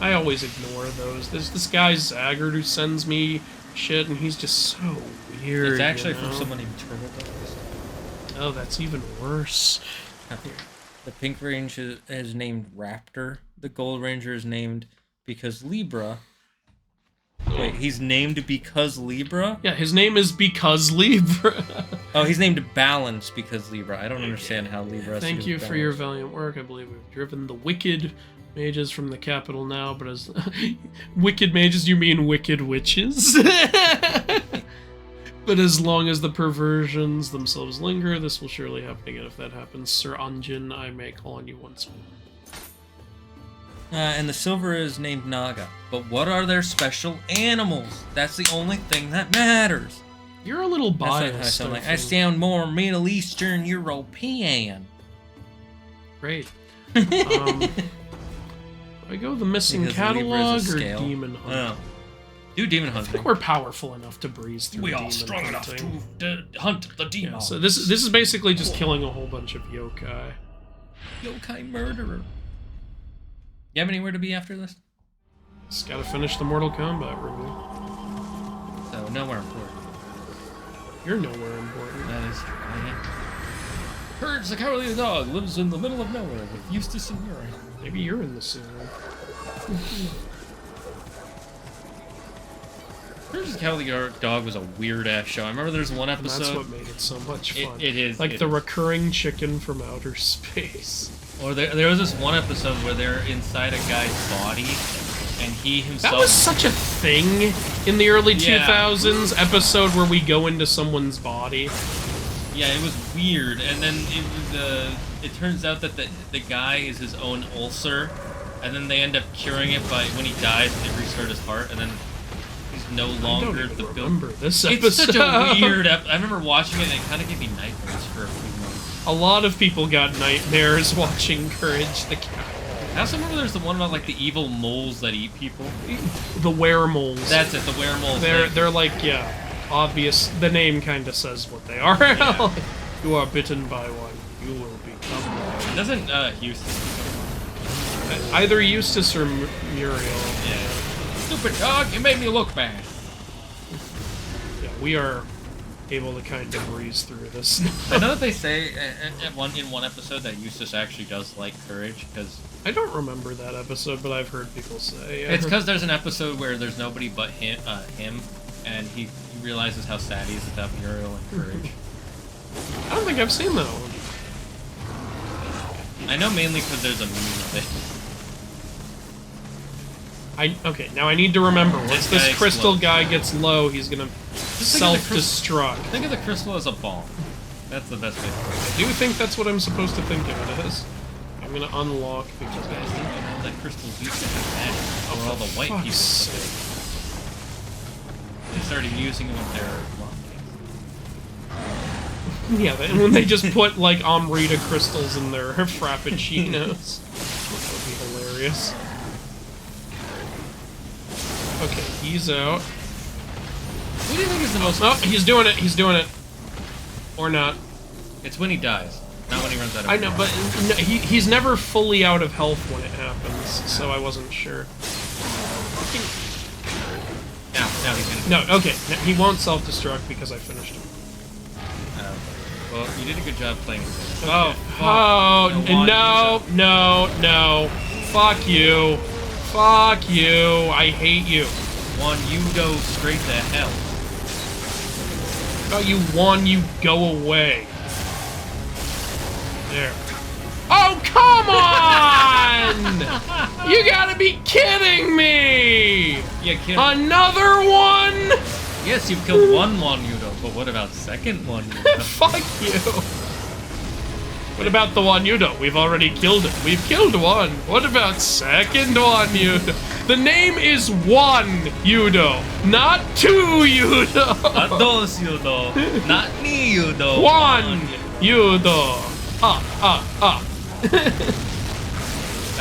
I always ignore those. There's this guy Zaggard who sends me shit, and he's just so weird. It's actually from someone named Turtle. Oh, that's even worse. The Pink Ranger is named Raptor. The Gold Ranger is named because Libra. Wait, he's named because Libra? Yeah, his name is because Libra. Oh, he's named Balance because Libra. I don't understand how Libra. Thank you for your valiant work. I believe we've driven the wicked mages from the capital now, but as wicked mages, you mean wicked witches? But as long as the perversions themselves linger, this will surely happen again. If that happens, Sir Anjin, I may call on you once more. And the silver is named Naga. But what are their special animals? That's the only thing that matters. You're a little biased. I sound more Middle Eastern European. Great. I I go the missing Because Libra catalog is a or scale. demon hunt? Oh. Do demon I hunting. think we're powerful enough to breeze through We demon are strong hunting. enough to hunt the demon. Yeah, so this is basically just killing a whole bunch of yokai. Yokai murderer. You have anywhere to be after this? Just gotta finish the Mortal Kombat review. So, nowhere important. You're nowhere important. That is true. I am. Courage the Cowardly Dog lives in the middle of nowhere with Eustace and Yuri. Maybe you're in the sewer. Courage the Cowardly Dog was a weird-ass show. I remember there's one And episode... that's what made it so much fun. It is. Like the recurring chicken from outer space. Or there was this one episode where they're inside a guy's body, and he himself... That was such a thing in the early Yeah. 2000s, episode where we go into someone's body. Yeah, it was weird, and then it turns out that the guy is his own ulcer, and then they end up curing it by, when he dies, they restart his heart, and then he's no longer I don't even the remember this episode. It's such a weird I remember watching it, and it kind of gave me nightmares for a few months. A lot of people got nightmares watching Courage the Cowardly. I also remember there's the one about, like, the evil moles that eat people. The weremoles. That's it, the weremoles. They're like, yeah, obvious. The name kind of says what they are. Yeah. You are bitten by one, you will become one. Doesn't Houston? Either Eustace or Muriel. Yeah. Stupid dog, you made me look bad. Yeah, we are able to kind of breeze through this. I know that they say in one episode that Eustace actually does like Courage, because... I don't remember that episode, but I've heard people say. Yeah. It's because there's an episode where there's nobody but him, and he realizes how sad he is without Muriel and Courage. I don't think I've seen that one. I know mainly because there's a meme of it. Okay, now I need to remember. Once This guy this crystal explodes. guy gets low, he's gonna self-destruct. Think of the crystal as a bomb. That's the best way to put it. I do think that's what I'm supposed to think of it as. I'm gonna unlock because Guys, did you know that crystals used to have magic? Or all the white people. sake. They started using them with their lattes. Yeah, when they just put, like, Amrita crystals in their frappuccinos. That would be hilarious. Okay, he's out. Who do you think is the most... Oh, he's doing it, he's doing it. Or not. It's when he dies, not when he runs out of I know, but no, he's never fully out of health when it happens, so I wasn't sure. Now he's gonna... No, okay, he won't self-destruct because I finished him. Well, you did a good job playing. Okay. Oh, No. Fuck you. Fuck you. I hate you. One, you go straight to hell. How about you won, you go away. There. Oh, come on! You gotta be kidding me! Yeah, kid. Another one? Yes, you've killed one Yudo, but what about second one Yudo? Fuck you. What about the one Yudo? We've already killed it. We've killed one. What about second one Yudo? The name is one Yudo, not two Yudo. Not dos Yudo. Not me Yudo. One Yudo.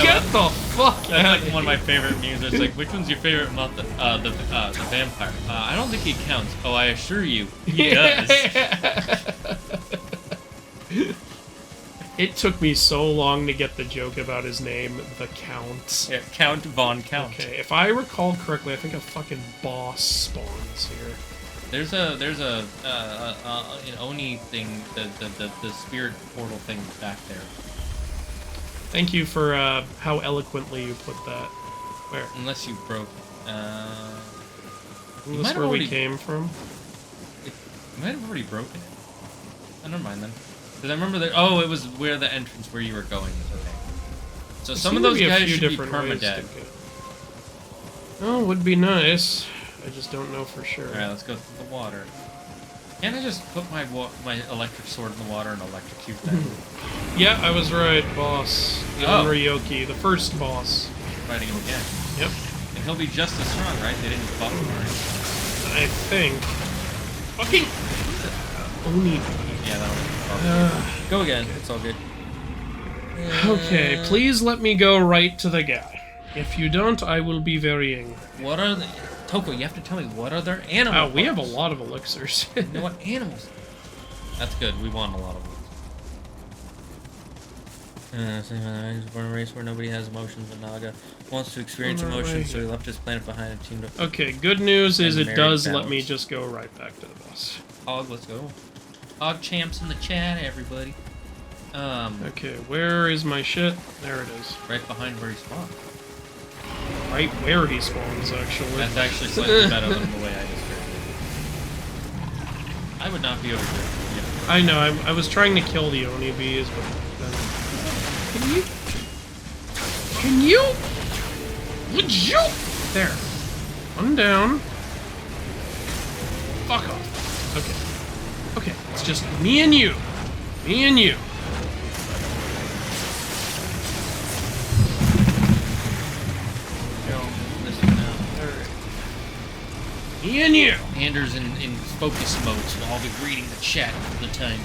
Get the fuck out. That's like one of my favorite memes. It's like, which one's your favorite month? The vampire. I don't think he counts. Oh, I assure you, he does. It took me so long to get the joke about his name, the Count. Yeah, Count Von Count. Okay, if I recall correctly, I think a fucking boss spawns here. There's an Oni thing, the spirit portal thing back there. Thank you for how eloquently you put that. Where? Unless you broke. Isn't this where we came from? You might have already broken it. Oh, never mind then. Because I remember that. Oh, it was where the entrance where you were going is. Okay. So some of those guys should be permadead. Oh, would be nice. I just don't know for sure. All right, let's go through the water. Can't I just put my electric sword in the water and electrocute them? Yeah, I was right, boss. The Onryoki, the first boss. Fighting him again. Yep. And he'll be just as strong, right? They didn't buff him, right? I think. Fucking Oni. Yeah, that one. Go again. Okay. It's all good. Okay, please let me go right to the guy. If you don't, I will be very angry. What are the... Toko, you have to tell me, what are their animal We have a parts? lot of elixirs. You know what? Animals. That's good. We want a lot of them. Born a race where nobody has emotions, and Naga wants to experience emotions, so he left his planet behind and teamed up. Okay, good news is it does let balance. me just go right back to the boss. Hog, let's go. Hog champs in the chat, everybody. Okay, where is my shit? There it is. Right behind where he spawned. Right where he spawns, actually. That's actually slightly better than the way I described it. I would not be over here. Yeah. I know, I was trying to kill the Oni bees, but then... Can you? Would you? There. One down. Fuck off. Okay. Okay, it's just me and you. Me and you. Me and you! Anders in focus mode, so I'll be reading the chat all the time.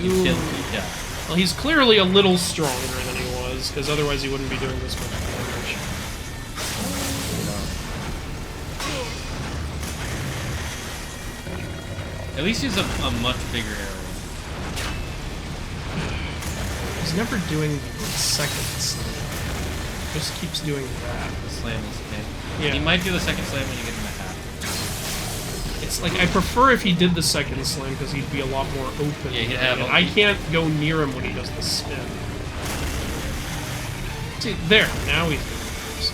Ooh. Until he dies. Well, he's clearly a little stronger than he was, because otherwise he wouldn't be doing this much damage. At least he's a much bigger area. He's never doing the second slam. Just keeps doing that. The slam is okay. Yeah. He might do the second slam when you get him a half. It's like, I prefer if he did the second slam, because he'd be a lot more open. Yeah, he'd have I can't go near him when he does the spin. See, there, now he's doing this.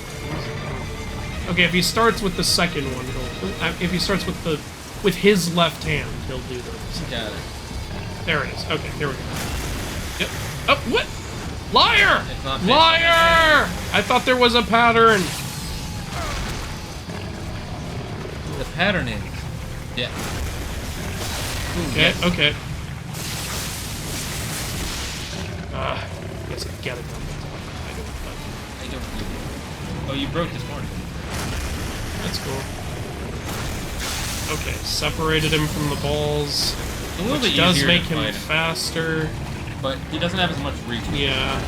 Okay, if he starts with the second one, if he starts with his left hand, he'll do this. Got it. There it is. Okay, there we go. Yep. Oh, what? Liar! It's not Liar! I thought there was a pattern. The pattern is. Yeah. Ooh, Okay, yes. okay. Guess I get it. I don't. Oh, you broke this morning. That's cool. Okay, separated him from the balls. A little Which bit does easier make to him fight him, faster. but he doesn't have as much reach. Yeah.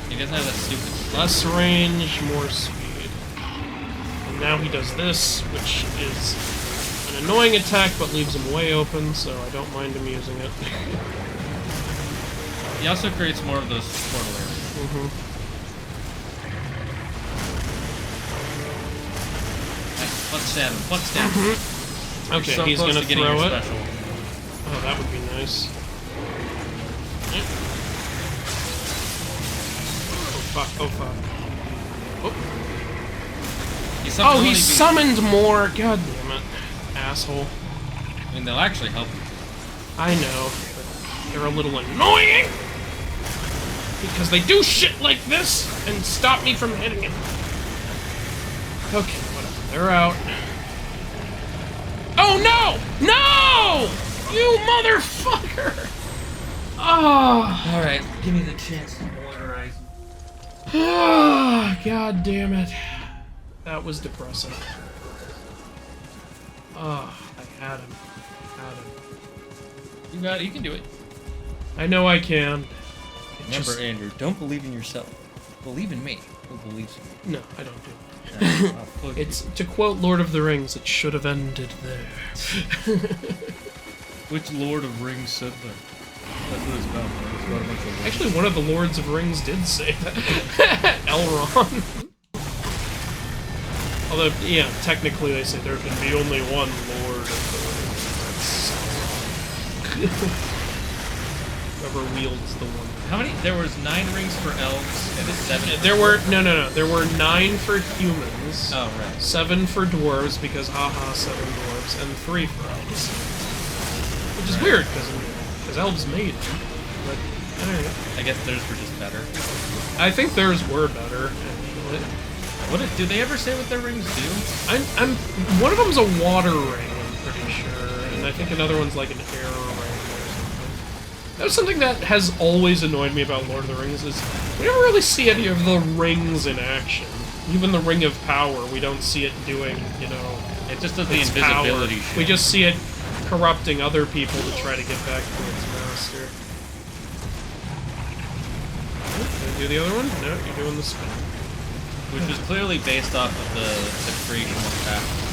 He doesn't have that stupid. Less range, more speed. And now he does this, which is an annoying attack, but leaves him way open, so I don't mind him using it. He also creates more of those portal areas. Mm-hmm. Punch stab him. Punch stab him. Okay, So he's close gonna to getting throw your it. special. Oh, that would be nice. Oh fuck, oh fuck. Oh, he summoned more! God damn it. Asshole. I mean, they'll actually help you. I know, but they're a little annoying! Because they do shit like this and stop me from hitting it. Okay, whatever. They're out. Oh no! No! You motherfucker! Oh. Alright, give me the chance to polarize. Oh, God damn it. That was depressing. Oh, I had him. You got it. You can do it. I know I can. Remember, Andrew, don't believe in yourself. Believe in me. Who believes in No, I don't do it. you? I'll plug you. It's, to quote Lord of the Rings, it should have ended there. Which Lord of Rings said that? That's what it's about, right? It's about a bunch of rings. Actually, one of the Lords of Rings did say that. Elrond. Although, yeah, technically they say there can be only one Lord of the Rings. Whoever wields the one. How many? There was 9 rings for elves and 7. There were, no. There were 9 for humans. Oh, right. 7 for dwarves, because haha, 7 dwarves, and 3 for elves. Which is weird, because elves made them. But, I don't know. I guess theirs were just better. I think theirs were better, actually. Do they ever say what their rings do? I'm one of them's a water ring, I'm pretty sure, and I think another one's like an air ring or something. That's something that has always annoyed me about Lord of the Rings, is we never really see any of the rings in action. Even the Ring of Power, we don't see it doing, you know, It just does the its invisibility power. shit. We just see it corrupting other people to try to get back to its master. Can I do the other one? No, you're doing the spin. Which was clearly based off of the creation of Fafnir.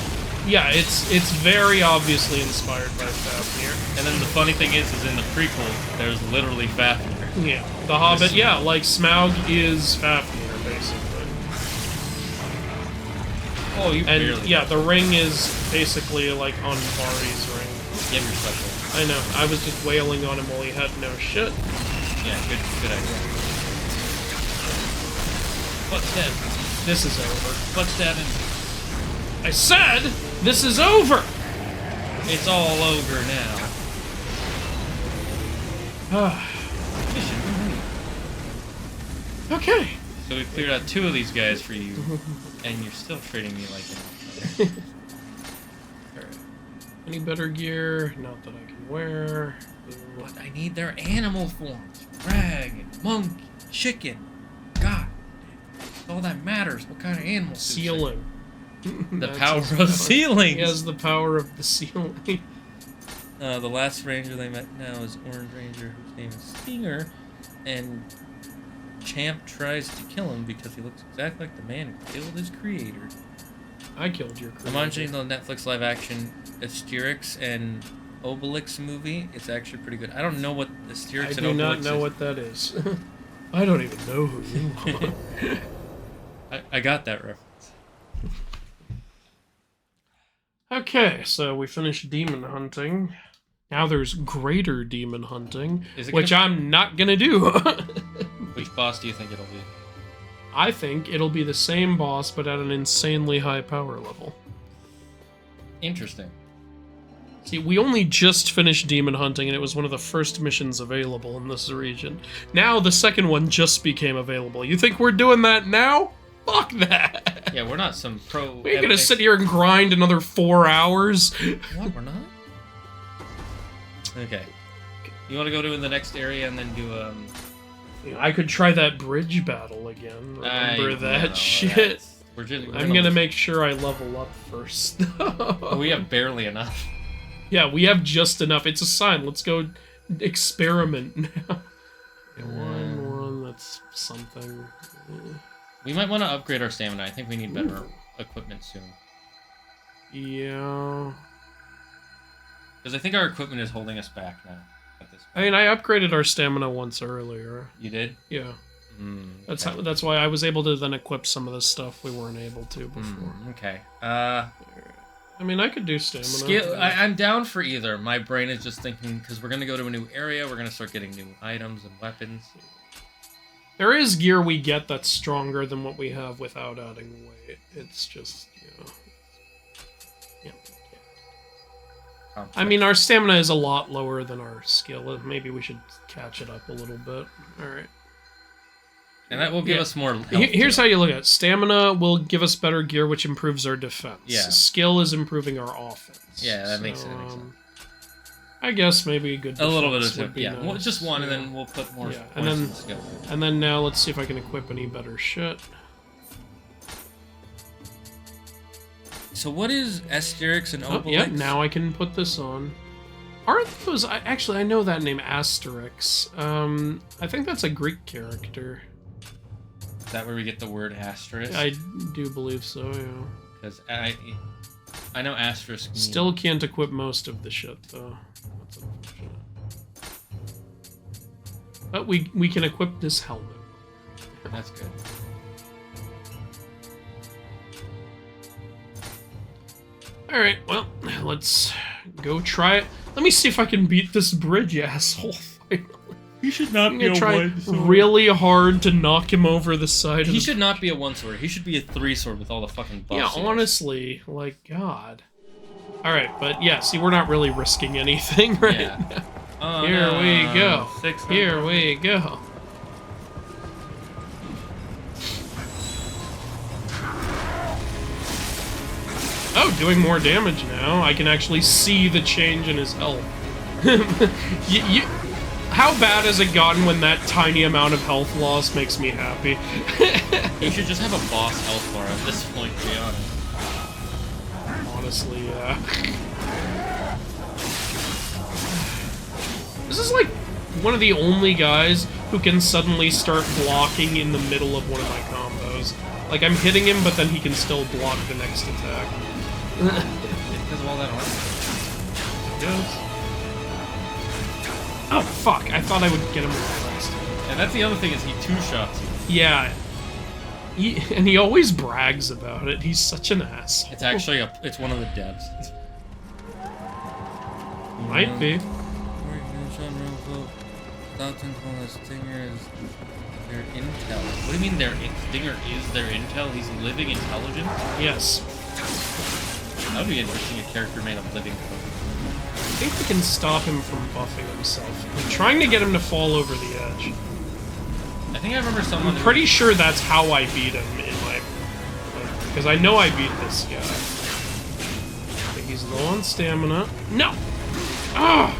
Yeah, it's very obviously inspired by Fafnir. And then the funny thing is in the prequel, there's literally Fafnir. Yeah, the Hobbit, yeah, like Smaug is Fafnir, basically. Oh, you And barely. yeah, the ring is basically like Anvari's ring. You have your special. I know, I was just wailing on him while he had no shit. Yeah, good idea. Footstep. This is over. Footstepping. I said, this is over! It's all over now. Mission complete. Okay. So we cleared out 2 of these guys for you, and you're still treating me like an Alright. Any better gear? Not that I can wear. But I need their animal forms. Dragon, monkey, chicken. God. That's all that matters. What kind of animal? Sealing. The power of sealing. He has the power of the sealing. The last ranger they met now is Orange Ranger, whose name is Stinger, and Champ tries to kill him because he looks exactly like the man who killed his creator. I killed your creator. I'm watching the Netflix live-action Asterix and Obelix movie. It's actually pretty good. I don't know what Asterix and Obelix is. I do not know what that is. I don't even know who you are. I got that reference. Okay, so we finished demon hunting. Now there's greater demon hunting, which I'm not gonna do. Which boss do you think it'll be? I think it'll be the same boss, but at an insanely high power level. Interesting. See, we only just finished demon hunting, and it was one of the first missions available in this region. Now the second one just became available. You think we're doing that now? Fuck that! Yeah, we're not some pro... We ain't gonna sit here and grind another 4 hours. What? We're not? Okay. You want to go to the next area and then do, I could try that bridge battle again. Remember that shit? I'm gonna make sure I level up first. We have barely enough. Yeah, we have just enough. It's a sign. Let's go experiment now. One, that's something. We might want to upgrade our stamina. I think we need better equipment soon. Yeah. Because I think our equipment is holding us back now. At this point. I mean, I upgraded our stamina once earlier. You did? Yeah. Okay. That's why I was able to then equip some of the stuff we weren't able to before. Okay. I mean, I could do stamina. I'm down for either. My brain is just thinking, because we're going to go to a new area, we're going to start getting new items and weapons. There is gear we get that's stronger than what we have without adding weight. It's just, you know... Yeah. I mean, our stamina is a lot lower than our skill. Maybe we should catch it up a little bit. Alright. And that will give us more health. Here's how you look at it. Stamina will give us better gear, which improves our defense. Yeah. Skill is improving our offense. Yeah, that makes sense. I guess maybe a good a little bit of would be nice. Well, just one, and then we'll put more. Yeah, and then now let's see if I can equip any better shit. So what is Asterix and Obelix? Yeah, now I can put this on. Aren't those... Actually, I know that name, Asterix. I think that's a Greek character. Is that where we get the word asterisk? I do believe so, yeah. Because I know asterisk means... Still can't equip most of the shit, though. That's unfortunate. But we can equip this helmet. That's good. Alright, well, let's go try it. Let me see if I can beat this bridge, you asshole. He should not I'm gonna try really hard to knock him over the side. He should not be a 1-sword. He should be a 3-sword with all the fucking buffs. Yeah, honestly, like, God. Alright, but yeah, see, we're not really risking anything right now. Oh, Here we go. 600. Here we go. Oh, doing more damage now. I can actually see the change in his health. How bad has it gotten when that tiny amount of health loss makes me happy? You should just have a boss health bar at this point, to be honest. Honestly, yeah. This is like one of the only guys who can suddenly start blocking in the middle of one of my combos. Like, I'm hitting him, but then he can still block the next attack. Because of all that armor. Yes. Oh, fuck. I thought I would get him first. And that's the other thing, is he two-shots you. Yeah. And he always brags about it. He's such an ass. It's actually it's one of the devs. Might be. Stinger is their intel. What do you mean Stinger is their intel? He's living intelligence? Yes. That would be interesting, a character made of living intelligence. I think we can stop him from buffing himself. I'm trying to get him to fall over the edge. I think I remember someone... I'm pretty sure that's how I beat him in my... Because I know I beat this guy. I think he's low on stamina. No! Ah!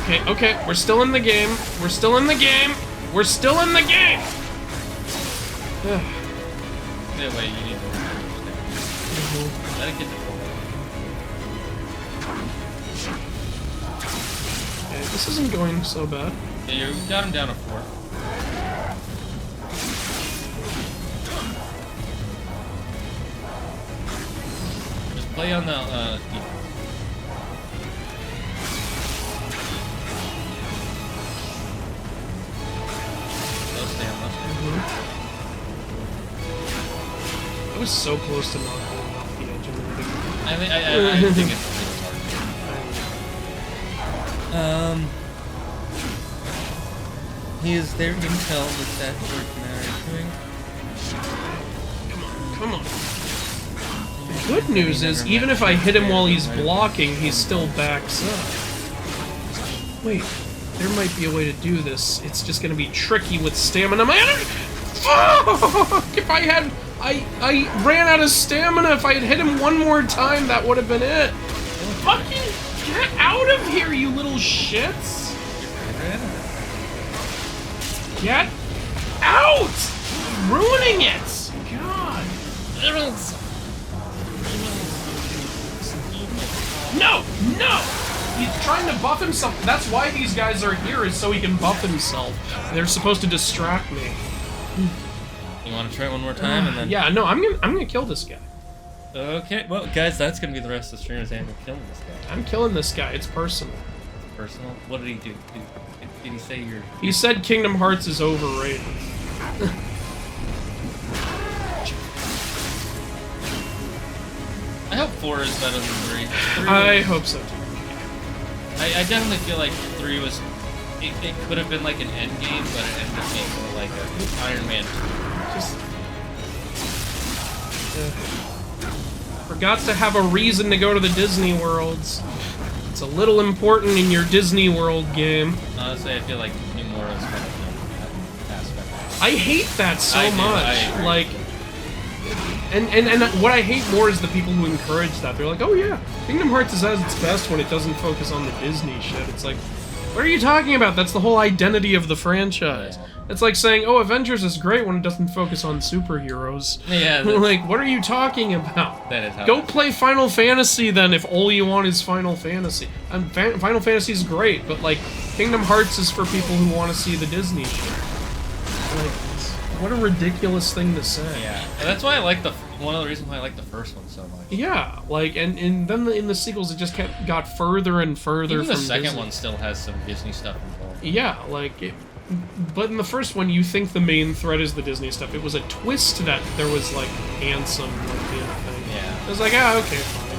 Okay, okay, we're still in the game. We're still in the game. We're still in the game! Yeah, wait, you need to... Let it get to full. Okay, this isn't going so bad. Yeah, you got him down to 4. Just play on the, yeah. I was so close to not going off the edge of the beginning. I think it's really hard. He is their intel with that doing. Come on. The good news is, even if I hit him while he's blocking, he still backs up. Wait, there might be a way to do this. It's just gonna be tricky with stamina. Fuck! If I had... I ran out of stamina. If I had hit him one more time, that would have been it. Fucking get out of here, you little shits! Get out! Ruining it! God. No! No! He's trying to buff himself. That's why these guys are here, is so he can buff himself. They're supposed to distract me. You want to try it one more time, and then... Yeah, no, I'm gonna kill this guy. Okay, well, guys, that's gonna be the rest of the stream, is Andrew killing this guy. I'm killing this guy. It's personal. Personal? What did he do? Did he say you're... He said Kingdom Hearts is overrated. I hope 4 is better than 3. I hope so, too. I definitely feel like 3 was... It could have been like an end game, but it ended up being more like a Iron Man 2. Just... forgot to have a reason to go to the Disney Worlds. It's a little important in your Disney World game. Honestly, I feel like more is kind of that aspect. I hate that so much. Like... And what I hate more is the people who encourage that. They're like, oh yeah, Kingdom Hearts is at its best when it doesn't focus on the Disney shit. It's like, what are you talking about? That's the whole identity of the franchise. Yeah. It's like saying, oh, Avengers is great when it doesn't focus on superheroes. Yeah. Like, what are you talking about? That is how Go play Final Fantasy then if all you want is Final Fantasy. Final Fantasy is great, but like, Kingdom Hearts is for people who want to see the Disney shit. Like, what a ridiculous thing to say. Yeah, and that's why I like one of the reasons why I like the first one so much. Yeah, like, and then in the sequels it just got further and further Even from the second Disney. one still has some Disney stuff involved. Yeah, like, but in the first one you think the main threat is the Disney stuff. It was a twist that there was, like, handsome, like, being a thing. Yeah. I was like, ah, okay, fine.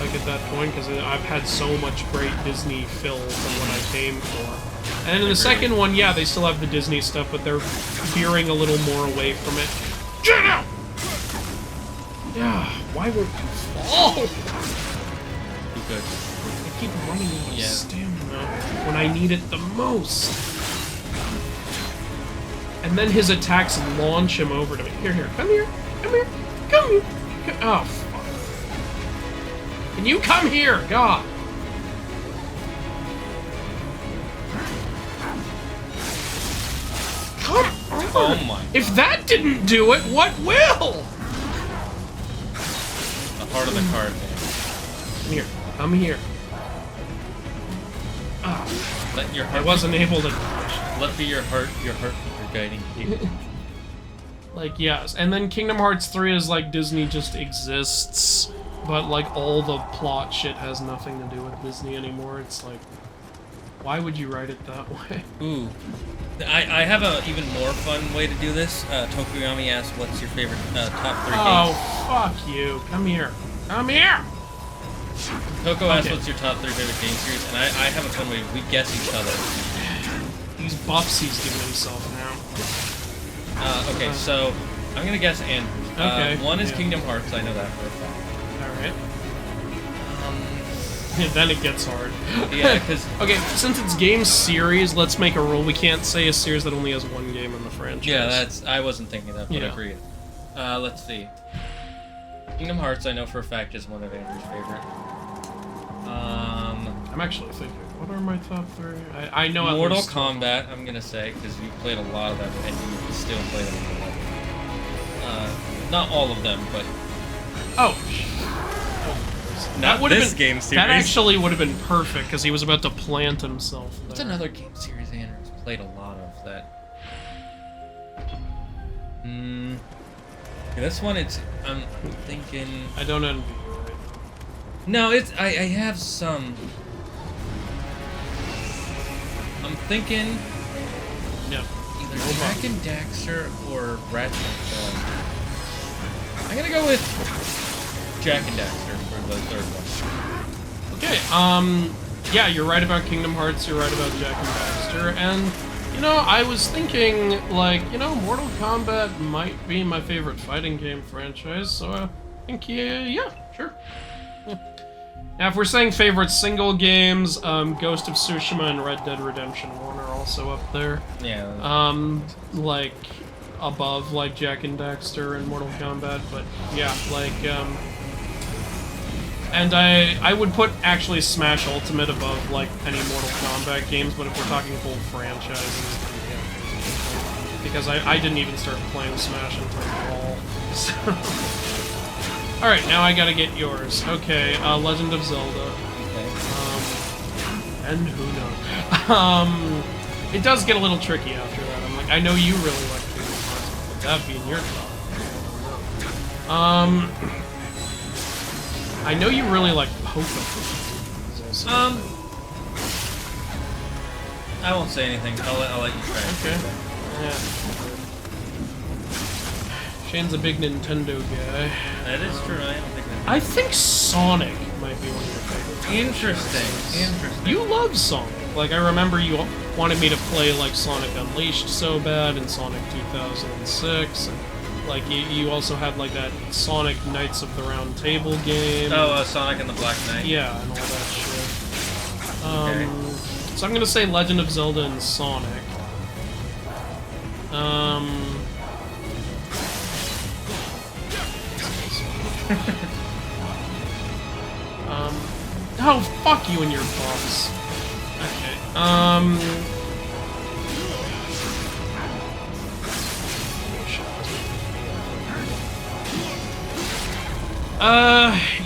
Like, at that point, because I've had so much great Disney fill from what I came for. And in the second one, yeah, they still have the Disney stuff, but they're veering a little more away from it. Get out! Yeah, why would you fall? Be good. I keep running out of stamina when I need it the most. And then his attacks launch him over to me. Here, come here, come here, come here. Oh, fuck. Can you come here, God? Come on! Oh my. If that didn't do it, what will? The heart of the card, man. Come here. Come here. Ah. Let your heart. I wasn't able to. Let be your heart your guiding you. Like, yes. And then Kingdom Hearts 3 is like Disney just exists, but like all the plot shit has nothing to do with Disney anymore. It's like, why would you write it that way? Ooh. I have a even more fun way to do this. Tokuyami asks, what's your favorite top 3 games? Oh, fuck you. Come here. Come here! Toko asks, what's your top 3 favorite game series? And I have a fun way. We guess each other. These buffs he's giving himself now. Okay, so I'm gonna guess Andrew. Okay. One is Kingdom Hearts. I know that for a fact. Alright. Then it gets hard. Yeah, because... Okay, since it's game series, let's make a rule. We can't say a series that only has one game in the franchise. Yeah, I wasn't thinking that, but Yeah. agreed. Let's see. Kingdom Hearts, I know for a fact, is one of Andrew's favorite. I'm actually thinking, what are my top 3? I know Mortal Kombat, I'm gonna say, because you played a lot of them, and you still play them. Not all of them, but... Oh, Not this game series. That actually would have been perfect, because he was about to plant himself there. What's another game series Andrew's played a lot of that... This one, I'm thinking... I don't envy you right now. No, I have some... I'm thinking... Yeah. Either Jak and Daxter or Ratchet and Clank. I'm gonna go with Jak and Daxter for the third one. Okay, yeah, you're right about Kingdom Hearts, you're right about Jak and Daxter, and, you know, I was thinking, like, you know, Mortal Kombat might be my favorite fighting game franchise, so I think, yeah, sure. Yeah. Now, if we're saying favorite single games, Ghost of Tsushima and Red Dead Redemption 1 are also up there. Yeah. Like, above, like, Jak and Daxter and Mortal Kombat, but, yeah, like, and I would put, actually, Smash Ultimate above, like, any Mortal Kombat games, but if we're talking full franchises, then, yeah, because I didn't even start playing Smash until Brawl, so... Alright, now I gotta get yours. Okay, Legend of Zelda. Okay. And who knows? It does get a little tricky after that. I'm like, I know you really like Kingdom Hearts, but that'd be in your top. I know you really like Pokemon. I won't say anything. I'll let you try. Okay. Yeah. Shane's a big Nintendo guy. That is true. I don't think that. I think Sonic might be one of your favorites. Interesting. You love Sonic. Like, I remember you wanted me to play, like, Sonic Unleashed so bad in Sonic 2006. And, like, you also had, like, that Sonic Knights of the Round Table game. Oh, Sonic and the Black Knight. Yeah, and all that shit. Okay. So I'm gonna say Legend of Zelda and Sonic. Oh, fuck you and your bugs. Okay,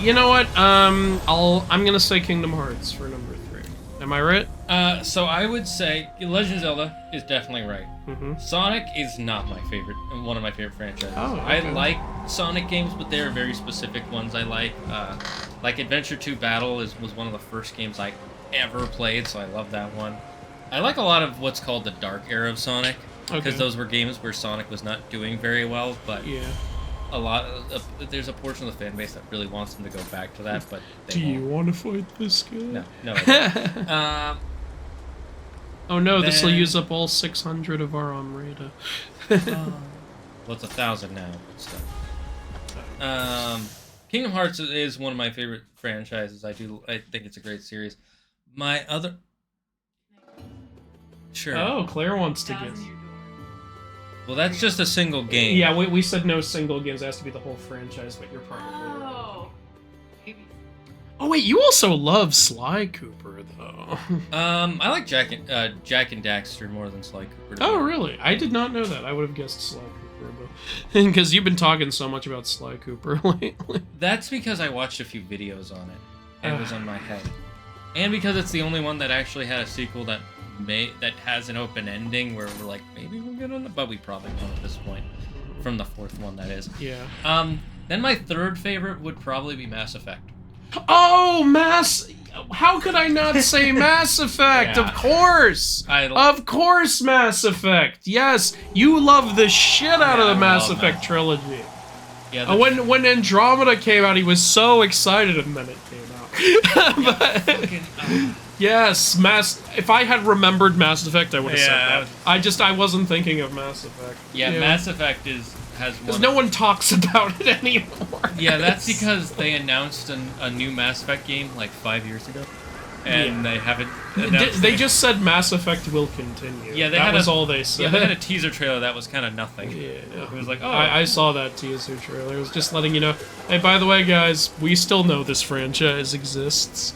you know what, I'm gonna say Kingdom Hearts for number 3. Am I right? So I would say Legend of Zelda is definitely right. Mm-hmm. Sonic is not my favorite, one of my favorite franchises. Oh, okay. I like Sonic games, but there are very specific ones I like. Like Adventure 2 Battle was one of the first games I ever played, so I love that one. I like a lot of what's called the dark era of Sonic, because those were games where Sonic was not doing very well, but Yeah. there's a portion of the fan base that really wants them to go back to that, but they Do you won't. want to fight this guy? No. Oh no, this will Then- use up all 600 of our Amrita. Well, it's 1,000 now, but still. Kingdom Hearts is one of my favorite franchises. I think it's a great series. My other... Sure. Oh, Claire wants to get... Well, that's just a single game. Yeah, we said no single games. It has to be the whole franchise, but you're probably right. Oh wait, you also love Sly Cooper, though. I like Jak and Daxter more than Sly Cooper. Oh, really? I did not know that. I would have guessed Sly Cooper, but... Because you've been talking so much about Sly Cooper lately. That's because I watched a few videos on it, and it was on my head. And because it's the only one that actually had a sequel that has an open ending where we're like, maybe we'll get on it, but we probably won't at this point. From the fourth one, that is. Yeah. Then my third favorite would probably be Mass Effect. Oh, How could I not say Mass Effect? Yeah. Of course! Of course, Mass Effect! Yes, you love the shit out of the Mass Effect trilogy. Yeah, when Andromeda came out, he was so excited, and then it came out. Yes, if I had remembered Mass Effect, I would have said that. I wasn't thinking of Mass Effect. Yeah, Mass Effect has because no one talks about it anymore. Yeah, that's because they announced a new Mass Effect game like 5 years ago, and they haven't. They just said Mass Effect will continue. Yeah, that was all they said. Yeah, they had a teaser trailer that was kind of nothing. Yeah, it was like, oh, I saw that teaser trailer. It was just letting you know, hey, by the way, guys, we still know this franchise exists.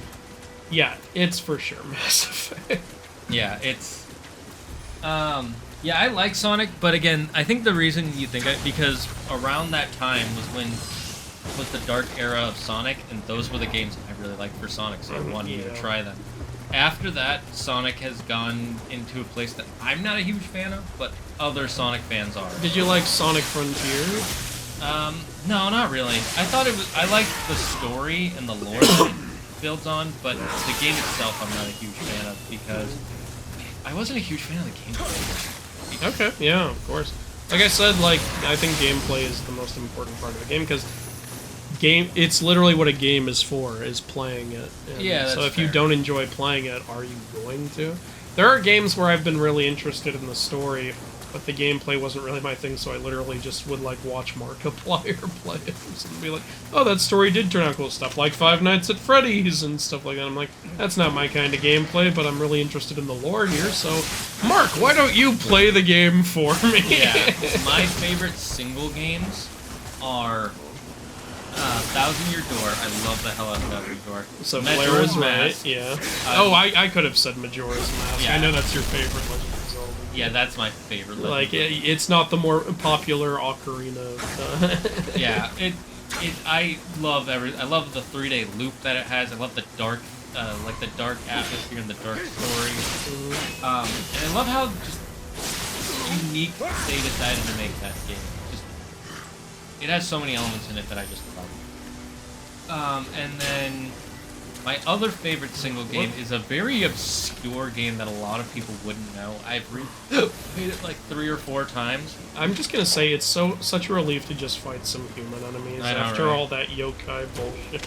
Yeah, it's for sure Mass Effect. Yeah, it's. Yeah, I like Sonic, but again, I think the reason you think because around that time was the dark era of Sonic, and those were the games I really liked for Sonic, so I wanted you to try them. After that, Sonic has gone into a place that I'm not a huge fan of, but other Sonic fans are. Did you like Sonic Frontier? No, not really. I liked the story and the lore that it builds on, but the game itself I'm not a huge fan of because I wasn't a huge fan of the gameplay. Okay, yeah, of course. Like I said, I think gameplay is the most important part of the game because it's literally what a game is for, is playing it. And yeah, so if you don't enjoy playing it, are you going to? There are games where I've been really interested in the story, but the gameplay wasn't really my thing, so I literally just would watch Markiplier play it and be like, oh, that story did turn out cool. Stuff like Five Nights at Freddy's and stuff like that. I'm like, that's not my kind of gameplay, but I'm really interested in the lore here, so Mark, why don't you play the game for me? Yeah, my favorite single games are Thousand Year Door. I love the hell out of Thousand Year Door. So Majora's Mask. Right, yeah. I could have said Majora's Mask. Yeah. I know that's your favorite Legend of Zelda. Yeah, that's my favorite. It's not the more popular Ocarina. Yeah, I love I love the 3-day loop that it has. I love the dark, the dark atmosphere and the dark story. And I love how just unique they decided to make that game. It has so many elements in it that I just love. And then my other favorite single game is a very obscure game that a lot of people wouldn't know. I've played it like 3 or 4 times. I'm just gonna say it's such a relief to just fight some human enemies after all that yokai bullshit.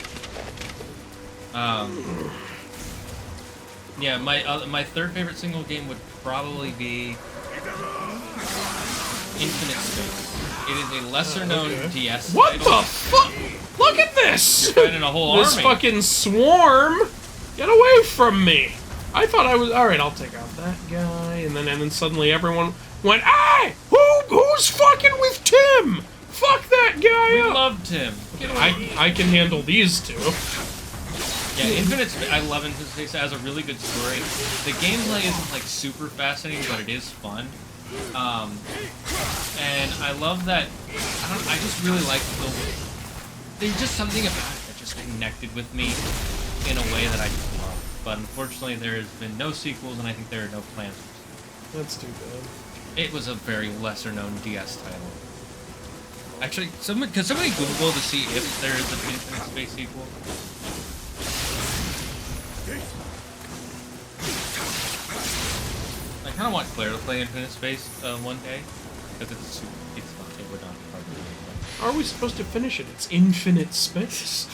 Yeah, my third favorite single game would probably be Infinite Space. It is a lesser-known DS What title. the fuck? Look at this! You're fighting a whole army. This fucking swarm! Get away from me! I thought I was... Alright, I'll take out that guy. And then suddenly everyone went, hey! Who's fucking with Tim? Fuck that guy We love Tim. I can handle these two. Yeah, Infinite Space, I love Infinite Space. It has a really good story. The gameplay isn't super fascinating, but it is fun. And I love that. I just really like there's just something about it that just connected with me in a way that I just love. But unfortunately, there has been no sequels, and I think there are no plans. That's too bad. It was a very lesser-known DS title. Actually, could somebody Google to see if there is an Infinite Space sequel? I kind of want Claire to play Infinite Space one day, because it's fun. It would not be hard to do. Are we supposed to finish it? It's Infinite Space.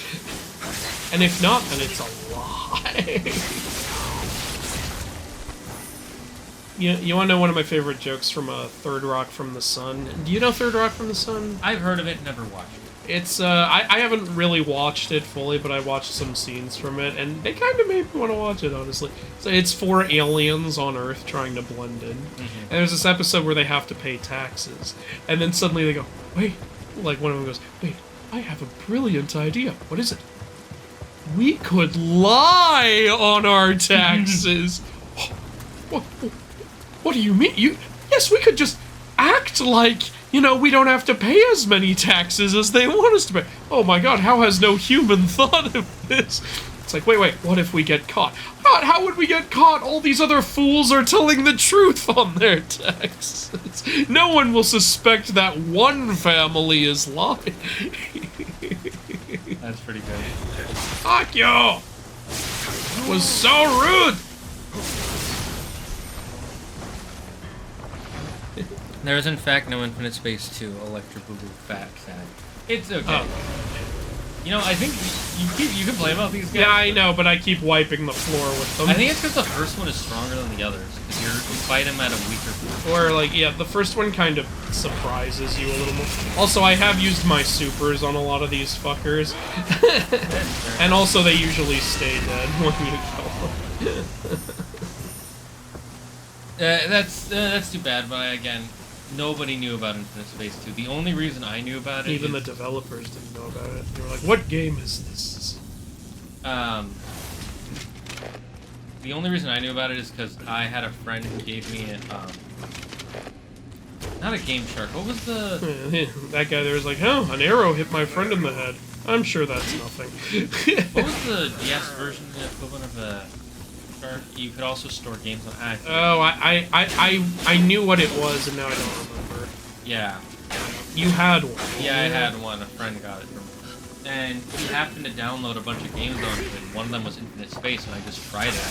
And if not, then it's a lie. You want to know one of my favorite jokes from Third Rock from the Sun? Do you know Third Rock from the Sun? I've heard of it, never watched it. It's, I haven't really watched it fully, but I watched some scenes from it, and they kind of made me want to watch it, honestly. So it's 4 aliens on Earth trying to blend in. And there's this episode where they have to pay taxes. And then suddenly they go, wait, like one of them goes, wait, I have a brilliant idea. What is it? We could lie on our taxes. What do you mean? Yes, we could just act like, you know, we don't have to pay as many taxes as they want us to pay. Oh my god, how has no human thought of this? It's like, wait, what if we get caught? God, how would we get caught? All these other fools are telling the truth on their taxes. No one will suspect that one family is lying. That's pretty good. Fuck you! That was so rude! There is in fact no Infinite Space 2. Electra Boo Boo Fat Sad. It's okay. Oh. You know, I think you can play about these guys. Yeah, I know, but I keep wiping the floor with them. I think it's because the first one is stronger than the others. Because you fight him at a weaker point. Or, like, yeah, the first one kind of surprises you a little more. Also, I have used my supers on a lot of these fuckers. And also, they usually stay dead when you go. That's too bad, but again, nobody knew about Infinite Space 2. The only reason I knew about it Even the developers didn't know about it. They were like, what game is this? The only reason I knew about it is because I had a friend who gave me a, not a Game Shark. What was the... That guy there was like, oh, an arrow hit my friend in the head. I'm sure that's nothing. What was the DS version, the equivalent of a Shark? You could also store games on... Oh, I knew what it was, and now I don't remember. Yeah. You had one. Yeah, I had one. A friend got it from me. And he happened to download a bunch of games onto it. One of them was Infinite Space, and I just tried it.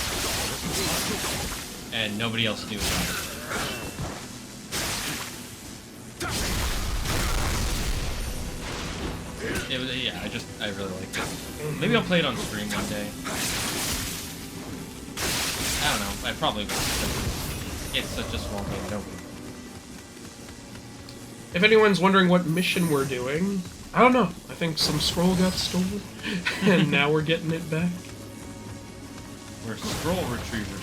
And nobody else knew about it. It was, yeah, I really liked it. Maybe I'll play it on stream one day. I don't know, I probably will. It's such a small game, I don't. If anyone's wondering what mission we're doing, I don't know. I think some scroll got stolen, and now we're getting it back. We're scroll retrievers.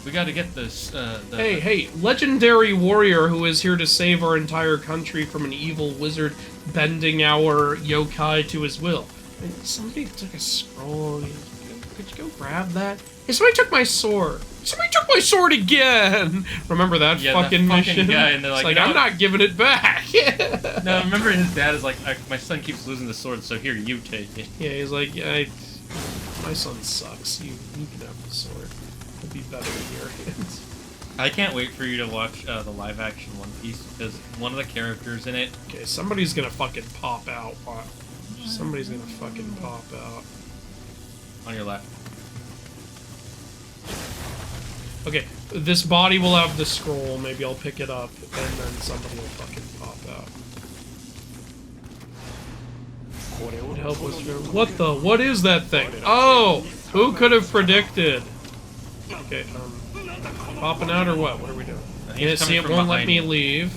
We gotta get this, Hey, legendary warrior who is here to save our entire country from an evil wizard bending our yokai to his will. Somebody took a scroll. Could you go grab that? Hey, somebody took my sword. Somebody took my sword again! Remember that fucking mission? Guy, and they're like, it's like, no, I'm not giving it back! No, remember his dad is like, my son keeps losing the sword, so here, you take it. Yeah, he's like, yeah, my son sucks. You can have the sword. It'll be better in your hands. I can't wait for you to watch the live-action One Piece, because one of the characters in it... Okay, somebody's gonna fucking pop out. Somebody's gonna fucking pop out. On your left. Okay, this body will have the scroll. Maybe I'll pick it up, and then somebody will fucking pop out. Would help us. What is that thing? Oh! Who could have predicted? Okay, popping out or what? What are we doing? Yeah, see, it won't let me leave.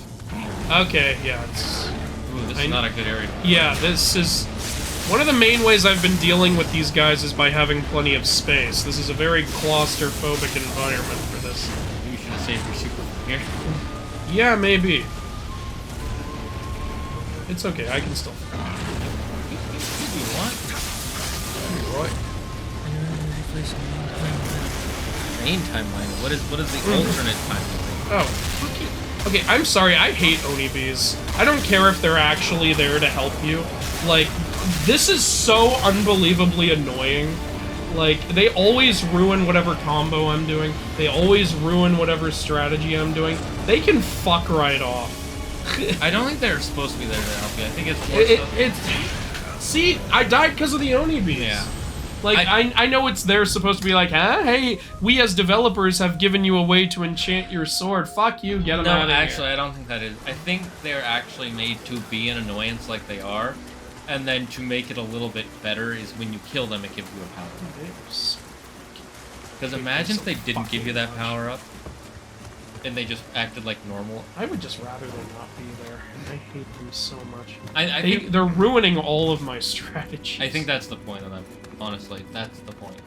Okay, yeah, it's... Ooh, this is not a good area. Yeah, this is... One of the main ways I've been dealing with these guys is by having plenty of space. This is a very claustrophobic environment for this. You should have saved your super from here. Yeah, maybe. It's okay, I can still... What? Main timeline? What is the alternate timeline? Oh, fuck you. Okay, I'm sorry, I hate Onibis. I don't care if they're actually there to help you. Like, this is so unbelievably annoying. Like, they always ruin whatever combo I'm doing. They always ruin whatever strategy I'm doing. They can fuck right off. I don't think they're supposed to be there to help you. I think it's more See, I died because of the Onibis. Yeah. Like, I know it's there supposed to be like, huh? Hey, we as developers have given you a way to enchant your sword. Fuck you, get them out of here. No, actually, I don't think that is. I think they're actually made to be an annoyance like they are. And then to make it a little bit better is when you kill them, it gives you a power. Because imagine if they didn't give you that power up, and they just acted like normal. I would just rather they not be there. I hate them so much. I think they're ruining all of my strategies. I think that's the point of them. Honestly, that's the point.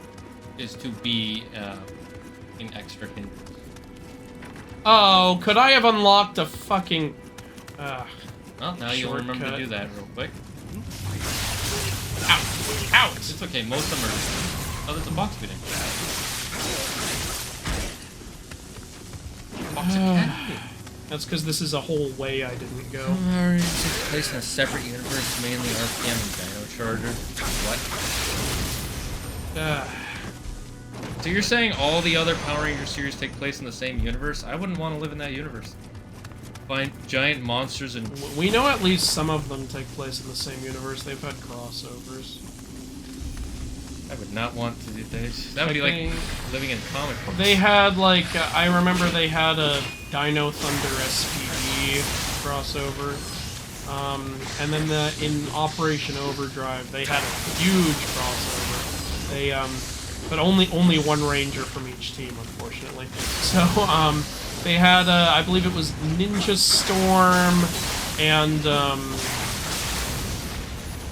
Is to be an extra hindrance. Oh, could I have unlocked a fucking... well, now you'll remember to do that real quick. Out! Out! It's okay, most of them are... Oh, there's a box beating. Box of candy. That's because this is a whole way I didn't go. Power Rangers take place in a separate universe, mainly RPM and Dino Charger. What? So you're saying all the other Power Ranger series take place in the same universe? I wouldn't want to live in that universe. Find giant monsters and... We know at least some of them take place in the same universe. They've had crossovers. I would not want to do this. That would be like living in comic books. They had, like, I remember they had a Dino Thunder SPD crossover. And then in Operation Overdrive, they had a huge crossover. They, but only one Ranger from each team, unfortunately. So, they had, I believe it was Ninja Storm, and,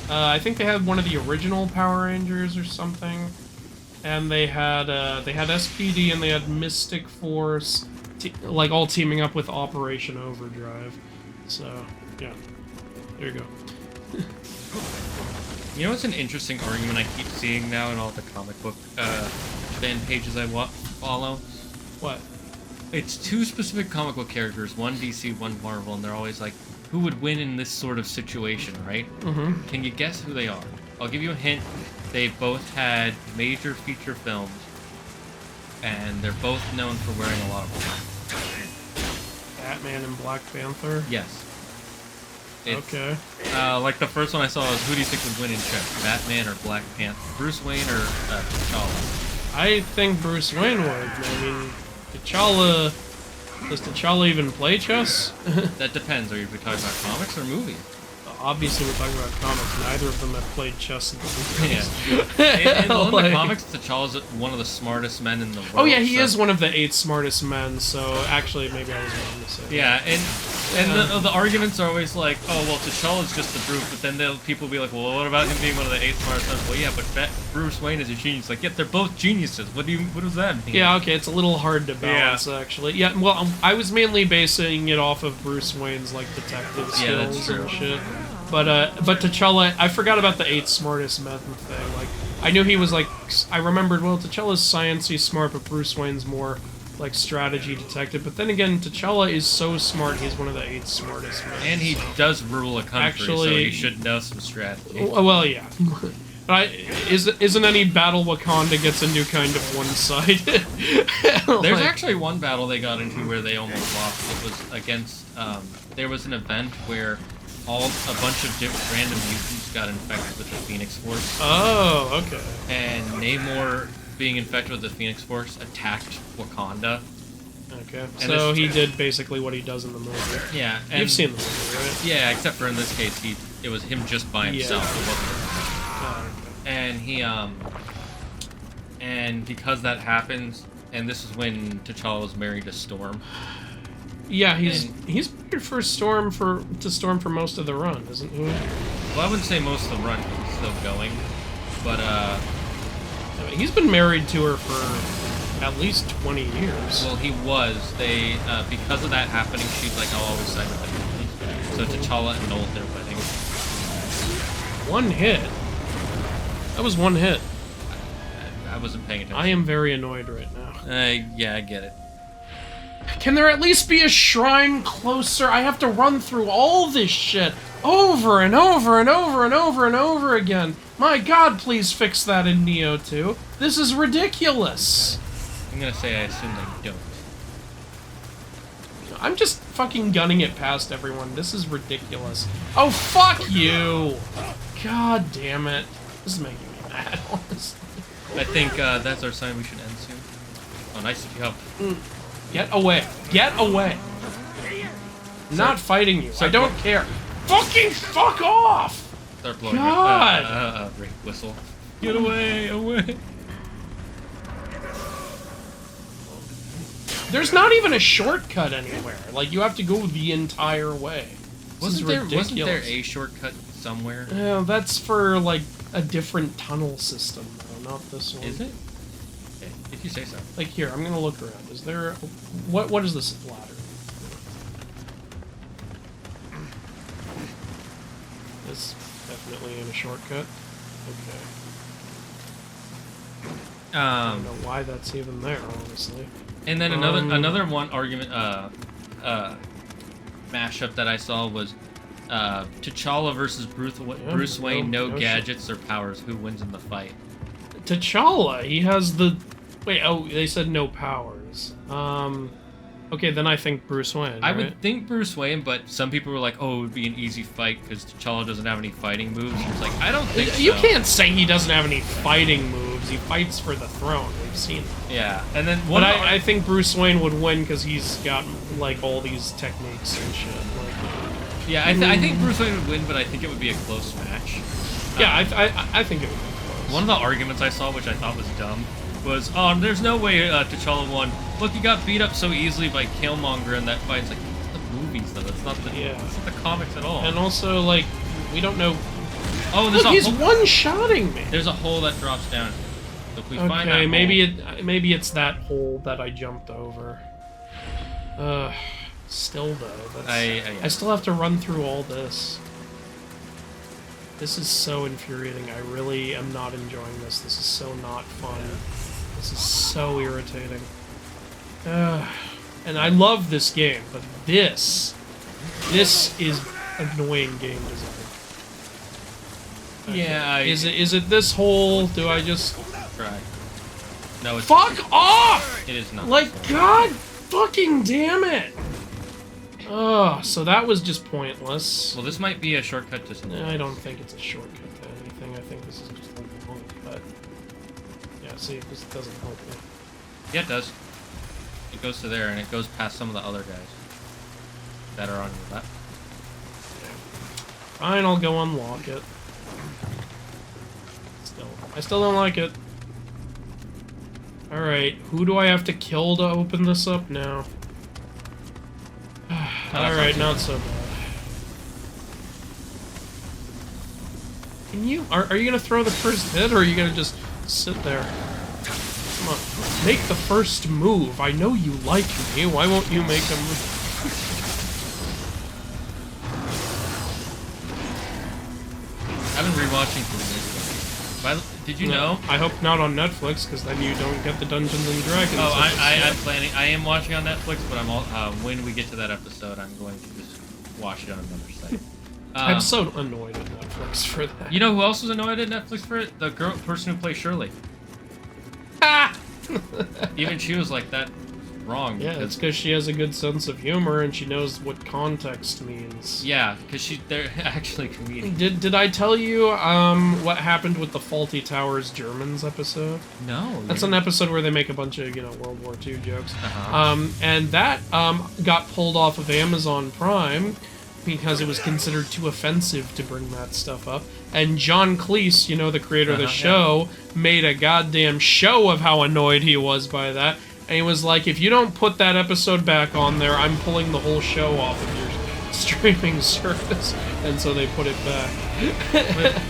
I think they had one of the original Power Rangers or something. And they had SPD and they had Mystic Force, like, all teaming up with Operation Overdrive. So, yeah. There you go. You know what's an interesting argument I keep seeing now in all the comic book fan pages I follow? What? It's two specific comic book characters, one DC, one Marvel, and they're always like, who would win in this sort of situation, right? Mm-hmm. Can you guess who they are? I'll give you a hint. They both had major feature films, and they're both known for wearing a lot of black. Batman and Black Panther? Yes. Okay. Like the first one I saw was, who do you think would win in chess? Batman or Black Panther? Bruce Wayne or T'Challa? I think Bruce Wayne would. I mean, T'Challa... Does T'Challa even play chess? That depends. Are you talking about comics or movies? Obviously, we're talking about comics. Neither of them have played chess in the movies. Yeah. In the comics, T'Challa's one of the smartest men in the world. Oh yeah, he is one of the 8 smartest men, so actually, maybe I was wrong to say that. Yeah, and the arguments are always like, oh, well, T'Challa's just the brute, but then people will be like, well, what about him being one of the 8 smartest men? Well, yeah, but Bruce Wayne is a genius. Like, yeah, they're both geniuses. What does that mean? Yeah, okay, it's a little hard to balance, actually. Yeah, well, I was mainly basing it off of Bruce Wayne's, like, detective skills and shit. But T'Challa, I forgot about the 8 smartest men thing. Like, I knew he was, like, I remembered, well, T'Challa's sciencey smart, but Bruce Wayne's more, like, strategy detective. But then again, T'Challa is so smart, he's one of the 8 smartest men. And he does rule a country, so he should know some strategy. Well, yeah. But isn't any battle Wakanda gets a new kind of one-sided? There's actually one battle they got into where they almost lost. It was against, there was an event where a bunch of random mutants got infected with the Phoenix Force. Oh, okay. And Namor, being infected with the Phoenix Force, attacked Wakanda. Okay. And so he did basically what he does in the movie. Yeah. You've seen the movie, right? Yeah, except for in this case, it was him just by himself. Yeah. It wasn't. Oh, and and because that happens, and this is when T'Challa was married to Storm. Yeah, he's married for Storm for most of the run, isn't he? Well, I wouldn't say most of the run, he's still going, but I mean, he's been married to her for at least 20 years. Well, he was. They because of that happening, she's like, I'll always side with the mutants. So T'Challa annulled their wedding. One hit. That was one hit. I wasn't paying attention. I am very annoyed right now. Yeah, I get it. Can there at least be a shrine closer? I have to run through all this shit over and over and over and over and over again. My god, please fix that in Nioh 2. This is ridiculous. I'm gonna say I assume they don't. I'm just fucking gunning it past everyone. This is ridiculous. Oh, fuck you! God damn it. This is making me mad, honestly. I think that's our sign we should end soon. Oh, nice of you help. Get away. Get away. I'm not fighting you. I don't care. Fucking fuck off! Start blowing God! Rape whistle. Get away, away. There's not even a shortcut anywhere. Like, you have to go the entire way. Wasn't there a shortcut somewhere? Yeah, that's for, like, a different tunnel system, though, not this one. Is it? Okay, if you say so. Like, here, I'm gonna look around. Is there... What is this ladder? This definitely ain't a shortcut. Okay. I don't know why that's even there, honestly. And then another one argument, mashup that I saw was T'Challa versus Bruce Wayne, no gadgets or powers. Who wins in the fight? T'Challa, he has the... Wait, oh, they said no powers. Okay, then I think Bruce Wayne, I right? would think Bruce Wayne, but some people were like, oh, it would be an easy fight because T'Challa doesn't have any fighting moves. It's like, I don't think You so. can't say he doesn't have any fighting moves. He fights for the throne. We've seen that. Yeah, and then But I think Bruce Wayne would win because he's got, like, all these techniques and shit. Like, yeah, I think Bruce Wayne would win, but I think it would be a close match. Yeah, I think it would be close. One of the arguments I saw, which I thought was dumb, was, oh, there's no way T'Challa won. Look, he got beat up so easily by Killmonger in that fight. It's like, it's the movies, though. That's not the, that's not the comics at all. And also, like, we don't know... Oh, there's he's one-shotting me! There's a hole that drops down. So if we find that maybe it's that hole that I jumped over. Still, though, that's... I still have to run through all this. This is so infuriating. I really am not enjoying this. This is so not fun. This is so irritating. And I love this game, but this is annoying game design. Okay. Yeah, Is it this hole? Do I just... Try. No, it's... Fuck off! It is not. Like, god fucking damn it! Ugh, so that was just pointless. Well, this might be a shortcut to something. I don't think it's a shortcut to anything. I think this is just like a point, but... Yeah, see, this doesn't help me. Yeah, it does. It goes to there, and it goes past some of the other guys that are on your left. Fine, I'll go unlock it. I still don't like it. Alright, who do I have to kill to open this up now? Alright, not so bad. Can you... Are you gonna throw the first hit, or are you gonna just sit there? Come on, make the first move. I know you like me. Why won't you make a move? I've been rewatching this. Did you know? I hope not on Netflix, because then you don't get the Dungeons and Dragons. Oh, I'm planning. I am watching on Netflix, but I'm all. When we get to that episode, I'm going to just watch it on another site. I'm so annoyed at Netflix for that. You know who else was annoyed at Netflix for it? The person who plays Shirley. Ah! Even she was like, that wrong. Yeah, it's because she has a good sense of humor and she knows what context means. Yeah, because they're actually comedians. Did I tell you what happened with the Faulty Towers Germans episode? No. That's an episode where they make a bunch of, World War II jokes. And that got pulled off of Amazon Prime because it was considered too offensive to bring that stuff up. And John Cleese, the creator of the show, made a goddamn show of how annoyed he was by that. And he was like, if you don't put that episode back on there, I'm pulling the whole show off of your streaming service. And so they put it back.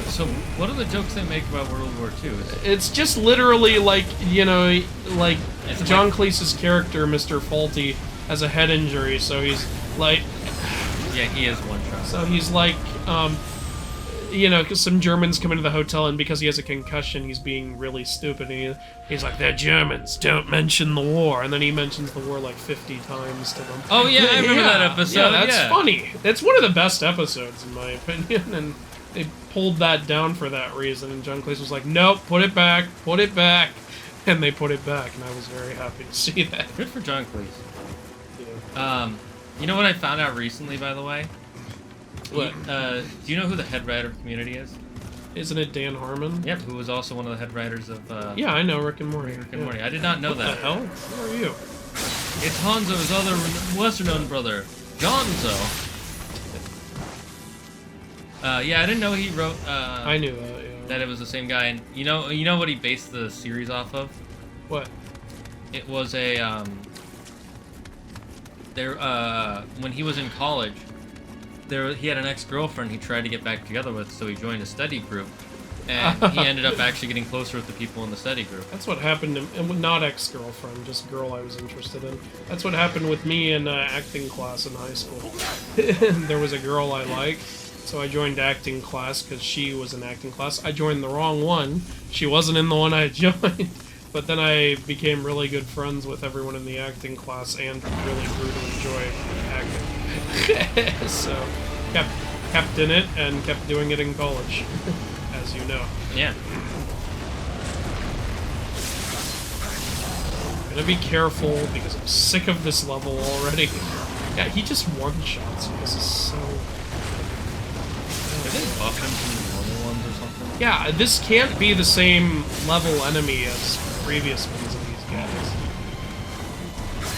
So what are the jokes they make about World War II? It's just literally like, John Cleese's character, Mr. Faulty, has a head injury, so he's like... Yeah, he is one shot. So he's like, because some Germans come into the hotel, and because he has a concussion, he's being really stupid. And he's like, they're Germans, don't mention the war. And then he mentions the war like 50 times to them. Oh, yeah, I remember that episode. Yeah, that's funny. It's one of the best episodes, in my opinion. And they pulled that down for that reason. And John Cleese was like, nope, put it back, put it back. And they put it back, and I was very happy to see that. Good for John Cleese. Yeah. You know what I found out recently, by the way? What? Do you know who the head writer of Community is? Isn't it Dan Harmon? Yep, who was also one of the head writers of... Yeah, I know Rick and Morty. Rick and Morty. I did not know that. What the hell? Who are you? It's Hanzo's other lesser-known brother, Gonzo. Yeah, I didn't know he wrote... I knew that, yeah. That it was the same guy. And you know what he based the series off of? What? It was a, when he was in college, he had an ex-girlfriend he tried to get back together with, so he joined a study group, and he ended up actually getting closer with the people in the study group. That's what happened to, and not ex-girlfriend, just girl I was interested in. That's what happened with me in acting class in high school. There was a girl I liked, so I joined acting class because she was in acting class. I joined the wrong one. She wasn't in the one I joined. But then I became really good friends with everyone in the acting class and really grew to enjoy acting. So, kept in it and kept doing it in college, as you know. Yeah. I'm gonna be careful because I'm sick of this level already. Yeah, he just one-shots you. This is so... Did they buff him from the normal ones or something? Yeah, this can't be the same level enemy as previous ones of these guys.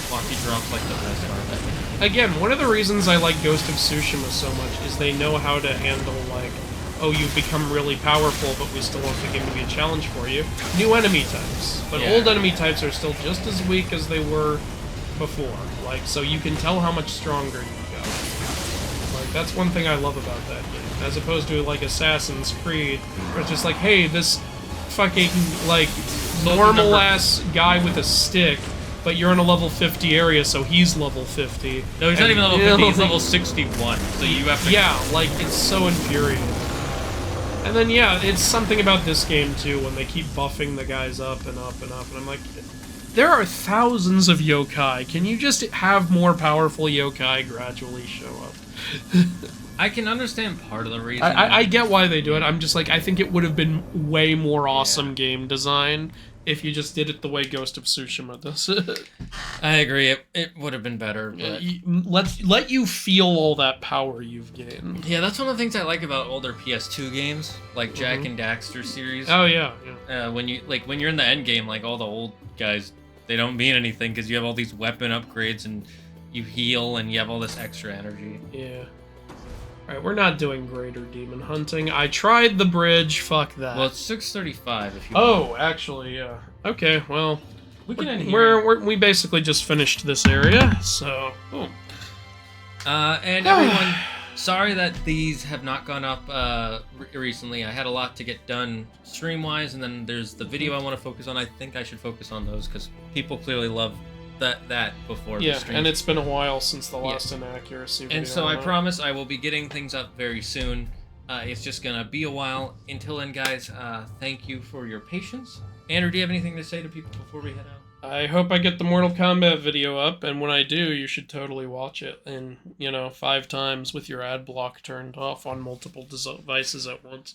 Floppy drops like the best are. Again, one of the reasons I like Ghost of Tsushima so much is they know how to handle, like, oh, you've become really powerful, but we still want the game to be a challenge for you. New enemy types. But old enemy types are still just as weak as they were before. Like, so you can tell how much stronger you go. Like, that's one thing I love about that game. As opposed to, like, Assassin's Creed, where it's just like, hey, this fucking, like, normal-ass guy with a stick, but you're in a level 50 area, so he's level 50. No, he's not even level 50, he's level 61, so you have to... Yeah, like, it's so infuriating. And then, yeah, it's something about this game, too, when they keep buffing the guys up and up and up, and I'm like, there are thousands of yokai. Can you just have more powerful yokai gradually show up? I can understand part of the reason. I get why they do it. I'm just like, I think it would have been way more awesome game design if you just did it the way Ghost of Tsushima does it. I agree. It would have been better, but... Let you feel all that power you've gained. Yeah, that's one of the things I like about older PS2 games, like Jak and Daxter series. Oh, yeah. When you're in the end game, like, all the old guys, they don't mean anything because you have all these weapon upgrades and you heal and you have all this extra energy. Yeah. Alright, we're not doing greater demon hunting. I tried the bridge, fuck that. Well, it's 6:35 if you want. Actually, yeah. Okay, well... We basically just finished this area, so... Cool. And everyone, sorry that these have not gone up recently. I had a lot to get done stream-wise, and then there's the video I want to focus on. I think I should focus on those, because people clearly love that before the stream. Yeah, and it's been a while since the last inaccuracy video. And so I promise I will be getting things up very soon. It's just gonna be a while. Until then, guys, thank you for your patience. Andrew, do you have anything to say to people before we head out? I hope I get the Mortal Kombat video up, and when I do, you should totally watch it. And, 5 times with your ad block turned off on multiple devices at once.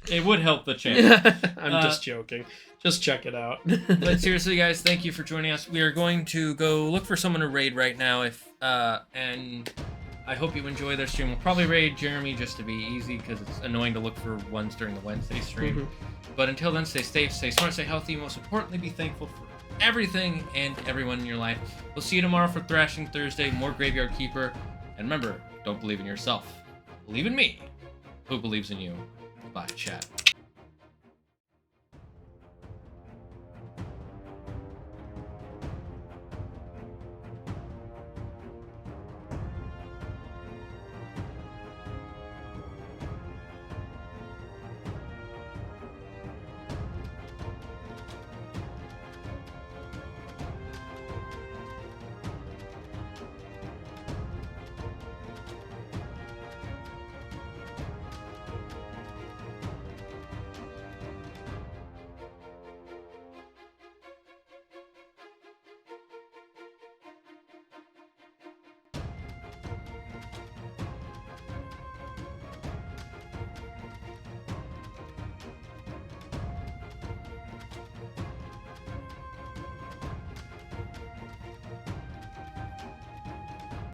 It would help the channel. I'm just joking. Just check it out. But seriously, guys, thank you for joining us. We are going to go look for someone to raid right now, and I hope you enjoy their stream. We'll probably raid Jeremy just to be easy, because it's annoying to look for ones during the Wednesday stream. But until then, stay safe, stay smart, stay healthy, and most importantly, be thankful for everything and everyone in your life. We'll see you tomorrow for Thrashing Thursday, more Graveyard Keeper, and remember, don't believe in yourself. Believe in me, who believes in you. Bye, chat.